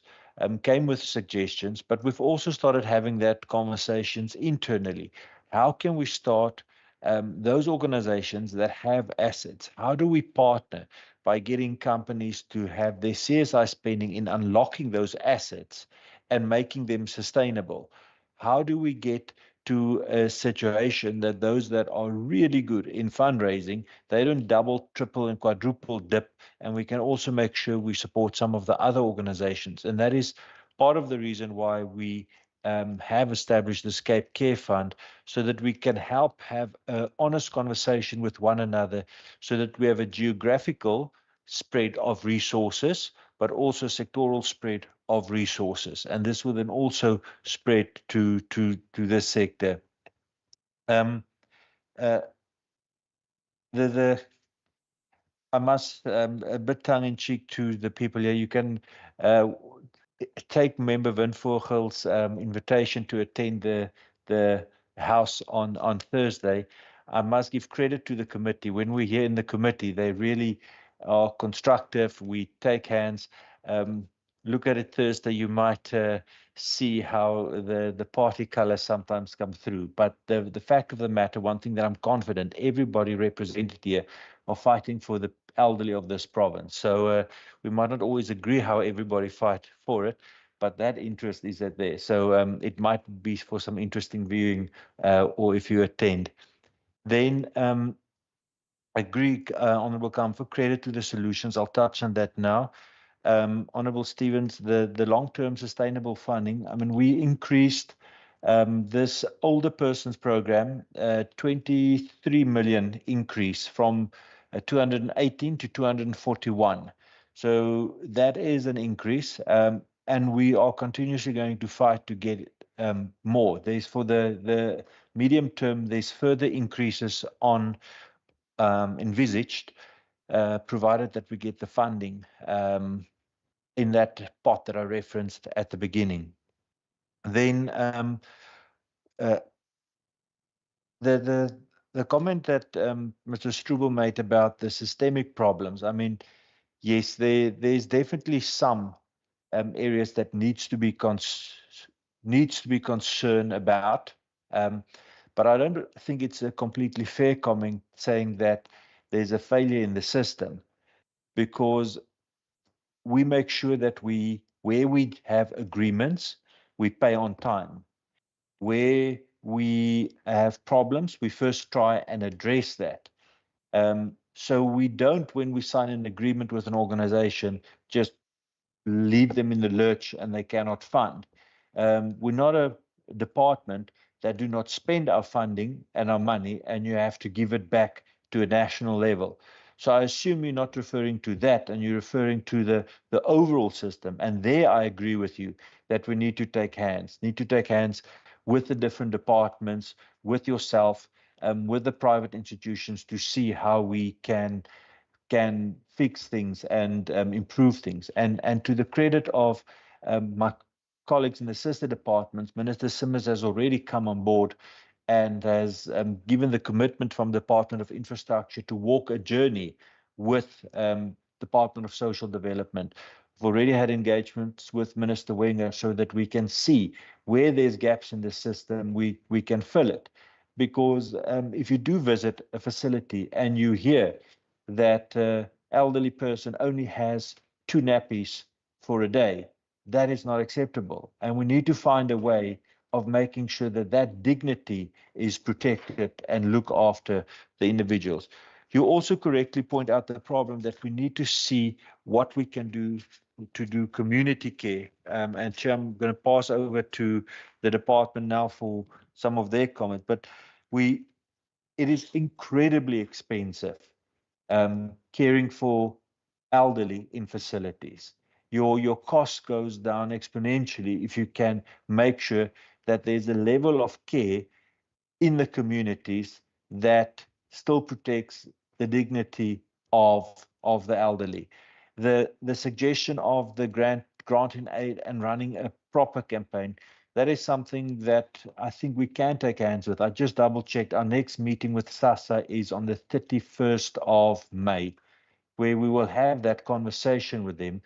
came with suggestions, but we've also started having that conversations internally. How can we start those organizations that have assets, how do we partner by getting companies to have their CSI spending in unlocking those assets and making them sustainable? How do we get to a situation that those that are really good in fundraising, they don't double, triple, and quadruple dip, and we can also make sure we support some of the other organizations. And that is part of the reason why we have established the Scape Care Fund, so that we can help have an honest conversation with one another, so that we have a geographical spread of resources, but also sectoral spread of resources. And this will then also spread to this sector. I must, a bit tongue in cheek to the people here, you can take Member Windvogel's invitation to attend the House on Thursday. I must give credit to the committee. When we're here in the committee, they really are constructive. We take hands. Look at it Thursday, you might see how the party colors sometimes come through. But the fact of the matter, one thing that I'm confident, everybody represented here are fighting for the elderly of this province. So we might not always agree how everybody fight for it, but that interest is there. So it might be for some interesting viewing, or if you attend. Then agree, Honourable Comfort, credit to the solutions. I'll touch on that now. Honourable Stevens, the long-term sustainable funding, I mean, we increased this older persons program, 23 million increase from 218 to 241. So that is an increase, and we are continuously going to fight to get it, more. There's for the medium term, there's further increases on envisaged, provided that we get the funding in that pot that I referenced at the beginning. Then the comment that Mr. Strubel made about the systemic problems, I mean, yes, there's definitely some areas that needs to be concerned about, but I don't think it's a completely fair comment saying that there's a failure in the system, because we make sure that where we have agreements, we pay on time. Where we have problems, we first try and address that. So we don't, when we sign an agreement with an organization, just leave them in the lurch and they cannot fund. We're not a department that do not spend our funding and our money, and you have to give it back to a national level. So I assume you're not referring to that, and you're referring to the overall system. And there I agree with you that we need to take hands with the different departments, with yourself, with the private institutions, to see how we can fix things and improve things. And to the credit of my colleagues in the sister departments, Minister Simmers has already come on board and has given the commitment from the Department of Infrastructure to walk a journey with Department of Social Development. We've already had engagements with Minister Wenger so that we can see where there's gaps in the system, we can fill it. Because if you do visit a facility and you hear that elderly person only has 2 nappies for a day, that is not acceptable. And we need to find a way of making sure that that dignity is protected and look after the individuals. You also correctly point out the problem that we need to see what we can do to do community care. And Chair, I'm going to pass over to the department now for some of their comments. But it is incredibly expensive caring for elderly in facilities. Your cost goes down exponentially if you can make sure that there's a level of care in the communities that still protects the dignity of the elderly. The suggestion of the grant in aid and running a proper campaign, that is something that I think we can take hands with. I just double checked. Our next meeting with SASSA is on the 31st of May, where we will have that conversation with them.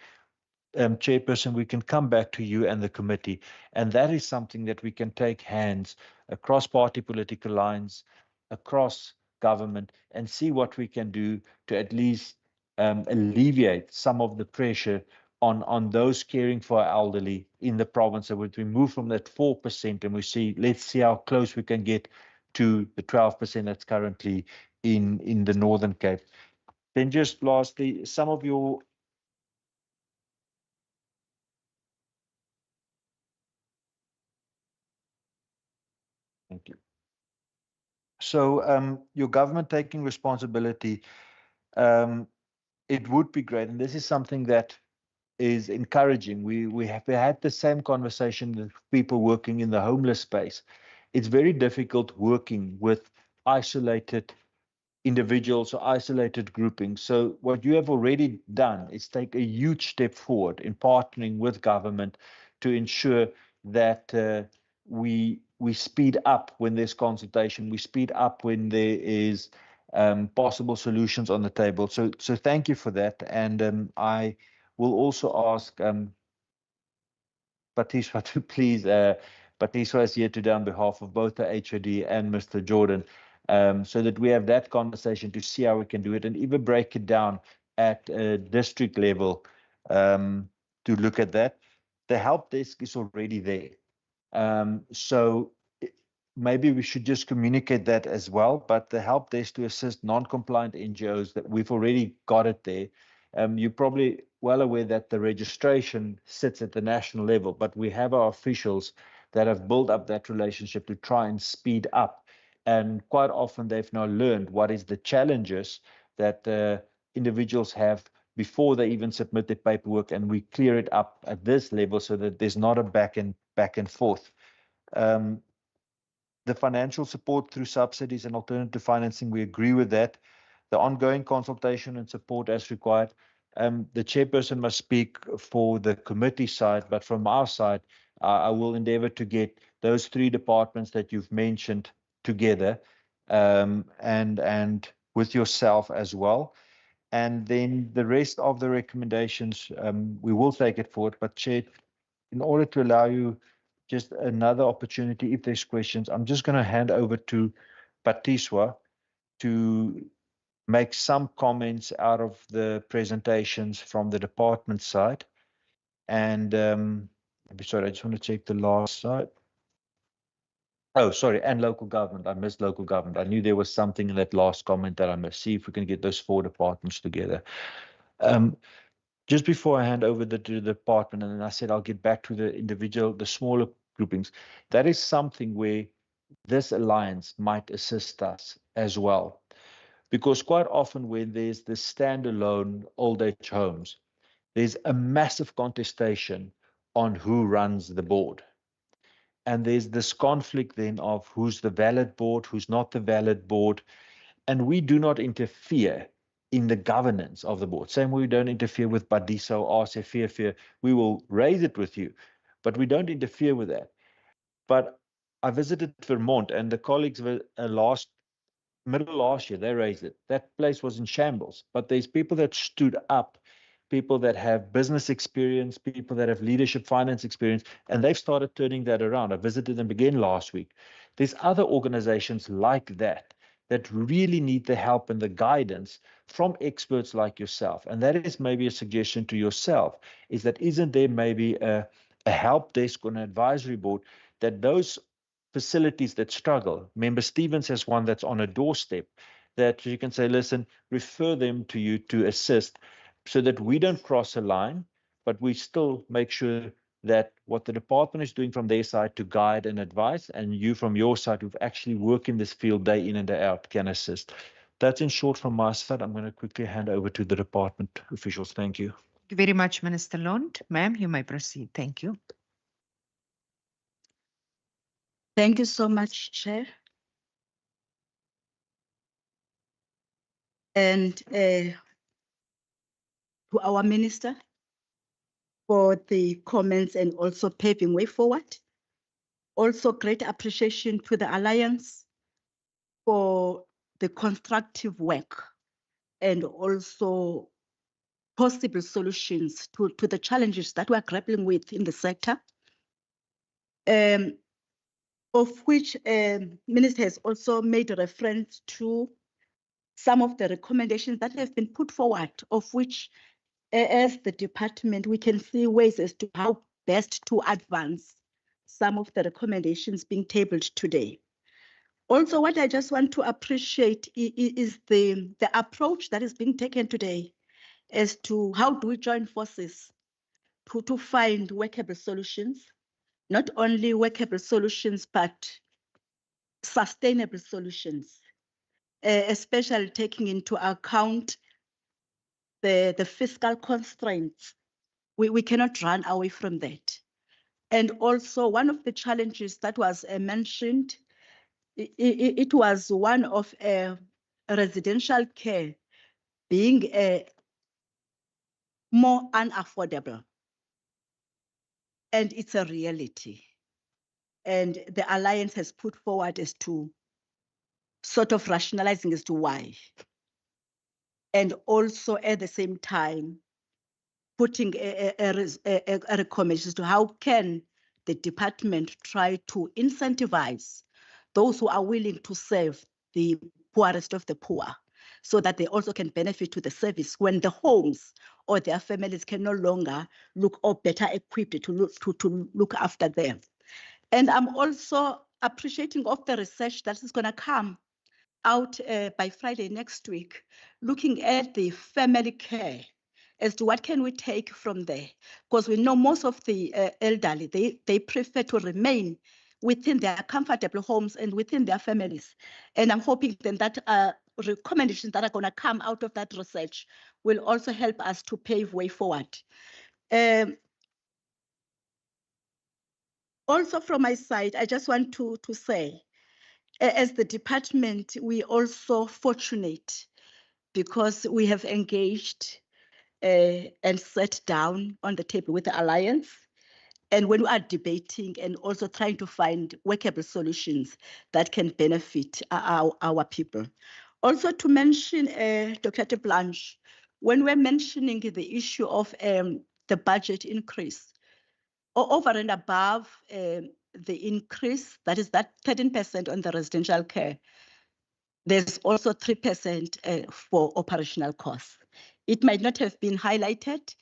Chairperson, we can come back to you and the committee, and that is something that we can take hands across party political lines, across government and see what we can do to at least alleviate some of the pressure on those caring for our elderly in the province. So we move from that 4% and we see, let's see how close we can get to the 12% that's currently in the Northern Cape. Then just lastly, some of your thank you. So your government taking responsibility, it would be great. And this is something that is encouraging. We have had the same conversation with people working in the homeless space. It's very difficult working with isolated individuals or isolated groupings. So what you have already done is take a huge step forward in partnering with government to ensure that we speed up when there's consultation, we speed up when there is possible solutions on the table. So thank you for that. And I will also ask Patiswa to please, Patiswa is here today on behalf of both the HOD and Mr. Jordan, so that we have that conversation to see how we can do it and even break it down at a district level to look at that. The help desk is already there. So maybe we should just communicate that as well, but the help desk to assist non-compliant NGOs, that we've already got it there. You're probably well aware that the registration sits at the national level, but we have our officials that have built up that relationship to try and speed up. And quite often they've now learned what is the challenges that individuals have before they even submit their paperwork, and we clear it up at this level so that there's not a back and forth. The financial support through subsidies and alternative financing, we agree with that. The ongoing consultation and support as required. The chairperson must speak for the committee side, but from our side, I will endeavor to get those three departments that you've mentioned together, and with yourself as well. And then the rest of the recommendations, we will take it forward. But Chair, in order to allow you just another opportunity, if there's questions, I'm just going to hand over to Patiswa to make some comments out of the presentations from the department side. And sorry, I just want to check the last slide. Oh, sorry, and local government. I missed local government. I knew there was something in that last comment that I missed. See if we can get those four departments together. Just before I hand over to the department, and then I said I'll get back to the individual, the smaller groupings. That is something where this alliance might assist us as well. Because quite often when there's the standalone old age homes, there's a massive contestation on who runs the board. And there's this conflict then of who's the valid board, who's not the valid board. And we do not interfere in the governance of the board. Same way we don't interfere with Badiso or RCFF. We will raise it with you, but we don't interfere with that. But I visited Vermont, and the colleagues were middle last year, they raised it. That place was in shambles, but there's people that stood up, people that have business experience, people that have leadership finance experience, and they've started turning that around. I visited them again last week. There's other organizations like that really need the help and the guidance from experts like yourself. And that is maybe a suggestion to yourself, is that isn't there maybe a help desk or an advisory board that those facilities that struggle. Member Stevens has one that's on a doorstep that you can say, listen, refer them to you to assist, so that we don't cross a line, but we still make sure that what the department is doing from their side to guide and advise, and you from your side who've actually worked in this field day in and day out can assist. That's in short from my side. I'm going to quickly hand over to the department officials. Thank you. Thank you very much, Minister Lund. Ma'am, you may proceed. Thank you. Thank you so much, Chair. And to our Minister for the comments and also paving way forward. Also great appreciation to the Alliance for the constructive work and also possible solutions to the challenges that we're grappling with in the sector. of which Minister has also made a reference to some of the recommendations that have been put forward, of which as the department, we can see ways as to how best to advance some of the recommendations being tabled today. Also, what I just want to appreciate is the approach that is being taken today as to how do we join forces to find workable solutions, not only workable solutions, but sustainable solutions, especially taking into account the fiscal constraints. We cannot run away from that. And also one of the challenges that was mentioned, it was one of residential care being more unaffordable. And it's a reality. And the Alliance has put forward as to sort of rationalizing as to why. And also at the same time, putting a recommendation as to how can the department try to incentivize those who are willing to serve the poorest of the poor, so that they also can benefit to the service when the homes or their families can no longer look or better equipped to look after them. And I'm also appreciating of the research that is going to come out by Friday next week, looking at the family care as to what can we take from there. Because we know most of the elderly, they prefer to remain within their comfortable homes and within their families. And I'm hoping then that recommendations that are going to come out of that research will also help us to pave way forward. Also from my side, I just want to say, as the department, we also fortunate because we have engaged and sat down on the table with the Alliance. And when we are debating and also trying to find workable solutions that can benefit our people. Also to mention, Dr. Blanche, when we're mentioning the issue of the budget increase, over and above the increase, that is that 13% on the residential care, there's also 3% for operational costs. It might not have been highlighted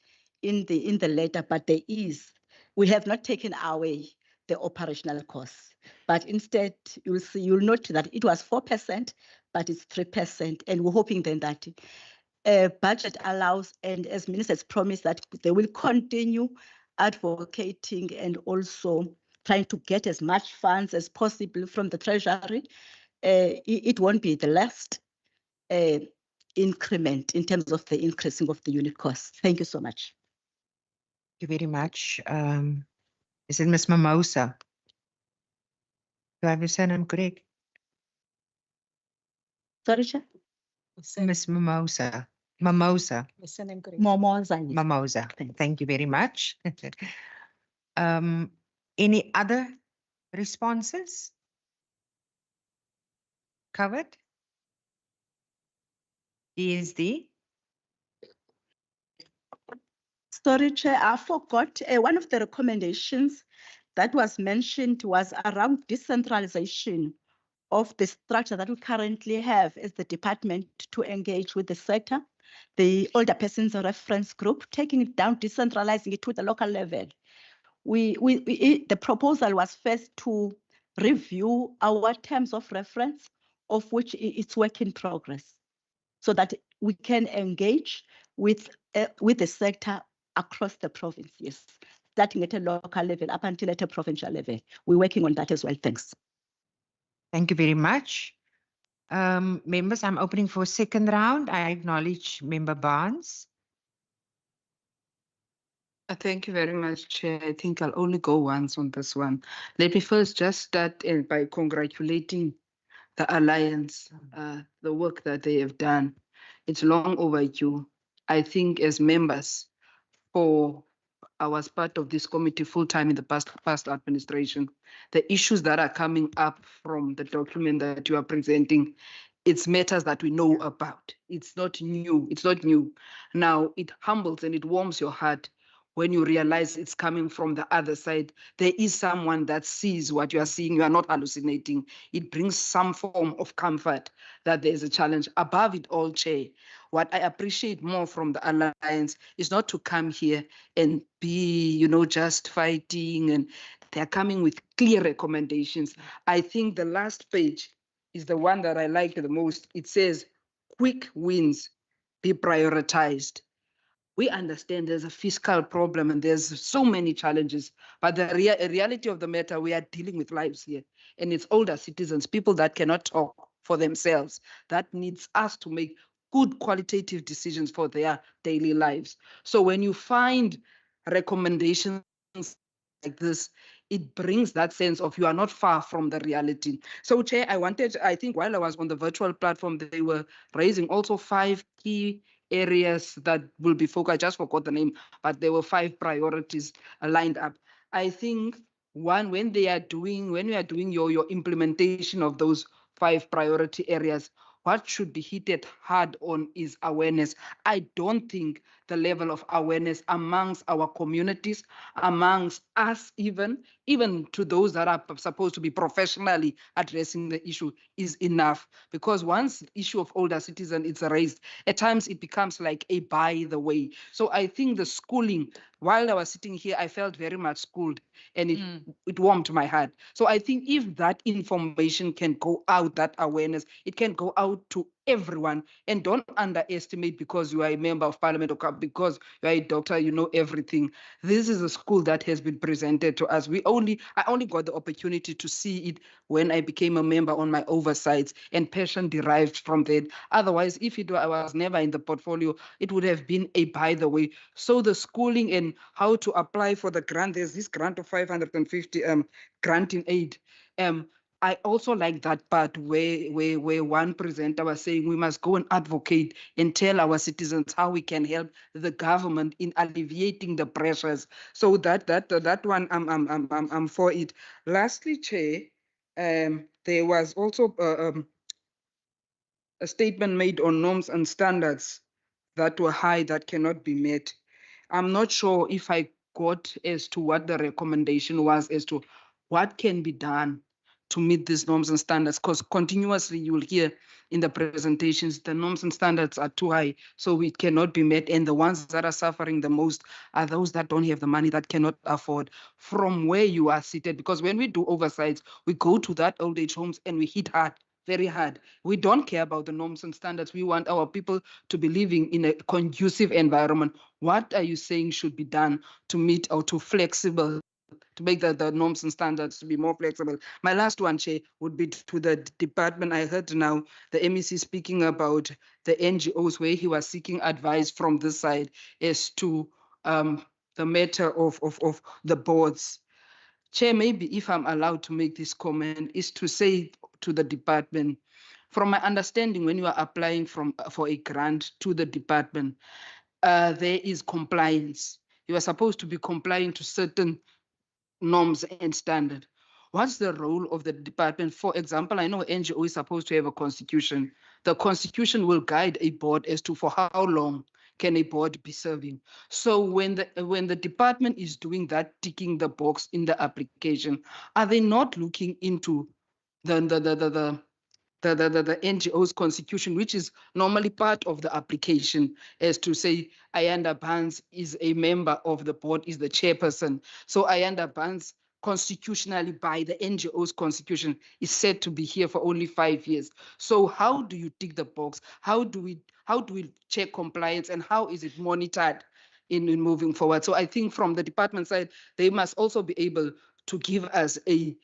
in the letter, but there is. We have not taken away the operational costs, but instead you'll note that it was 4%, but it's 3%, and we're hoping then that budget allows, and as Minister has promised that they will continue advocating and also trying to get as much funds as possible from the Treasury. It won't be the last increment in terms of the increasing of the unit costs. Thank you so much. Thank you very much. Is it Ms. Mimosa? Do I have your surname correct? Sorry, Chair? Ms. Mimosa. Mimosa. Mimosa. Thank you very much. Any other responses covered? ESD? Sorry, Chair, I forgot. One of the recommendations that was mentioned was around decentralization of the structure that we currently have as the department to engage with the sector, the older persons reference group, taking it down, decentralizing it to the local level. The proposal was first to review our terms of reference, of which it's work in progress, so that we can engage with the sector across the province, yes, starting at a local level up until at a provincial level. We're working on that as well. Thanks. Thank you very much. Members, I'm opening for a second round. I acknowledge Member Barnes. Thank you very much, Chair. I think I'll only go once on this one. Let me first just start by congratulating the Alliance, the work that they have done. It's long overdue. I think as members, I was part of this committee full-time in the past administration. The issues that are coming up from the document that you are presenting, it's matters that we know about. It's not new. It's not new. Now, it humbles and it warms your heart when you realize it's coming from the other side, there is someone that sees what you are seeing. You are not hallucinating. It brings some form of comfort that there's a challenge. Above it all, Chair, what I appreciate more from the Alliance is not to come here and be, just fighting, and they're coming with clear recommendations. I think the last page is the one that I like the most. It says, quick wins be prioritized. We understand there's a fiscal problem and there's so many challenges, but the reality of the matter, we are dealing with lives here, and it's older citizens, people that cannot talk for themselves, that needs us to make good qualitative decisions for their daily lives. So when you find recommendations like this, it brings that sense of you are not far from the reality. So, Chair, I think while I was on the virtual platform, they were raising also 5 key areas that will be focused. I just forgot the name, but there were 5 priorities lined up. I think one, when we are doing your implementation of those 5 priority areas, what should be hit hard on is awareness. I don't think the level of awareness amongst our communities, amongst us even to those that are supposed to be professionally addressing the issue is enough. Because once the issue of older citizen is raised, at times it becomes like a by the way. So I think the schooling, while I was sitting here, I felt very much schooled, and it warmed my heart. So I think if that information can go out, that awareness, it can go out to everyone. And don't underestimate because you are a member of parliament or because you are a doctor, you know everything. This is a school that has been presented to us. I only got the opportunity to see it when I became a member on my oversights, and passion derived from that. Otherwise, if I was never in the portfolio, it would have been a by the way. So the schooling and how to apply for the grant, there's this grant of 550 grant in aid. I also like that part where one presenter was saying we must go and advocate and tell our citizens how we can help the government in alleviating the pressures. So that one I'm for it. Lastly, Chair, there was also a statement made on norms and standards that were high that cannot be met. I'm not sure if I got as to what the recommendation was as to what can be done to meet these norms and standards, because continuously you will hear in the presentations the norms and standards are too high, so it cannot be met, and the ones that are suffering the most are those that don't have the money, that cannot afford. From where you are seated, because when we do oversights, we go to that old age homes and we hit hard, very hard. We don't care about the norms and standards. We want our people to be living in a conducive environment. What are you saying should be done to meet or to flexible, to make the norms and standards to be more flexible? My last one, Chair, would be to the department. I heard now the MEC speaking about the NGOs where he was seeking advice from this side as to the matter of the boards. Chair, maybe if I'm allowed to make this comment, is to say to the department, from my understanding, when you are applying for a grant to the department, there is compliance. You are supposed to be complying to certain norms and standard. What's the role of the department? For example, I know NGO is supposed to have a constitution. The constitution will guide a board as to for how long can a board be serving. So when the department is doing that, ticking the box in the application, are they not looking into the NGO's constitution, which is normally part of the application, as to say Ayanda Barnes is a member of the board, is the chairperson. So Ayanda Barnes, constitutionally by the NGO's constitution, is said to be here for only 5 years. So how do you tick the box? How do we check compliance, and how is it monitored in moving forward? So I think from the department side, they must also be able to give us a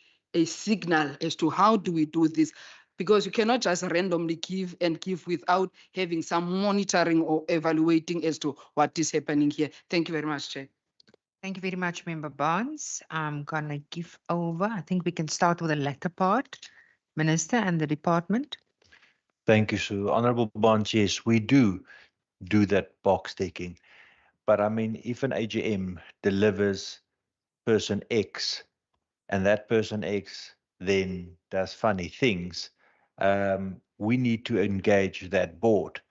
signal as to how do we do this, because you cannot just randomly give without having some monitoring or evaluating as to what is happening here. Thank you very much, Chair. Thank you very much, Member Barnes. I'm going to give over. I think we can start with the latter part, Minister and the department. Thank you, Sue. Honorable Barnes, yes, we do that box taking. But I mean, if an AGM delivers person X and that person X then does funny things, we need to engage that board.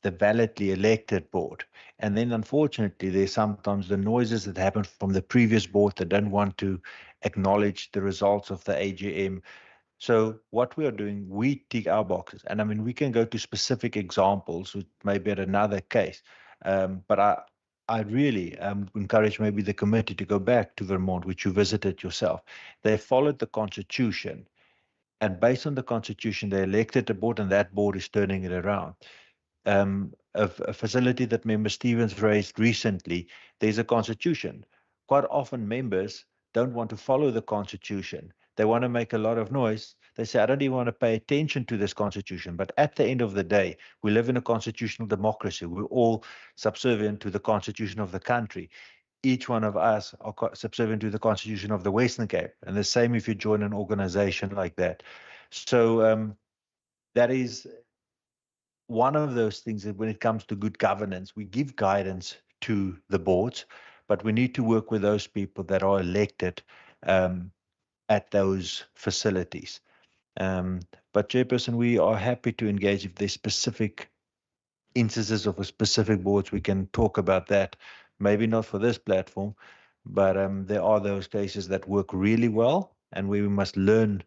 the validly elected board. And then unfortunately, there's sometimes the noises that happen from the previous board that don't want to acknowledge the results of the AGM. So what we are doing, we tick our boxes. And I mean, we can go to specific examples, which may be at another case. But I really encourage maybe the committee to go back to Vermont, which you visited yourself. They followed the Constitution. And based on the Constitution, they elected a board, and that board is turning it around. A facility that Member Stevens raised recently, there's a Constitution. Quite often members don't want to follow the Constitution. They want to make a lot of noise. They say, I don't even want to pay attention to this Constitution. But at the end of the day, we live in a constitutional democracy. We're all subservient to the Constitution of the country. Each one of us are subservient to the Constitution of the Western Cape. And the same if you join an organization like that. So that is one of those things that when it comes to good governance, we give guidance to the boards, but we need to work with those people that are elected at those facilities. But Chairperson, we are happy to engage if there's specific instances of a specific boards. We can talk about that, maybe not for this platform, but there are those cases that work really well and we must learn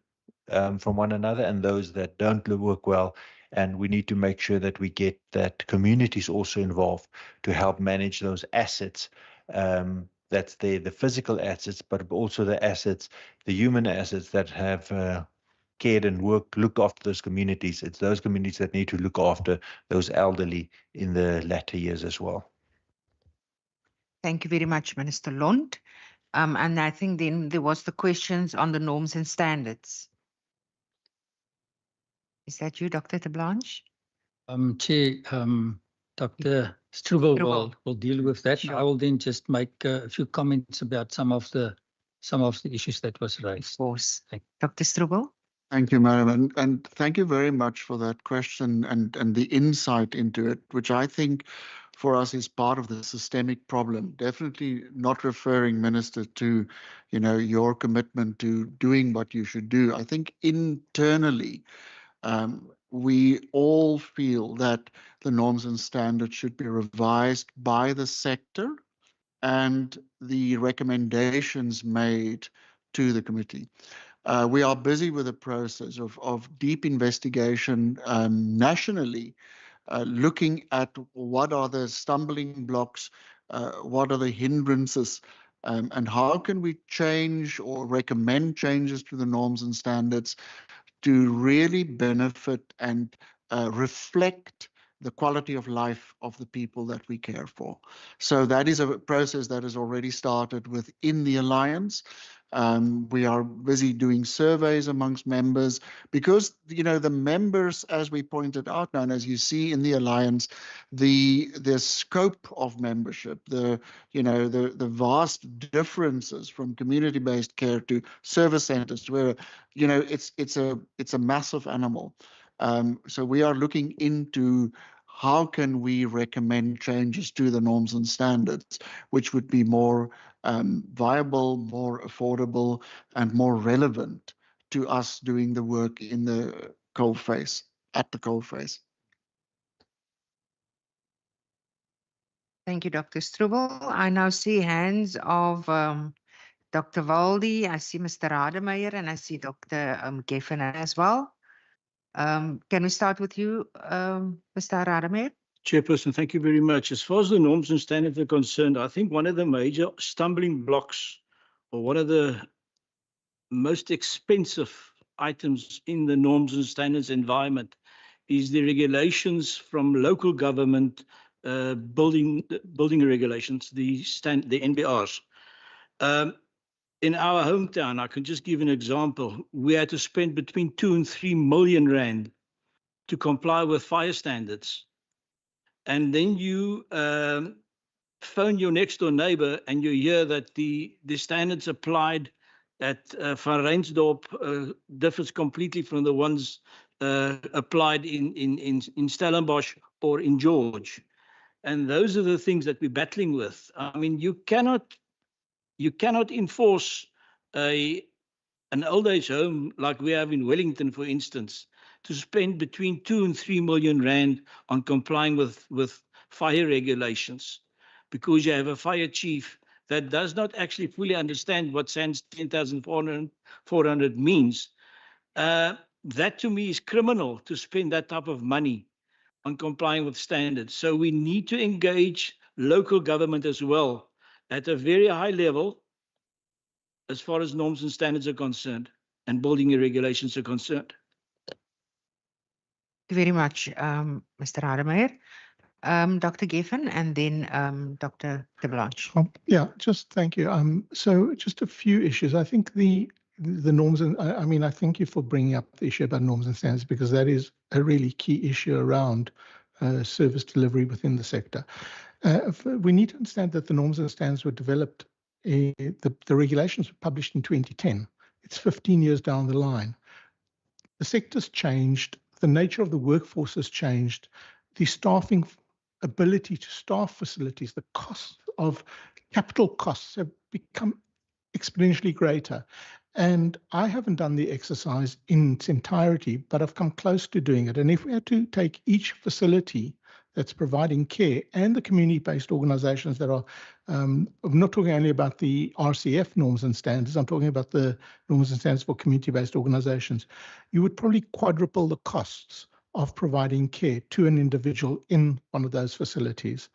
from one another, and those that don't work well. And we need to make sure that we get that communities also involved to help manage those assets. That's the physical assets, but also the assets, the human assets that have cared and looked after those communities. It's those communities that need to look after those elderly in the latter years as well. Thank you very much, Minister Lund. And I think then there was the questions on the norms and standards. Is that you, Dr. de Blanche? Chair, Dr. Struble will deal with that. Sure. I will then just make a few comments about some of the issues that was raised. Of course. Dr. Struble? Thank you, Madam, and thank you very much for that question and the insight into it, which I think for us is part of the systemic problem. Definitely not referring, Minister, to your commitment to doing what you should do. I think internally, we all feel that the norms and standards should be revised by the sector and the recommendations made to the committee. We are busy with a process of deep investigation nationally, looking at what are the stumbling blocks, what are the hindrances, and how can we change or recommend changes to the norms and standards to really benefit and reflect the quality of life of the people that we care for. So that is a process that has already started within the Alliance. We are busy doing surveys amongst members because, the members, as we pointed out now, and as you see in the Alliance, the scope of membership, the vast differences from community-based care to service centers, where, it's a massive animal. So we are looking into how can we recommend changes to the norms and standards, which would be more viable, more affordable, and more relevant to us doing the work in the coalface, at the coalface. Thank you, Dr. Struble. I now see hands of Dr. Waldy, I see Mr. Rademeyer, and I see Dr. Geffen as well. Can we start with you, Mr. Rademeyer? Chairperson, thank you very much. As far as the norms and standards are concerned, I think one of the major stumbling blocks, or one of the most expensive items in the norms and standards environment, is the regulations from local government, building regulations, the NBRs. In our hometown, I can just give an example. We had to spend between 2 and 3 million rand to comply with fire standards. And then you phone your next door neighbor and you hear that the standards applied at Van Reinsdorp differs completely from the ones applied in Stellenbosch or in George. And those are the things that we're battling with. I mean, you cannot enforce an old age home like we have in Wellington, for instance, to spend between 2 and 3 million rand on complying with fire regulations, because you have a fire chief that does not actually fully understand what SANS 10,400 means. That to me is criminal, to spend that type of money on complying with standards. So we need to engage local government as well at a very high level as far as norms and standards are concerned and building regulations are concerned. Thank you very much, Mr. Rademacher. Dr. Geffen and then Dr. de Blanche. Yeah, just thank you. So just a few issues. I think the norms, and I mean, I thank you for bringing up the issue about norms and standards, because that is a really key issue around service delivery within the sector. We need to understand that the norms and standards were developed, the regulations were published in 2010. It's 15 years down the line. The sector's changed, the nature of the workforce has changed, the staffing ability to staff facilities, the cost of capital costs have become exponentially greater. And I haven't done the exercise in its entirety, but I've come close to doing it. And if we had to take each facility that's providing care and the community-based organizations that are, I'm not talking only about the RCF norms and standards, I'm talking about the norms and standards for community-based organizations, you would probably quadruple the costs of providing care to an individual in one of those facilities.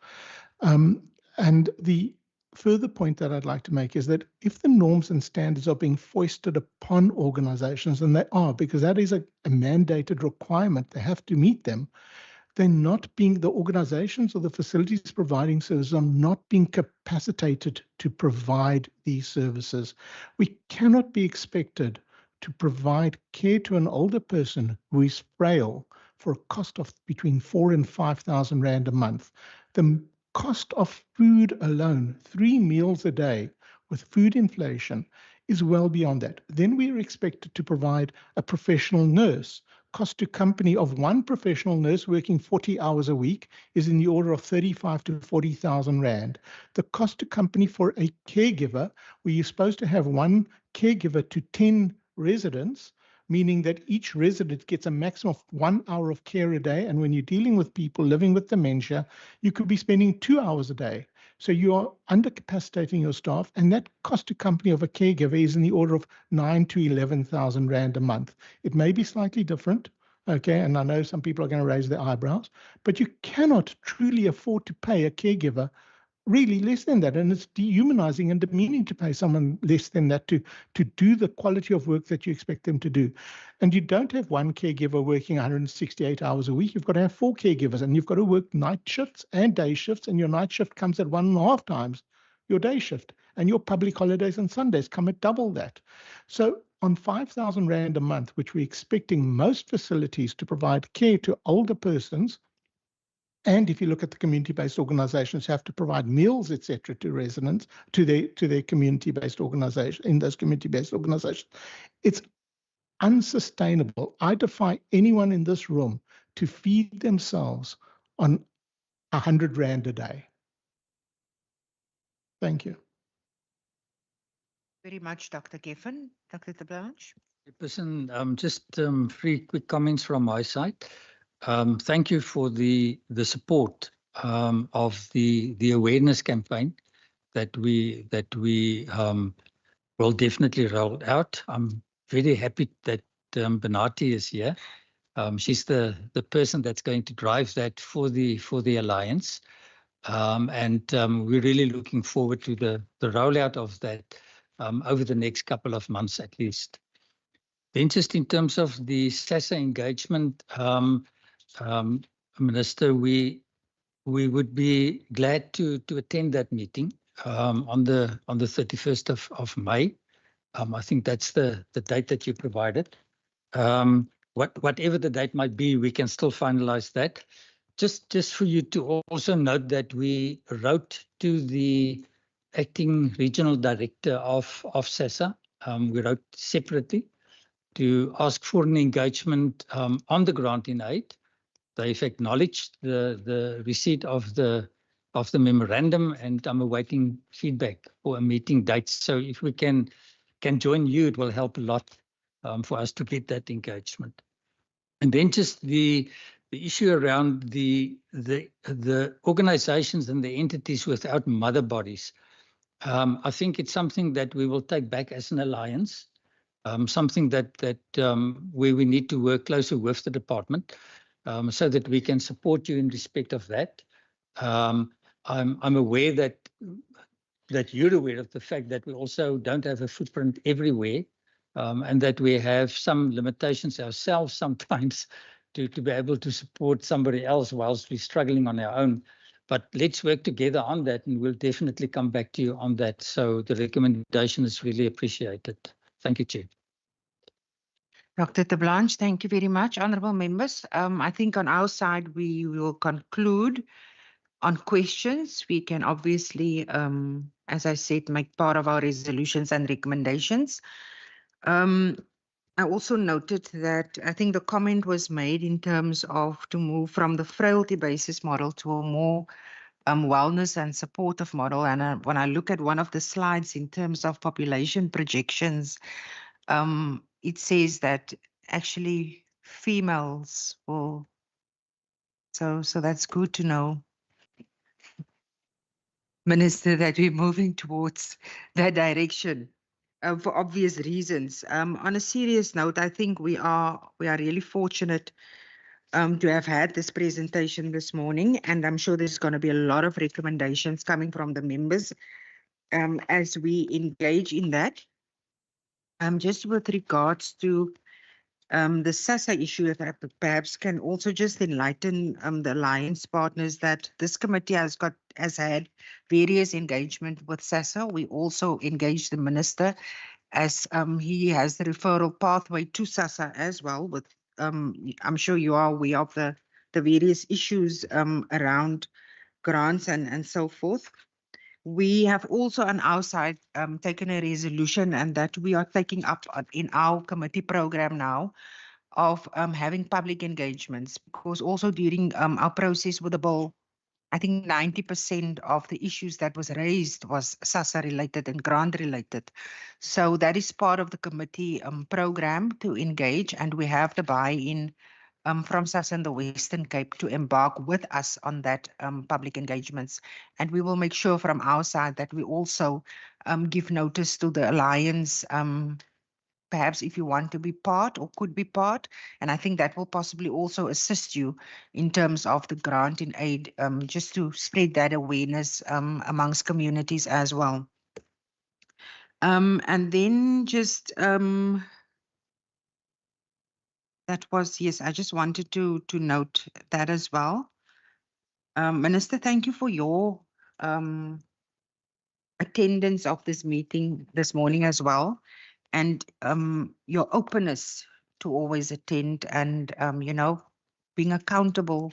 And the further point that I'd like to make is that if the norms and standards are being foisted upon organizations, and they are, because that is a mandated requirement, they have to meet them, they're not being, the organizations or the facilities providing services are not being capacitated to provide these services. We cannot be expected to provide care to an older person who is frail for a cost of between 4,000 and 5,000 rand a month. The cost of food alone, 3 meals a day with food inflation, is well beyond that. Then we are expected to provide a professional nurse. Cost to company of one professional nurse working 40 hours a week is in the order of 35 to 40,000 rand. The cost to company for a caregiver, where you're supposed to have one caregiver to 10 residents, meaning that each resident gets a maximum of 1 hour of care a day. And when you're dealing with people living with dementia, you could be spending 2 hours a day. So you are undercapacitating your staff, and that cost to company of a caregiver is in the order of 9,000 to 11,000 rand a month. It may be slightly different, okay, and I know some people are going to raise their eyebrows, but you cannot truly afford to pay a caregiver really less than that. And it's dehumanizing and demeaning to pay someone less than that to do the quality of work that you expect them to do. And you don't have one caregiver working 168 hours a week. You've got to have 4 caregivers, and you've got to work night shifts and day shifts, and your night shift comes at 1.5 times your day shift, and your public holidays and Sundays come at double that. So on 5,000 rand a month, which we're expecting most facilities to provide care to older persons, and if you look at the community-based organizations, have to provide meals, etc., to residents, to their community-based organization, in those community-based organizations, it's unsustainable. I defy anyone in this room to feed themselves on 100 rand a day. Thank you. Very much, Dr. Geffen. Dr. de Blanche. Just 3 quick comments from my side. Thank you for the support of the awareness campaign that we will definitely roll out. I'm very happy that Benati is here. She's the person that's going to drive that for the Alliance. And we're really looking forward to the rollout of that over the next couple of months at least. Then just in terms of the SASSA engagement, Minister, we would be glad to attend that meeting on the 31st of May. I think that's the date that you provided. Whatever the date might be, we can still finalize that. Just for you to also note that we wrote to the acting regional director of SASSA. We wrote separately to ask for an engagement on the grant in aid. They've acknowledged the receipt of the memorandum, and I'm awaiting feedback for a meeting date. So if we can join you, it will help a lot for us to get that engagement. And then just the issue around the organizations and the entities without mother bodies. I think it's something that we will take back as an alliance, something that where we need to work closer with the department, so that we can support you in respect of that. I'm aware that you're aware of the fact that we also don't have a footprint everywhere, and that we have some limitations ourselves sometimes to be able to support somebody else whilst we're struggling on our own. But let's work together on that, and we'll definitely come back to you on that. So the recommendation is really appreciated. Thank you, Chair. Dr. de Blanche, thank you very much. Honourable members, I think on our side, we will conclude on questions. We can obviously, as I said, make part of our resolutions and recommendations. I also noted that I think the comment was made in terms of to move from the frailty basis model to a more wellness and supportive model. And when I look at one of the slides in terms of population projections, it says that actually females will, so that's good to know, Minister, that we're moving towards that direction for obvious reasons. On a serious note, I think we are really fortunate to have had this presentation this morning, and I'm sure there's going to be a lot of recommendations coming from the members as we engage in that. Just with regards to the SASSA issue, if I perhaps can also just enlighten the alliance partners that this committee has had various engagement with SASSA. We also engaged the minister as he has the referral pathway to SASSA as well. With I'm sure you are aware of the various issues around grants and so forth. We have also on our side taken a resolution, and that we are taking up in our committee program now of having public engagements, because also during our process with the bill, I think 90% of the issues that was raised was SASSA related and grant related. So that is part of the committee program to engage, and we have the buy-in from SASSA in the Western Cape to embark with us on that public engagements. And we will make sure from our side that we also give notice to the Alliance, perhaps if you want to be part or could be part. And I think that will possibly also assist you in terms of the grant in aid, just to spread that awareness amongst communities as well. And then just, that was, yes, I just wanted to note that as well. Minister, thank you for your attendance of this meeting this morning as well, and your openness to always attend and, you know, being accountable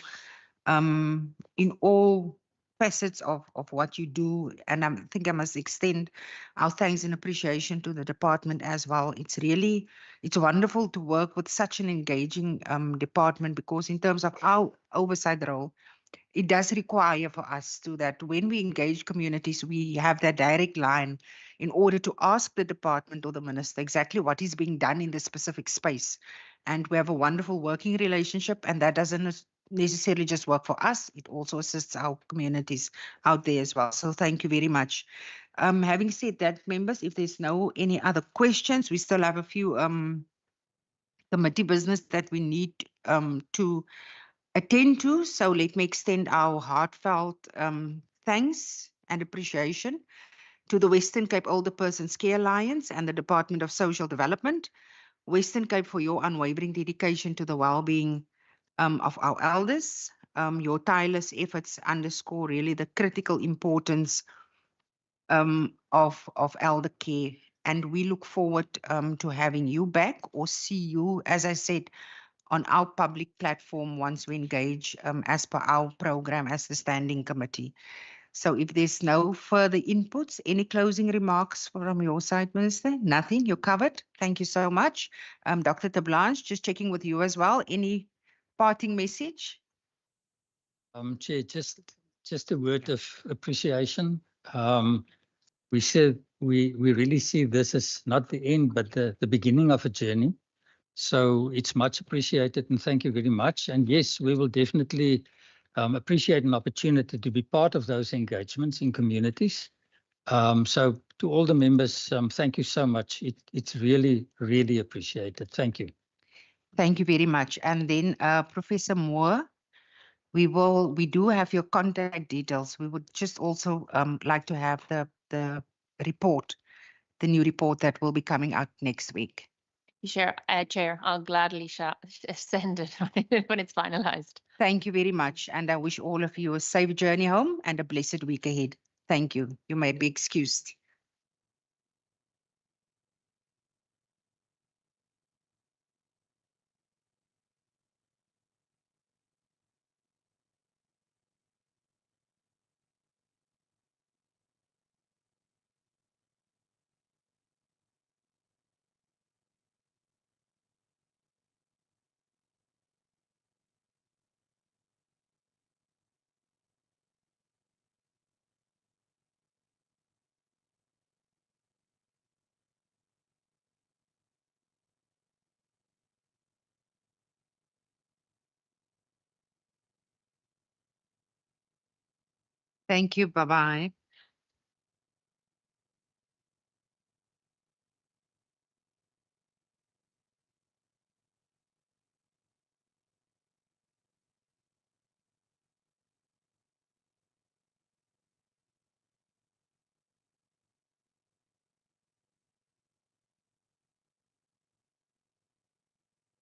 in all facets of what you do. And I think I must extend our thanks and appreciation to the department as well. It's wonderful to work with such an engaging department, because in terms of our oversight role, it does require for us to that when we engage communities, we have that direct line in order to ask the department or the minister exactly what is being done in the specific space. And we have a wonderful working relationship, and that doesn't necessarily just work for us, it also assists our communities out there as well. So thank you very much. Having said that, members, if there's any other questions, we still have a few committee business that we need to attend to. So let me extend our heartfelt thanks and appreciation to the Western Cape Older Persons Care Alliance and the Department of Social Development, Western Cape, for your unwavering dedication to the well-being of our elders. Your tireless efforts underscore really the critical importance of elder care. And we look forward to having you back or see you, as I said, on our public platform once we engage as per our program as the Standing Committee. So if there's no further inputs, any closing remarks from your side, Minister? Nothing, you're covered. Thank you so much. Dr. de Blanche, just checking with you as well. Any parting message? Chair, just a word of appreciation. We really see this as not the end, but the beginning of a journey. So it's much appreciated, and thank you very much. And yes, we will definitely appreciate an opportunity to be part of those engagements in communities. So to all the members, thank you so much. It's really, really appreciated. Thank you. Thank you very much. And then Professor Moore, we do have your contact details. We would just also like to have the report, the new report that will be coming out next week. Chair, I'll gladly send it when it's finalized. Thank you very much. And I wish all of you a safe journey home and a blessed week ahead. Thank you. You may be excused. Thank you. Bye-bye.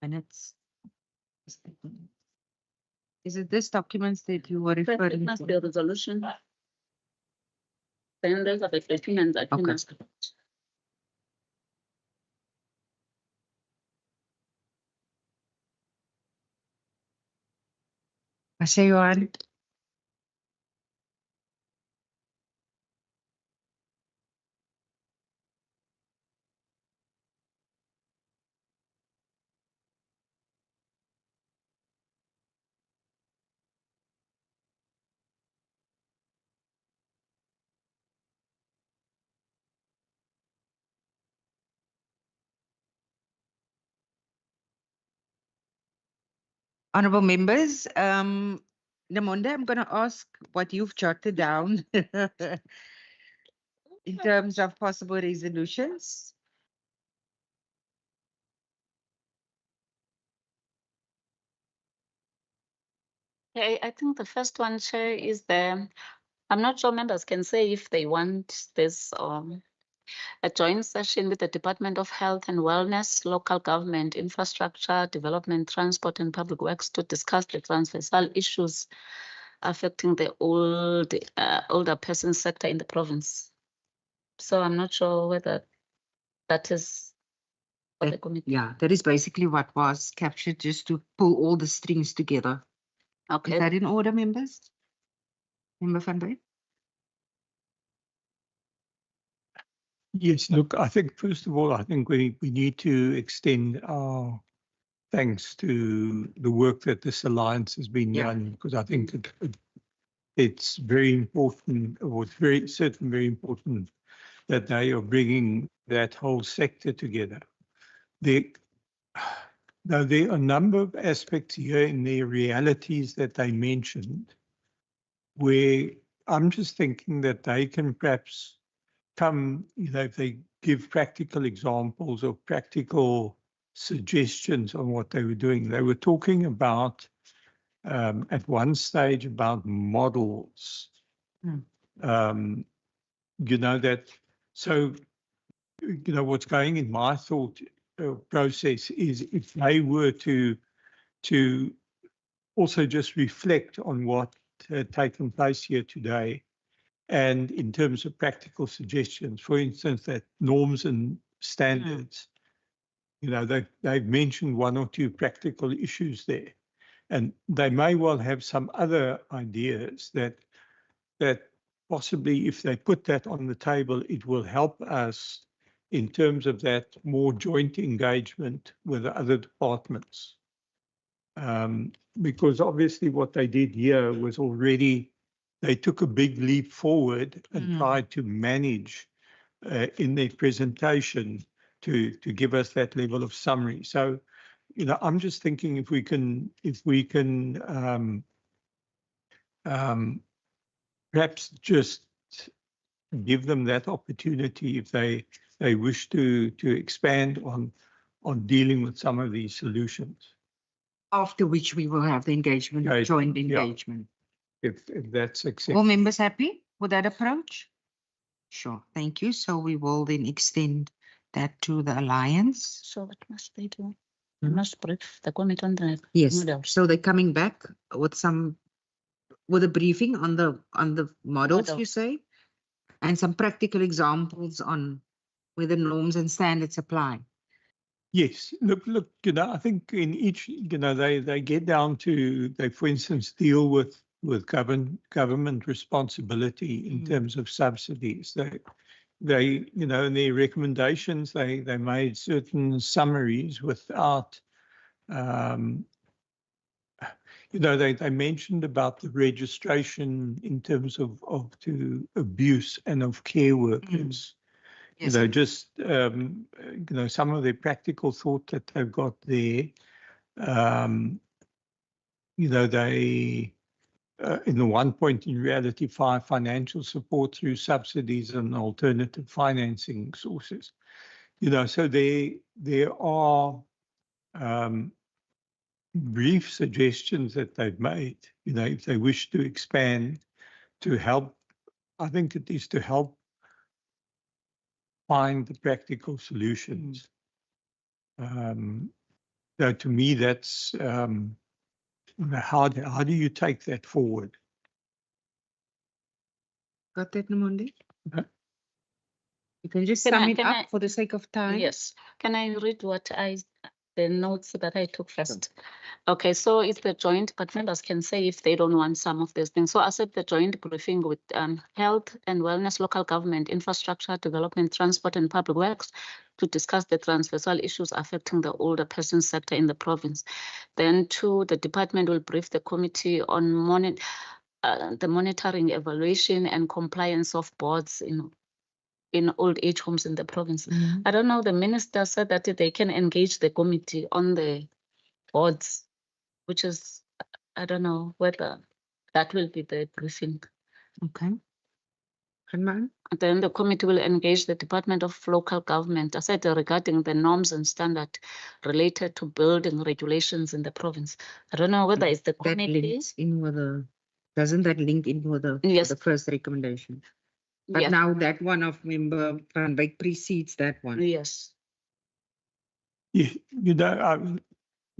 Minutes. Is it this documents that you were referring It must to? be a resolution. Then there's a document that you Okay. must. I say you on. Honorable members, Namonda, I'm going to ask what you've jotted down in terms of possible resolutions. Okay, I think the first one, Chair, is I'm not sure members can say if they want this a joint session with the Department of Health and Wellness, Local Government, Infrastructure, Development, Transport and Public Works to discuss the transversal issues affecting the older person sector in the province. So I'm not sure whether that is what the committee. Yeah, that is basically what was captured, just to pull all the strings together. Okay. Is that in order, members? Member Van Wyk? Yes, look, I think first of all, I think we need to extend our thanks to the work that this alliance has been done, because I think it's very important, or it's certainly very important that they are bringing that whole sector together. Now, there are a number of aspects here in their realities that they mentioned, where I'm just thinking that they can perhaps come, if they give practical examples or practical suggestions on what they were doing. They were talking about, at one stage, about models. What's going in my thought process is if they were to also just reflect on what had taken place here today, and in terms of practical suggestions, for instance, that norms and standards, they've mentioned one or two practical issues there, and they may well have some other ideas that possibly, if they put that on the table, it will help us in terms of that more joint engagement with the other departments. Because obviously what they did here was already, they took a big leap forward and tried to manage in their presentation to give us that level of summary. So I'm just thinking if we can perhaps just give them that opportunity if they wish to expand on dealing with some of these solutions. After which we will have the engagement, joint engagement. If that's All acceptable. members happy with that approach? Sure, thank you. So we will then extend that to the Alliance. So what must they do? They must brief the committee on the Yes, models. so they're coming back with a briefing on the models, you say, and some practical examples on where the norms and standards apply. Yes, look, I think in each, they get down to, they, for instance, deal with government responsibility in terms of subsidies. They, in their recommendations, they made certain summaries without, they mentioned about the registration in terms of to abuse and of care workers. Yes. Just, some of the practical thought that they've got there, they, in the one point in reality, 5 financial support through subsidies and alternative financing sources. So there are brief suggestions that they've made, if they wish to expand to help, I think it is to help find the practical solutions. To me, that's how do you take that forward? Got that, Namondi? Okay. You can just Can sum I- it can up I- for the sake of time. Yes. Can I read the notes that I took first? Okay, so it's the joint, but members can say if they don't want some of these things. So I said the joint briefing with health and wellness, local government, infrastructure, development, transport and public works to discuss the transversal issues affecting the older person sector in the province. Then 2, the department will brief the committee on the monitoring, evaluation and compliance of boards in old age homes in the province. I don't know, the minister said that they can engage the committee on the boards, which is, I don't know whether that will be the briefing. Okay. And then the committee will engage the Department of Local Government, I said regarding the norms and standard related to building regulations in the province. I don't know whether it's the that committee. links in with doesn't that link in with Yes. the first recommendation? But Yes. now that one of Member Van Wyk precedes that one. Yes.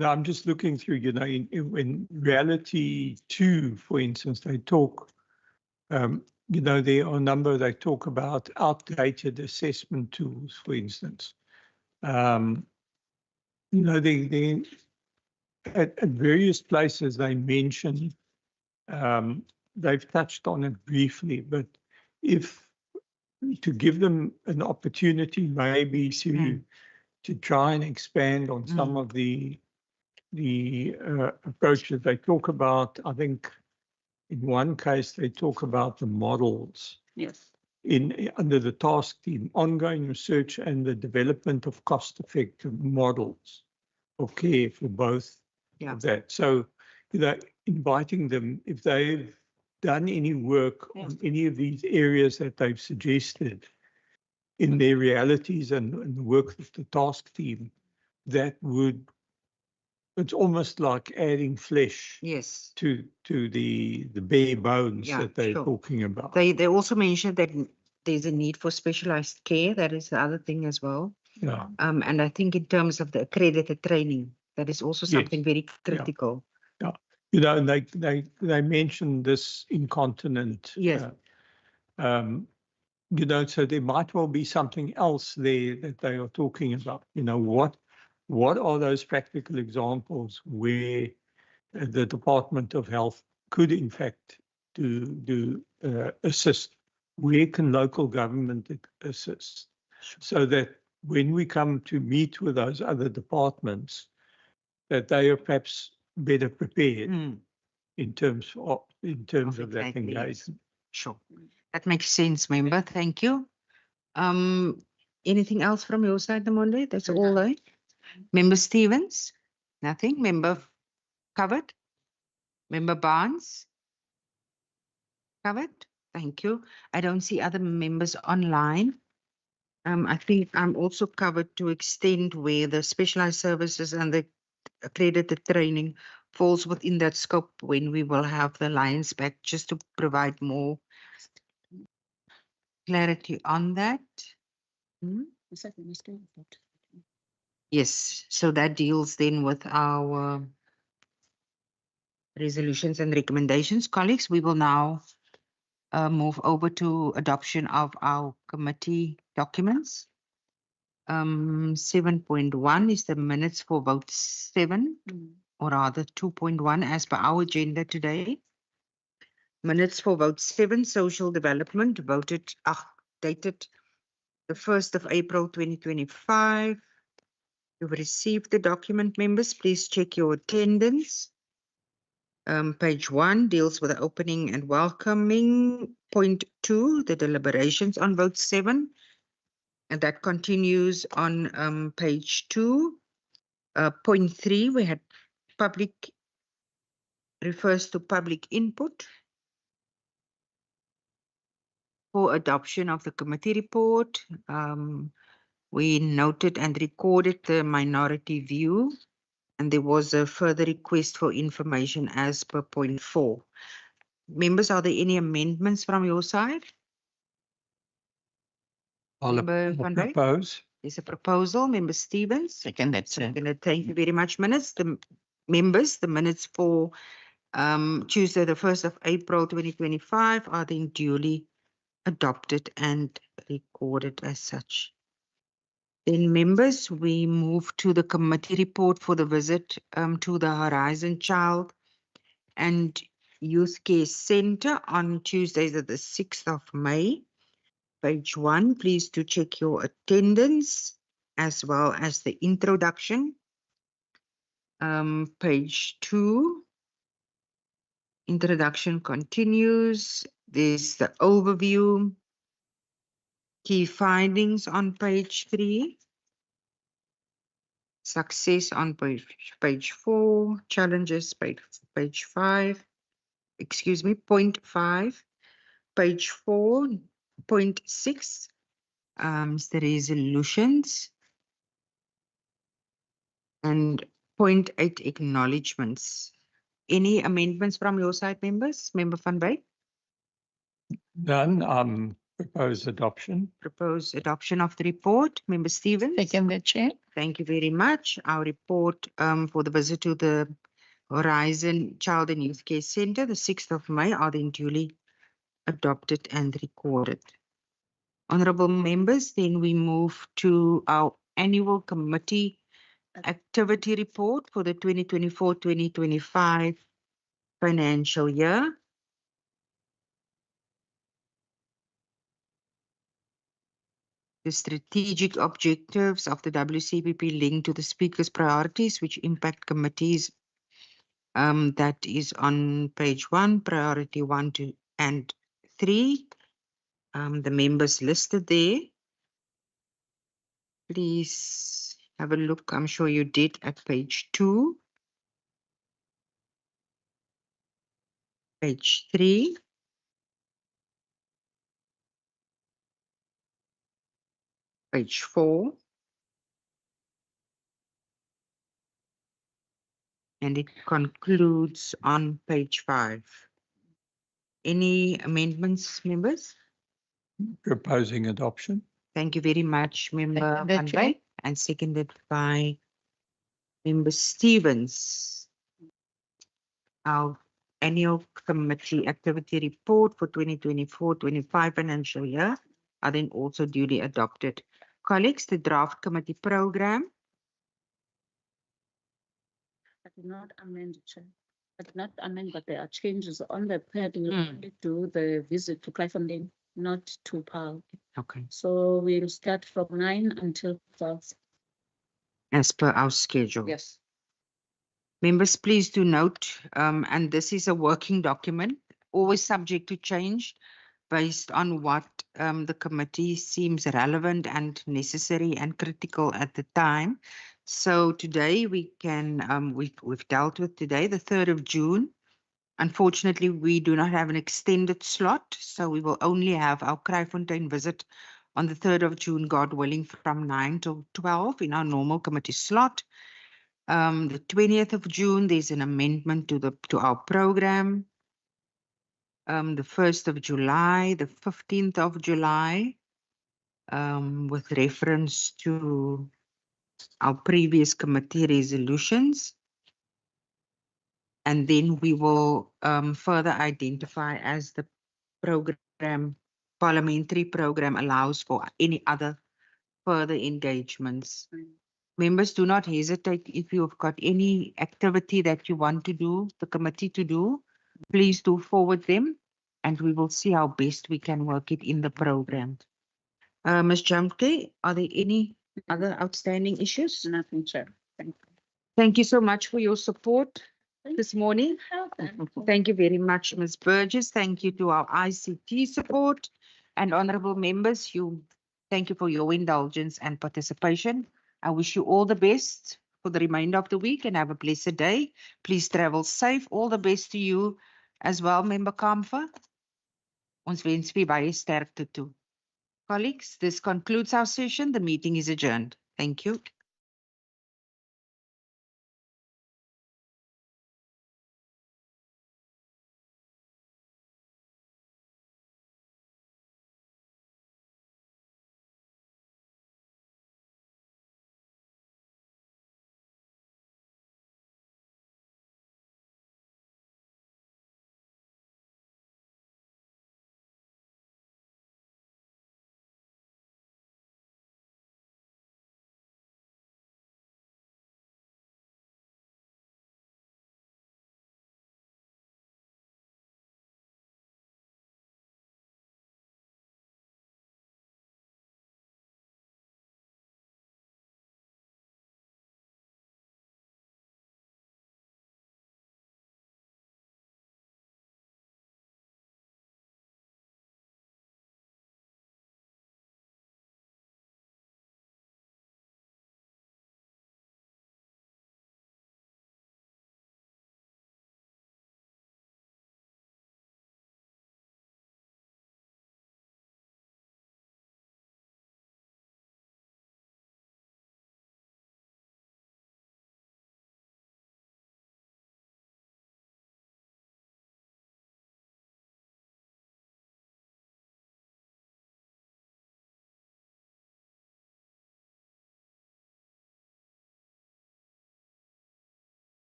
I'm just looking through, in reality 2, for instance, they talk, there are a number, they talk about outdated assessment tools, for instance. They at various places they mention, they've touched on it briefly, but if to give them an opportunity maybe to try and expand on some of the approaches they talk about. I think in one case they talk about the models. Yes. Under the task team, ongoing research and the development of cost-effective models of care for both of that. So, inviting them, if they've done any work on any of these areas that they've suggested in their realities and the work of the task team, that would, it's almost like adding flesh to the bare bones that they're talking about. They also mentioned that there's a need for specialized care. That is the other thing as well. Yeah. And I think in terms of the accredited training, that is also something very critical. Yeah. And they mentioned this incontinent. Yes. So there might well be something else there that they are talking about. What are those practical examples where the Department of Health could in fact assist? Where can local government assist? So that when we come to meet with those other departments, that they are perhaps better prepared in terms of that engagement. Sure. That makes sense, member. Thank you. Anything else from your side, Namondi? That's all, right? Member Stevens? Nothing. Member covered. Member Barnes. Covered. Thank you. I don't see other members online. I think I'm also covered to extend where the specialized services and the accredited training falls within that scope when we will have the Lions back, just to provide more clarity on that. Yes, so that deals then with our resolutions and recommendations. Colleagues, we will now move over to adoption of our committee documents. 7.1 is the minutes for vote 7, or rather 2.1 as per our agenda today. Minutes for vote 7, social development, dated the 1st of April 2025. You've received the document, members. Please check your attendance. Page 1 deals with the opening and welcoming. Point 2, the deliberations on vote 7. And that continues on page 2. Point 3, we had refers to public input for adoption of the committee report. We noted and recorded the minority view, and there was a further request for information as per point 4. Members, are there any amendments from your side? I'll propose. There's a proposal. Member Stevens. Second, thank you very much. The minutes for Tuesday, the 1st of April 2025 are then duly adopted and recorded as such. Then, members, we move to the committee report for the visit to the Horizon Child and Youth Care Centre on Tuesday, the 6th of May. Page 1, please to check your attendance as well as the introduction. Page 2, introduction continues. There's the overview. Key findings on page 3. Success on page 4. Challenges, page 5. Excuse me, point 5. Page 4, point 6. The resolutions. And point 8, acknowledgements. Any amendments from your side, members? Member Van Wyk? None. Propose adoption. Propose adoption of the report. Member Stevens? Second, the chair. Thank you very much. Our report for the visit to the Horizon Child and Youth Care Centre, the 6th of May, are then duly adopted and recorded. Honourable members, then we move to our annual committee activity report for the 2024-2025 financial year. The strategic objectives of the WCPP linked to the speaker's priorities, which impact committees. That is on page 1, priority 1, 2, and 3. The members listed there. Please have a look. I'm sure you did at page 2. Page 3. Page 4. And it concludes on page 5. Any amendments, members? Proposing adoption. Thank you very much, Member Van Wyk, and seconded by Member Stevens. Our annual committee activity report for 2024-25 financial year are then also duly adopted. Colleagues, the draft committee program. I did not amend, Chair. I did not amend, but there are changes on the pad. We only do the visit to Cliffontein, not to Paarl. Okay. So we'll start from 9 until 12. As per our schedule. Yes. Members, please do note, and this is a working document, always subject to change based on what the committee seems relevant and necessary and critical at the time. So today we can, we've dealt with today, the 3rd of June. Unfortunately, we do not have an extended slot, so we will only have our Kraaifontein visit on the 3rd of June, God willing, from 9 till 12 in our normal committee slot. The 20th of June, there's an amendment to our program. The 1st of July, the 15th of July, with reference to our previous committee resolutions. And then we will further identify as the program, parliamentary program allows for any other further engagements. Members, do not hesitate if you've got any activity that you want to do, the committee to do, please do forward them and we will see how best we can work it in the program. Ms. Jamke, are there any other outstanding issues? Nothing, Chair. Thank you. Thank you so much for your support this morning. Thank you very much, Ms. Burgess. Thank you to our ICT support and honorable members. Thank you for your indulgence and participation. I wish you all the best for the remainder of the week and have a blessed day. Please travel safe. All the best to you as well, Member Kamfer. Ons wens vir baie sterkte toe. Colleagues, this concludes our session. The meeting is adjourned. Thank you.